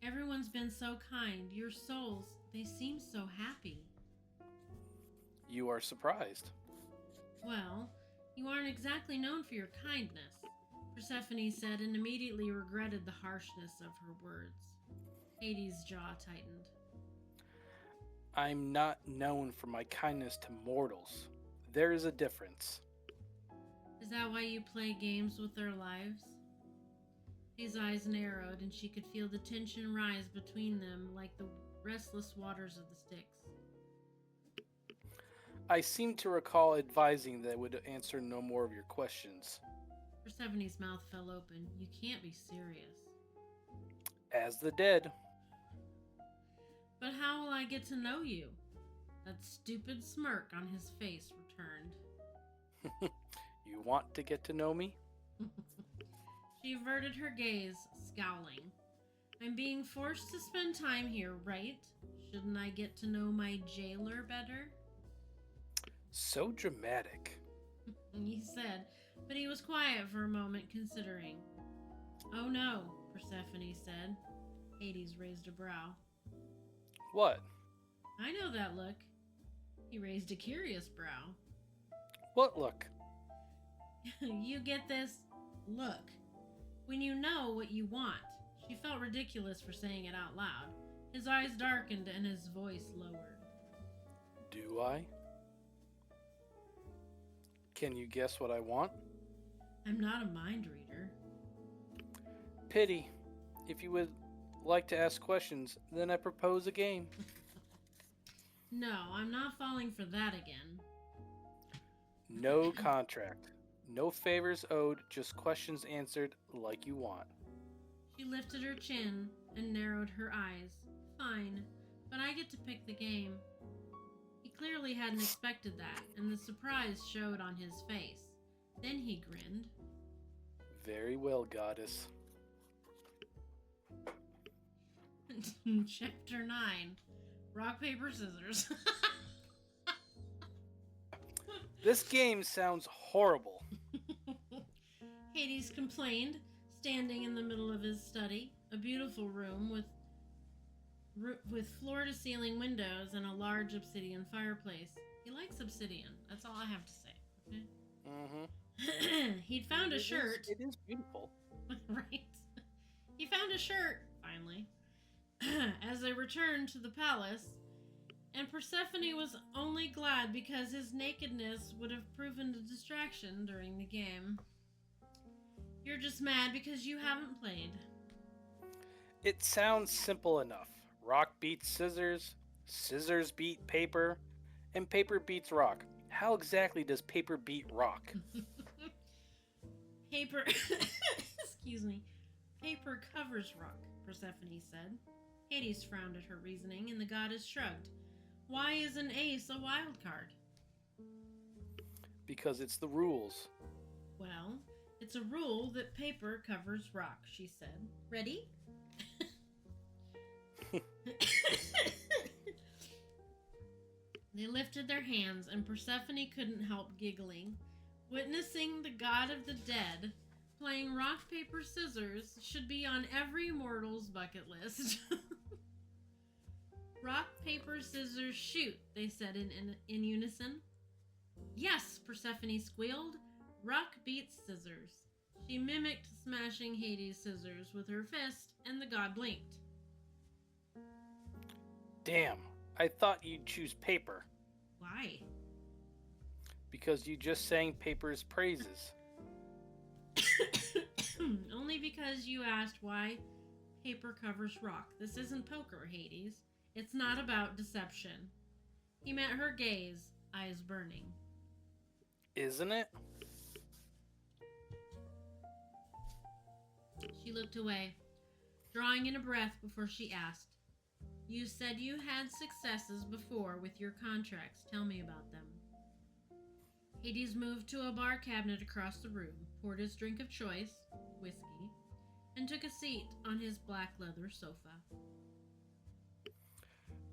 Everyone's been so kind. Your souls, they seem so happy. You are surprised. Well, you aren't exactly known for your kindness, Persephone said, and immediately regretted the harshness of her words. Hades' jaw tightened. I'm not known for my kindness to mortals. There is a difference. Is that why you play games with their lives? His eyes narrowed, and she could feel the tension rise between them like the restless waters of the Styx. I seem to recall advising that I would answer no more of your questions. Persephone's mouth fell open. You can't be serious. As the dead. But how will I get to know you? That stupid smirk on his face returned. You want to get to know me? She averted her gaze, scowling. I'm being forced to spend time here, right? Shouldn't I get to know my jailer better? So dramatic. He said, but he was quiet for a moment, considering. Oh no, Persephone said. Hades raised a brow. What? I know that look. He raised a curious brow. What look? You get this? Look. When you know what you want. She felt ridiculous for saying it out loud. His eyes darkened and his voice lowered. Do I? Can you guess what I want? I'm not a mind reader. Pity. If you would like to ask questions, then I propose a game. No, I'm not falling for that again. No contract. No favors owed, just questions answered like you want. She lifted her chin and narrowed her eyes. Fine, but I get to pick the game. He clearly hadn't expected that, and the surprise showed on his face. Then he grinned. Very well, goddess. Chapter 9. Rock, paper, scissors. This game sounds horrible. Hades complained, standing in the middle of his study, a beautiful room with floor-to-ceiling windows and a large obsidian fireplace. He likes obsidian. That's all I have to say. Okay? Mm-hmm. He'd found a shirt. It is beautiful. Right. He found a shirt, finally, as they returned to the palace, and Persephone was only glad because his nakedness would have proven a distraction during the game. You're just mad because you haven't played. It sounds simple enough. Rock beats scissors, scissors beat paper, and paper beats rock. How exactly does paper beat rock? Paper... Excuse me. Paper covers rock, Persephone said. Hades frowned at her reasoning, and the goddess shrugged. Why is an ace a wild card? Because it's the rules. Well, it's a rule that paper covers rock, she said. Ready? They lifted their hands, and Persephone couldn't help giggling. Witnessing the god of the dead playing rock, paper, scissors should be on every mortal's bucket list. Rock, paper, scissors, shoot, they said in unison. Yes, Persephone squealed. Rock beats scissors. She mimicked smashing Hades' scissors with her fist, and the god blinked. Damn, I thought you'd choose paper, Why? because you just sang paper's praises. Only because you asked why paper covers rock. This isn't poker, Hades. It's not about deception. He met her gaze, eyes burning. Isn't it? She looked away, drawing in a breath before she asked, "You said you had successes before with your contracts. Tell me about them." Hades moved to a bar cabinet across the room, poured his drink of choice, whiskey, and took a seat on his black leather sofa.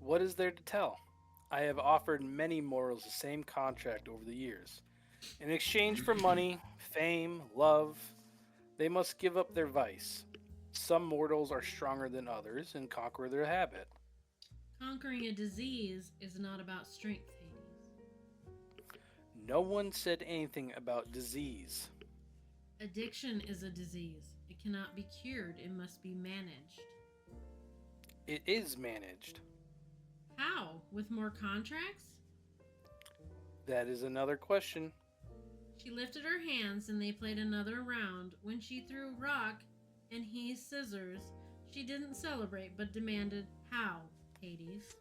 What is there to tell? I have offered many mortals the same contract over the years. In exchange for money, fame, love, they must give up their vice. Some mortals are stronger than others and conquer their habit. Conquering a disease is not about strength, Hades. No one said anything about disease. Addiction is a disease. It cannot be cured, it must be managed. It is managed. How? With more contracts? That is another question. She lifted her hands and they played another round. When she threw rock and he scissors, she didn't celebrate but demanded, "How, Hades?"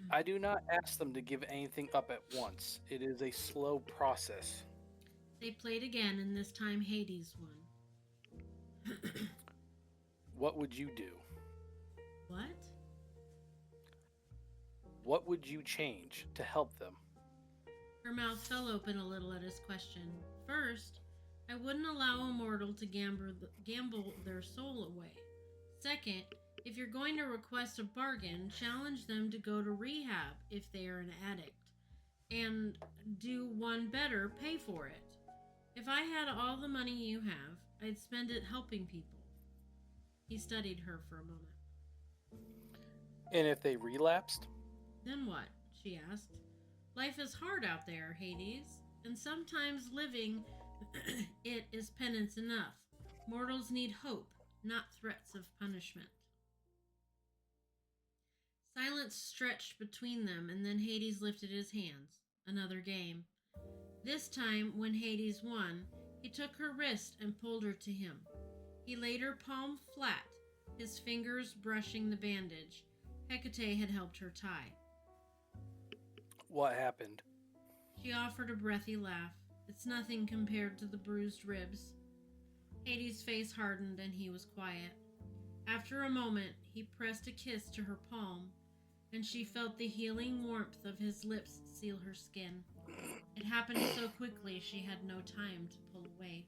I do not ask them to give anything up at once. It is a slow process. They played again and this time Hades won. What would you do? What? What would you change to help them? Her mouth fell open a little at his question. First, I wouldn't allow a mortal to gamble their soul away. Second, if you're going to request a bargain, challenge them to go to rehab if they are an addict. And do one better, pay for it. If I had all the money you have, I'd spend it helping people. He studied her for a moment. And if they relapsed? Then what? She asked. Life is hard out there, Hades, and sometimes living it is penance enough. Mortals need hope, not threats of punishment. Silence stretched between them, and then Hades lifted his hands. Another game. This time, when Hades won, he took her wrist and pulled her to him. He laid her palm flat, his fingers brushing the bandage Hecate had helped her tie. What happened? She offered a breathy laugh. It's nothing compared to the bruised ribs. Hades' face hardened and he was quiet. After a moment, he pressed a kiss to her palm, and she felt the healing warmth of his lips seal her skin. It happened so quickly she had no time to pull away.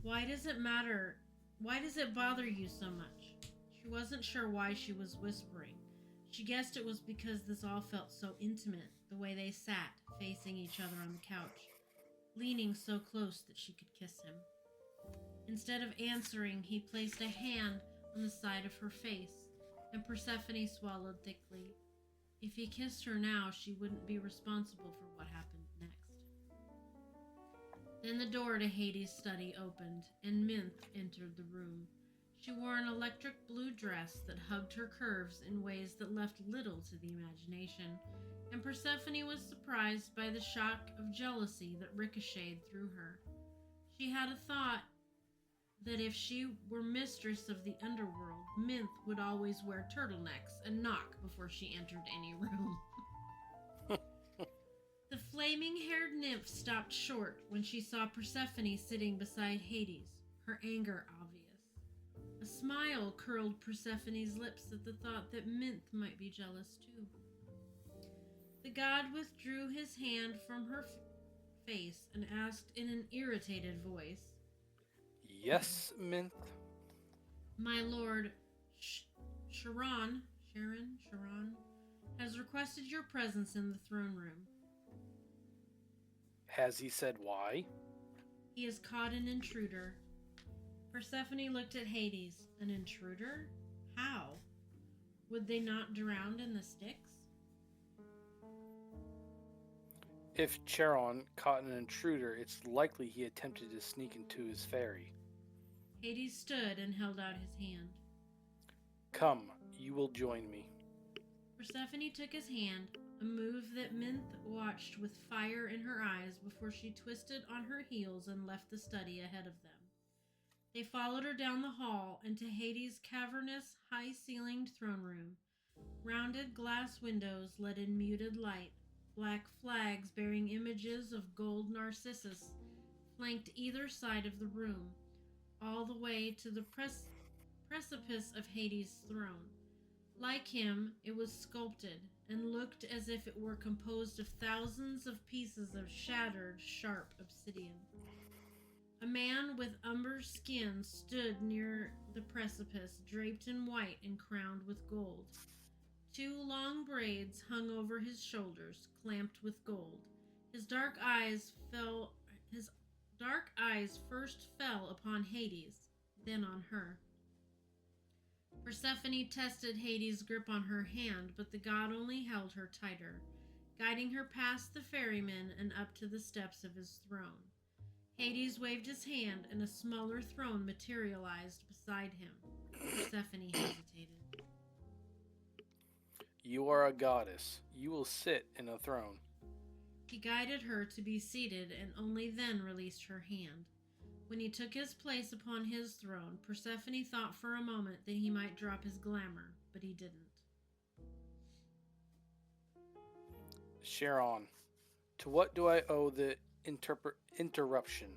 Why does it matter? Why does it bother you so much? She wasn't sure why she was whispering. She guessed it was because this all felt so intimate, the way they sat, facing each other on the couch, leaning so close that she could kiss him. Instead of answering, he placed a hand on the side of her face, and Persephone swallowed thickly. If he kissed her now, she wouldn't be responsible for what happened next. Then the door to Hades' study opened, and Minth entered the room. She wore an electric blue dress that hugged her curves in ways that left little to the imagination, and Persephone was surprised by the shock of jealousy that ricocheted through her. She had a thought that if she were mistress of the underworld, Minth would always wear turtlenecks and knock before she entered any room. The flaming-haired nymph stopped short when she saw Persephone sitting beside Hades, her anger obvious. A smile curled Persephone's lips at the thought that Minth might be jealous too. The god withdrew his hand from her face and asked in an irritated voice, Yes, Minth? "My lord Charon has requested your presence in the throne room. Has he said why? He has caught an intruder." Persephone looked at Hades. An intruder? How? Would they not drown in the Styx? If Charon caught an intruder, it's likely he attempted to sneak into his ferry. Hades stood and held out his hand. Come, you will join me. Persephone took his hand, a move that Minth watched with fire in her eyes before she twisted on her heels and left the study ahead of them. They followed her down the hall and to Hades' cavernous, high-ceilinged throne room. Rounded glass windows let in muted light. Black flags bearing images of gold narcissus flanked either side of the room, all the way to the precipice of Hades' throne. Like him, it was sculpted and looked as if it were composed of thousands of pieces of shattered, sharp obsidian. A man with umber skin stood near the precipice, draped in white and crowned with gold. Two long braids hung over his shoulders, clamped with gold. His dark eyes fell his dark eyes first fell upon Hades, then on her. Persephone tested Hades' grip on her hand, but the god only held her tighter, guiding her past the ferryman and up to the steps of his throne. Hades waved his hand, and a smaller throne materialized beside him. Persephone hesitated. You are a goddess. You will sit in a throne. He guided her to be seated and only then released her hand. When he took his place upon his throne, Persephone thought for a moment that he might drop his glamour, but he didn't. Charon, to what do I owe the interruption?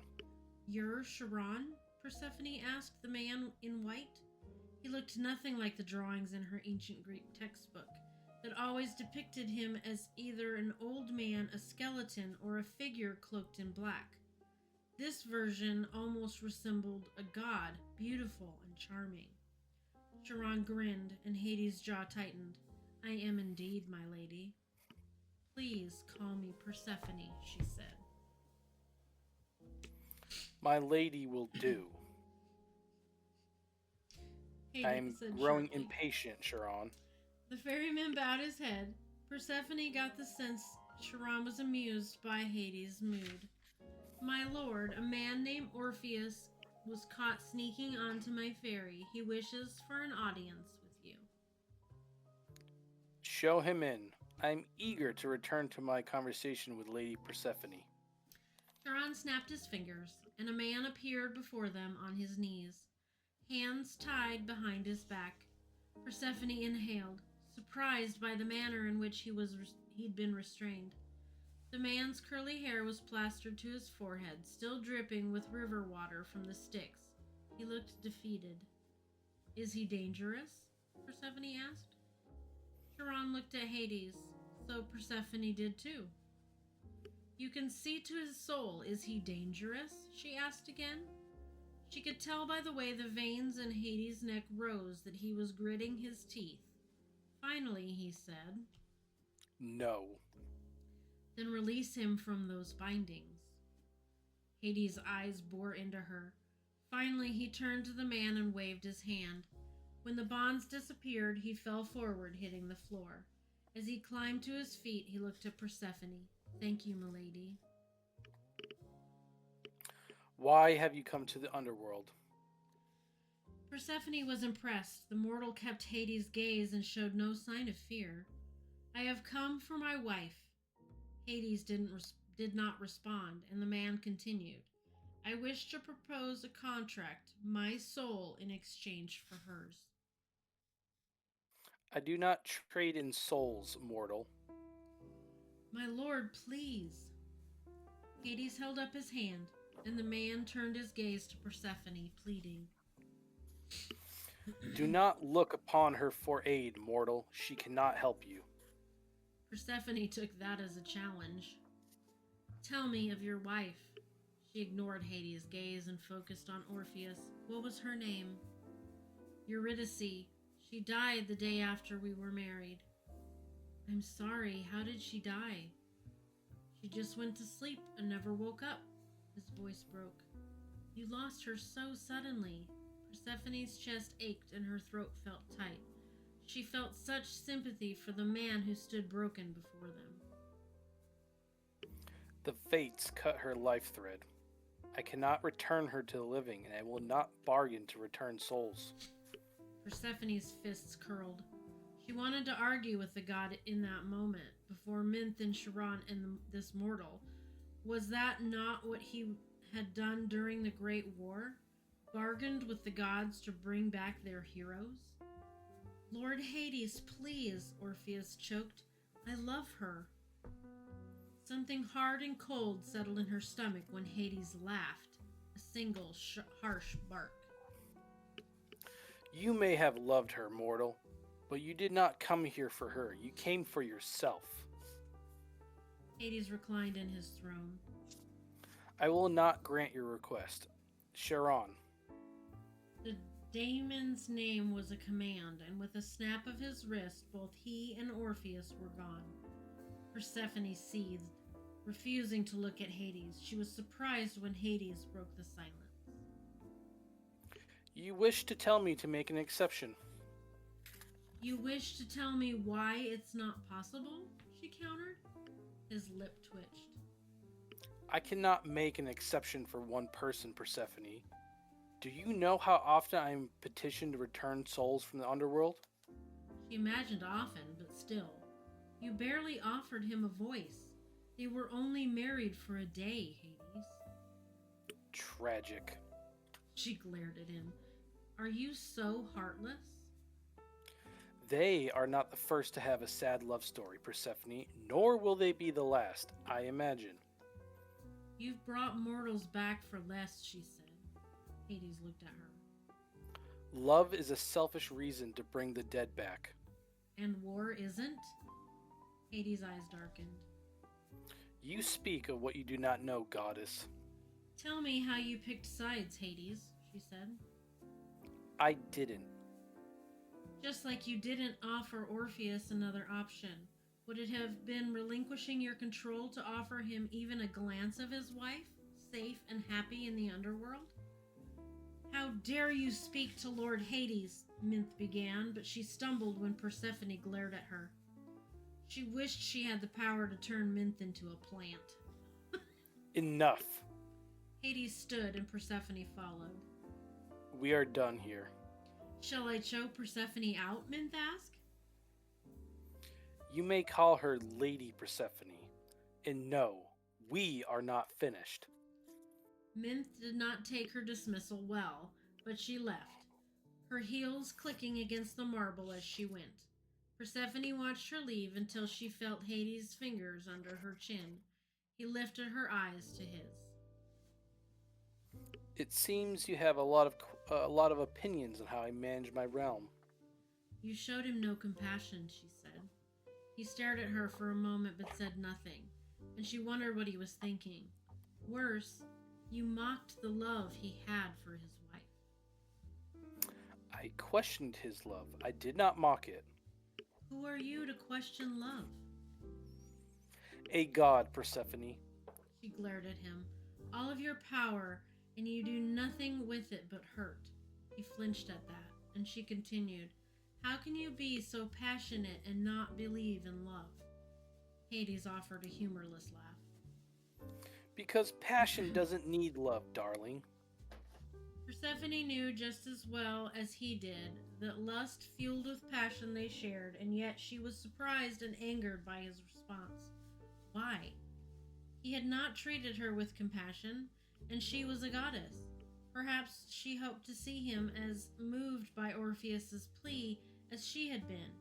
You're Charon? Persephone asked the man in white. He looked nothing like the drawings in her ancient Greek textbook that always depicted him as either an old man, a skeleton, or a figure cloaked in black. This version almost resembled a god, beautiful and charming. Charon grinned, and Hades' jaw tightened. I am indeed, my lady. Please call me Persephone, she said. My lady will do. I am growing impatient, Charon. The ferryman bowed his head. Persephone got the sense Charon was amused by Hades' mood. My lord, a man named Orpheus was caught sneaking onto my ferry. He wishes for an audience with you. Show him in. I am eager to return to my conversation with Lady Persephone. Charon snapped his fingers, and a man appeared before them on his knees, hands tied behind his back. Persephone inhaled, surprised by the manner in which he'd been restrained. The man's curly hair was plastered to his forehead, still dripping with river water from the sticks. He looked defeated. Is he dangerous? Persephone asked. Charon looked at Hades, so Persephone did too. You can see to his soul. Is he dangerous? She asked again. She could tell by the way the veins in Hades' neck rose that he was gritting his teeth. Finally, he said, No. Then release him from those bindings. Hades' eyes bore into her. Finally, he turned to the man and waved his hand. When the bonds disappeared, he fell forward, hitting the floor. As he climbed to his feet, he looked at Persephone. Thank you, milady. Why have you come to the underworld? Persephone was impressed. The mortal kept Hades' gaze and showed no sign of fear. I have come for my wife. Hades did not respond, and the man continued. I wish to propose a contract, my soul in exchange for hers. I do not trade in souls, mortal. My lord, please. Hades held up his hand, and the man turned his gaze to Persephone, pleading. Do not look upon her for aid, mortal. She cannot help you. Persephone took that as a challenge. Tell me of your wife. She ignored Hades' gaze and focused on Orpheus. What was her name? Eurydice. She died the day after we were married. I'm sorry. How did she die? She just went to sleep and never woke up. His voice broke. You lost her so suddenly. Persephone's chest ached and her throat felt tight. She felt such sympathy for the man who stood broken before them. The fates cut her life thread. I cannot return her to the living, and I will not bargain to return souls. Persephone's fists curled. She wanted to argue with the god in that moment, before Minth and Sharon and this mortal. Was that not what he had done during the Great War? Bargained with the gods to bring back their heroes? Lord Hades, please, Orpheus choked. I love her. Something hard and cold settled in her stomach when Hades laughed, a single harsh bark. You may have loved her, mortal, but you did not come here for her. You came for yourself. Hades reclined in his throne. I will not grant your request. Charon. The daemon's name was a command, and with a snap of his wrist, both he and Orpheus were gone. Persephone seethed, refusing to look at Hades. She was surprised when Hades broke the silence. You wish to tell me to make an exception. You wish to tell me why it's not possible? She countered. His lip twitched. I cannot make an exception for one person, Persephone. Do you know how often I am petitioned to return souls from the underworld? She imagined often, but still. You barely offered him a voice. They were only married for a day, Hades. Tragic. She glared at him. Are you so heartless? They are not the first to have a sad love story, Persephone, nor will they be the last, I imagine. You've brought mortals back for less, she said. Hades looked at her. Love is a selfish reason to bring the dead back. And war isn't? Hades' eyes darkened. You speak of what you do not know, goddess. Tell me how you picked sides, Hades, she said. I didn't. Just like you didn't offer Orpheus another option. Would it have been relinquishing your control to offer him even a glance of his wife, safe and happy in the underworld? How dare you speak to Lord Hades, Minth began, but she stumbled when Persephone glared at her. She wished she had the power to turn Minth into a plant. Enough. Hades stood and Persephone followed. We are done here. Shall I choke Persephone out? Minth asked. You may call her Lady Persephone. And no, we are not finished. Minth did not take her dismissal well, but she left, her heels clicking against the marble as she went. Persephone watched her leave until she felt Hades' fingers under her chin. He lifted her eyes to his. It seems you have a lot of opinions on how I manage my realm. You showed him no compassion, she said. He stared at her for a moment but said nothing, and she wondered what he was thinking. Worse, you mocked the love he had for his wife. I questioned his love. I did not mock it. Who are you to question love? A god, Persephone. She glared at him. All of your power, and you do nothing with it but hurt. He flinched at that, and she continued, How can you be so passionate and not believe in love? Hades offered a humorless laugh. Because passion doesn't need love, darling. Persephone knew just as well as he did that lust fueled with passion they shared, and yet she was surprised and angered by his response. Why? He had not treated her with compassion, and she was a goddess. Perhaps she hoped to see him as moved by Orpheus's plea as she had been.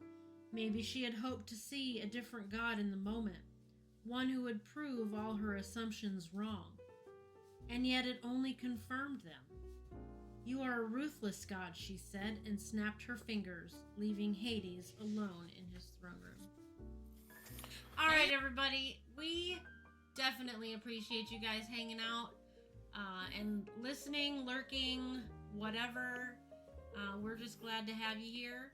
Maybe she had hoped to see a different god in the moment, one who would prove all her assumptions wrong. And yet it only confirmed them. You are a ruthless god, she said, and snapped her fingers, leaving Hades alone in his throne room. All right, everybody. We definitely appreciate you guys hanging out and listening, lurking, whatever. We're just glad to have you here.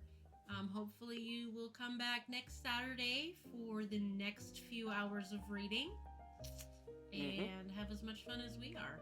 Hopefully you will come back next Saturday for the next few hours of reading and have as much fun as we are.